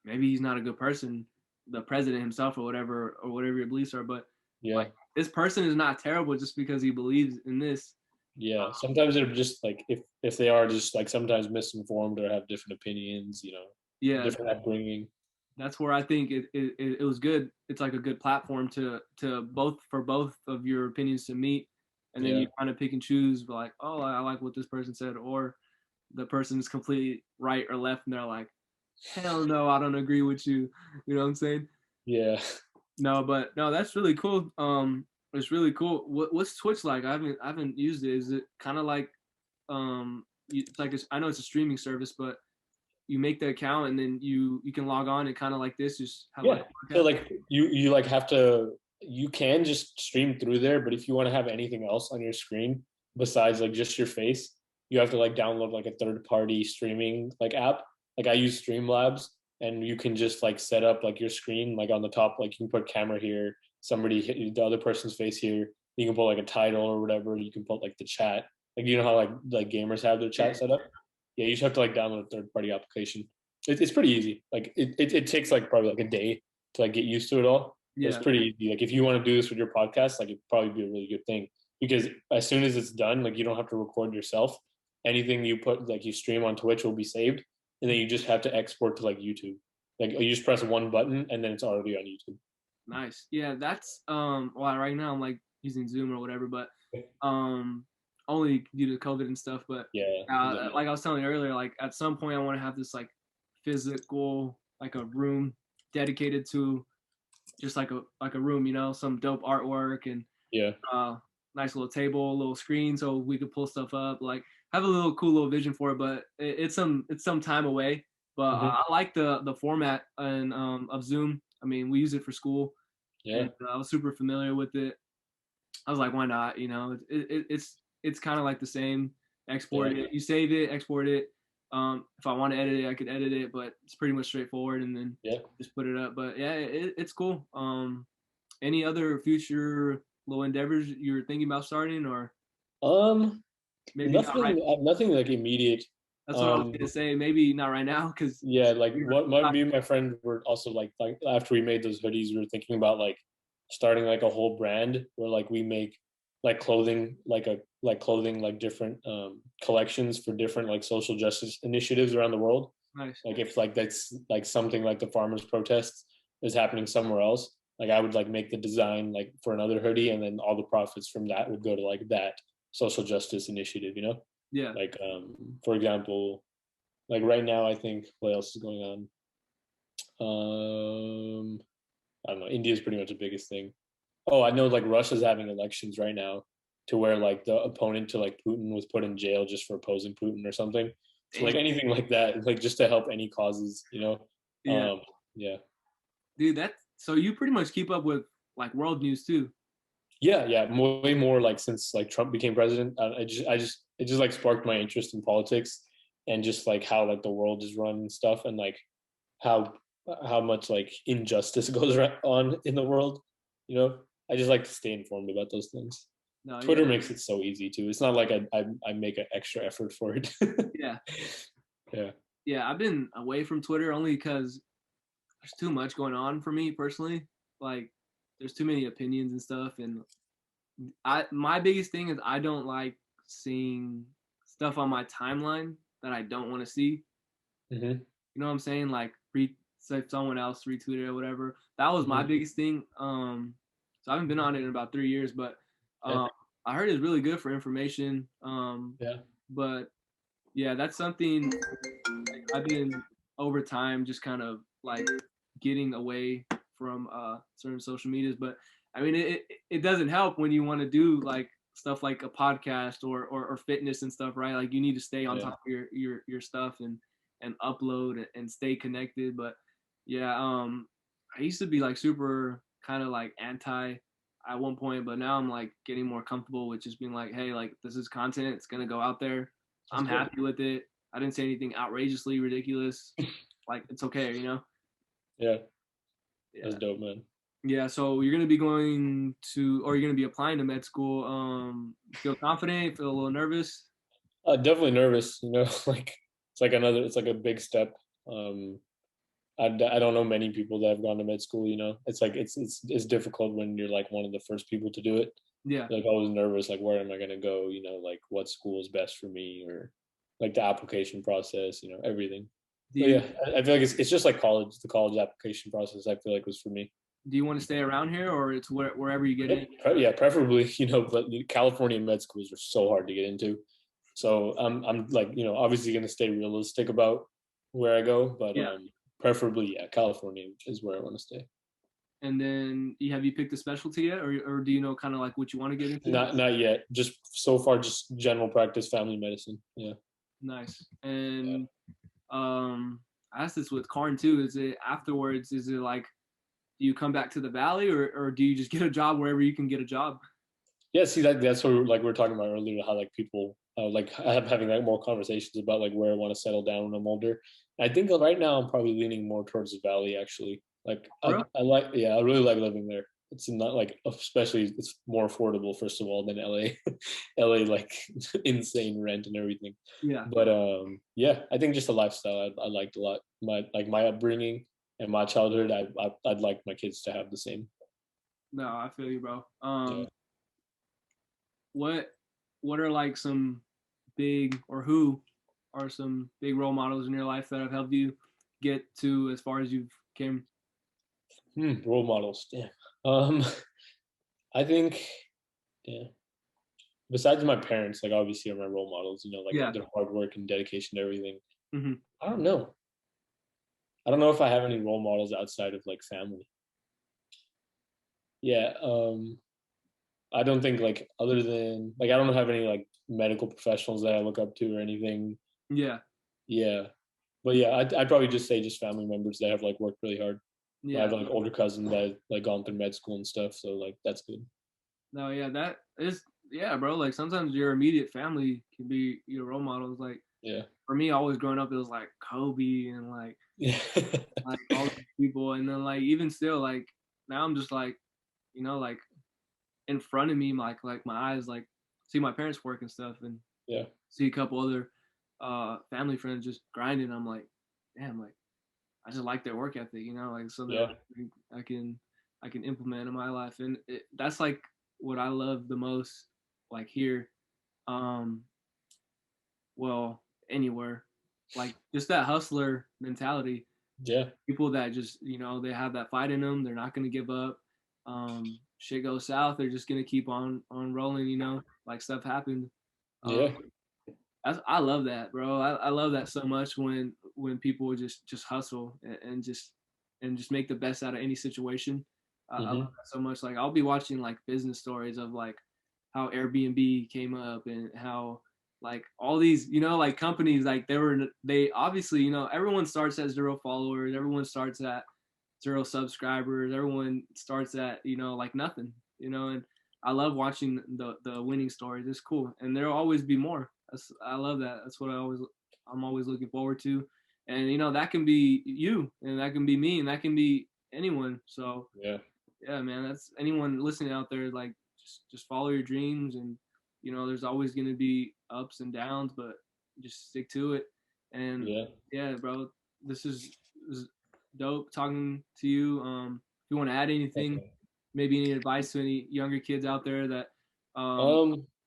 maybe he's not a good person, the president himself or whatever your beliefs are. But yeah. like this person is not terrible just because he believes in this. Yeah, sometimes they're just like if they are just like sometimes misinformed or have different opinions, Yeah, different upbringing. that's where I think it was good. It's like a good platform to both of your opinions to meet, and then Yeah, you kind of pick and choose. Like, oh, I like what this person said, or the person is completely right or left, and they're like, hell no, I don't agree with you. You know what I'm saying? yeah. No, but no, that's really cool. It's really cool. What's Twitch like? I haven't used it. Is it kind of like it's like I know it's a streaming service, but you make the account and then you can log on and kind of like this, just have like Yeah. a So podcast. like you like have to you can just stream through there, but if you want to have anything else on your screen besides like just your face, you have to like download like a third party streaming like app. Like I use Streamlabs and you can just like set up like your screen like on the top, like you can put camera here, somebody hit the other person's face here. You can put like a title or whatever. You can put like the chat. Like you know how like gamers have their chat set up? Yeah, you just have to like download a third party application. It's pretty easy. Like it takes like probably like a day to like get used to it all. But it's Yeah, pretty easy. Like if you want to do this with your podcast, like it'd probably be a really good thing because as soon as it's done, like you don't have to record yourself. Anything you put like you stream on Twitch will be saved, and then you just have to export to like YouTube. Like you just press one button and then it's already on YouTube. nice. Yeah, that's well, right now I'm like using Zoom or whatever, but um only due to COVID and stuff. But Yeah, like I was telling you earlier, like at some point I want to have this like physical like a room dedicated to just like a room, you know, some dope artwork and yeah, uh nice little table, a little screen so we could pull stuff up, like have a little cool little vision for it. But it's some time away. But hmm I like the format and of Zoom. I mean, we use it for school, yeah, and I was super familiar with it. I was like, why not? You know, it's kind of like the same. yeah, Export it, you save it, export it. If I want to edit it, I could edit it, but it's pretty much straightforward, and then yeah. just put it up. But yeah, it's cool. Any other future little endeavors you're thinking about starting, or Um, maybe not right? nothing like immediate. That's what I was Um, gonna say. Maybe not right now, because yeah, like what me and my friend were also like after we made those hoodies, we were thinking about like starting like a whole brand where like we make like clothing like clothing like different collections for different like social justice initiatives around the world. nice. Like if like that's like something like the farmers protests is happening somewhere else, like I would like make the design like for another hoodie and then all the profits from that would go to like that social justice initiative, you know? Yeah, Like for example, like right now I think what else is going on? I don't know. India is pretty much the biggest thing. Oh, I know like Russia's having elections right now to where like the opponent to like Putin was put in jail just for opposing Putin or something. So like anything like that, like just to help any causes, you know. Yeah, Yeah. dude. So you pretty much keep up with like world news too. Yeah, way more like since like Trump became president. It just like sparked my interest in politics and just like how like the world is run and stuff, and like how how much like injustice goes on in the world. You know, I just like to stay informed about those things. No, yeah, Twitter makes it so easy too. It's not like I make an extra effort for it. yeah, Yeah. yeah. I've been away from Twitter only because there's too much going on for me personally. Like, there's too many opinions and stuff, and my biggest thing is I don't like seeing stuff on my timeline that I don't want to see. Mm-hmm. You know what I'm saying? Like someone else retweeted or whatever. That was my Mm-hmm. biggest thing. So I haven't been on it in about 3 years, but Yeah. I heard it's really good for information. Yeah. But yeah, that's something like I've been over time just kind of like getting away from certain social medias. But I mean, it doesn't help when you want to do like stuff like a podcast or fitness and stuff, right? Like you need to stay on Yeah. top of your stuff and upload and stay connected. But yeah, I used to be like super kind of like anti at one point, but now I'm like getting more comfortable with just being like, hey, like this is content, it's gonna go out there. That's I'm good. happy with it. I didn't say anything outrageously ridiculous. Like it's okay, you know? Yeah. That's Yeah. dope, man. Yeah. So you're gonna be going to, or you're gonna be applying to med school. Feel confident? Feel a little nervous? Definitely nervous, you know, like it's like a big step. Um, I don't know many people that have gone to med school, you know. It's like it's difficult when you're like one of the first people to do it. Yeah. Like I was nervous, like where am I gonna go? You know, like what school is best for me, or like the application process, you know, everything. Do But you yeah, I feel like it's just like college. The college application process, I feel like was for me. do you want to stay around here, or it's wherever you get in? Yeah, preferably, you know, but California med schools are so hard to get into. So I'm like, you know, obviously gonna stay realistic about where I go, but Yeah. preferably, yeah, California is where I want to stay. And then have you picked a specialty yet, or do you know kind of like what you want to get into? Not yet. Just so far, just general practice, family medicine. Yeah. Nice. Yeah. And I asked this with Karn too. Is it afterwards? Is it like do you come back to the valley, or do you just get a job wherever you can get a job? Yeah, see that's what like we were talking about earlier, how like people like having like more conversations about like where I want to settle down when I'm older. I think right now I'm probably leaning more towards the valley actually. Like Bro? I like, yeah, I really like living there. It's not like, especially it's more affordable first of all than LA. LA like insane rent and everything. Yeah. But yeah, I think just the lifestyle I liked a lot. My upbringing and my childhood, I'd like my kids to have the same. No, I feel you, bro. Yeah. What what are like some big, or who are some big role models in your life that have helped you get to as far as you've came? Role models. Yeah. Um, I think, yeah. Besides my parents, like obviously are my role models. You know, like Yeah. their hard work and dedication to everything. Hmm. I don't know. I don't know if I have any role models outside of like family. Yeah. I don't think like other than like I don't have any like medical professionals that I look up to or anything. Yeah. Yeah. But yeah, I'd probably just say just family members that have like worked really hard. I have Yeah. like older cousins that have, like gone through med school and stuff, so like that's good. No, yeah, that is, yeah, bro. Like sometimes your immediate family can be your role models. Like Yeah. for me, always growing up, it was like Kobe and Yeah. like all these people, and then like even still, like now I'm just like, like in front of me, like my eyes, like see my parents work and stuff, and Yeah. see a couple other family friends just grinding. I'm like, damn, like I just like their work ethic, like so that Yeah. I can implement in my life, and that's like what I love the most, like here, um, well anywhere, like just that hustler mentality. Yeah. People that just they have that fight in them. They're not gonna give up. Shit goes south, they're just gonna keep on rolling. Like stuff happened. Um, Yeah. I love that, bro. I love that so much when people just hustle and just make the best out of any situation. I love Hmm. that so much. Like I'll be watching like business stories of like how Airbnb came up and how like all these, you know, like companies, like they obviously, you know, everyone starts at 0 followers, everyone starts at 0 subscribers, everyone starts at, you know, like nothing, you know, and I love watching the winning stories. It's cool, and there'll always be more. I love that. That's what I'm always looking forward to, and you know that can be you, and that can be me, and that can be anyone. So yeah, man, that's anyone listening out there. Like just follow your dreams, and you know there's always gonna be ups and downs, but just stick to it. And yeah, bro, this is dope talking to you. If you want to add anything, maybe any advice to any younger kids out there that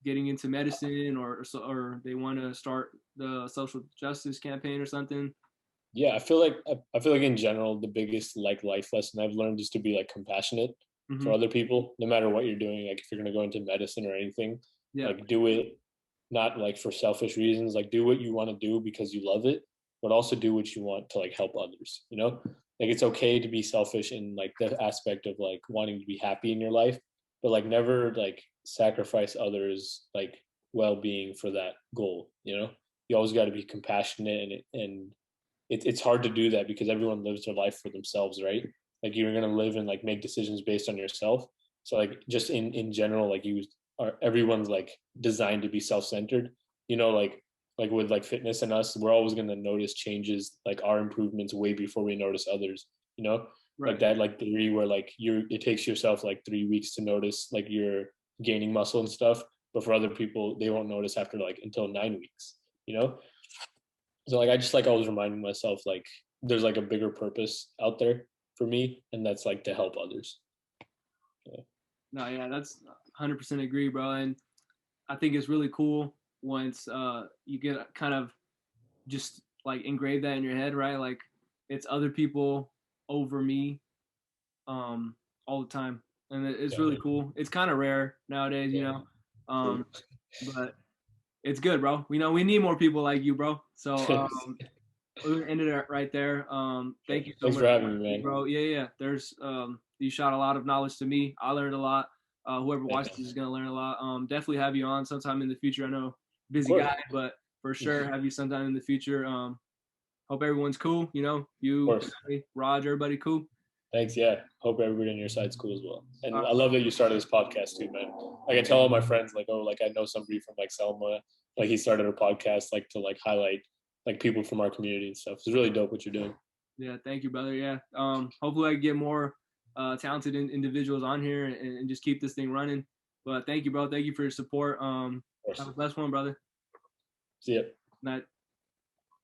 getting into medicine or they want to start the social justice campaign or something. Yeah, I feel like in general the biggest like life lesson I've learned is to be like compassionate for other people, no matter what you're doing. Like if you're gonna go into medicine or anything, like do it not like for selfish reasons. Like do what you want to do because you love it, but also do what you want to like help others. You know, like it's okay to be selfish in like the aspect of like wanting to be happy in your life, but like never like sacrifice others like well-being for that goal. You know, you always got to be compassionate and it's hard to do that because everyone lives their life for themselves, right? Like you're gonna live and like make decisions based on yourself. So like just in general, like you are everyone's like designed to be self-centered. You know, like with like fitness and us, we're always gonna notice changes, like our improvements way before we notice others. You know, like that like theory where like it takes yourself like 3 weeks to notice like you're gaining muscle and stuff, but for other people they won't notice after like until 9 weeks. You know, so like I just like always reminding myself like there's like a bigger purpose out there for me, and that's like to help others. No, yeah, that's 100% agree, bro. And I think it's really cool once you get kind of just like engrave that in your head, right? Like it's other people over me all the time, and it's really cool. It's kind of rare nowadays, you know, but it's good, bro. We know we need more people like you, bro. So we're gonna end it right there. Thank you so Thanks much, for having me, man. bro. Yeah. There's you shot a lot of knowledge to me. I learned a lot. Whoever watches is gonna learn a lot. Definitely have you on sometime in the future. I know busy guy, but for sure have you sometime in the future. Hope everyone's cool. You know, you, Raj, everybody cool. Thanks. Yeah. Hope everybody on your side's cool as well. And I love that you started this podcast too, man. I can tell all my friends like, oh, like I know somebody from like Selma, like he started a podcast like to like highlight like people from our community and stuff. It's really dope what you're doing. Yeah, thank you, brother. Yeah. Hopefully I can get more talented individuals on here and just keep this thing running. But thank you, bro. Thank you for your support. Have a blessed one, brother. See ya. Night.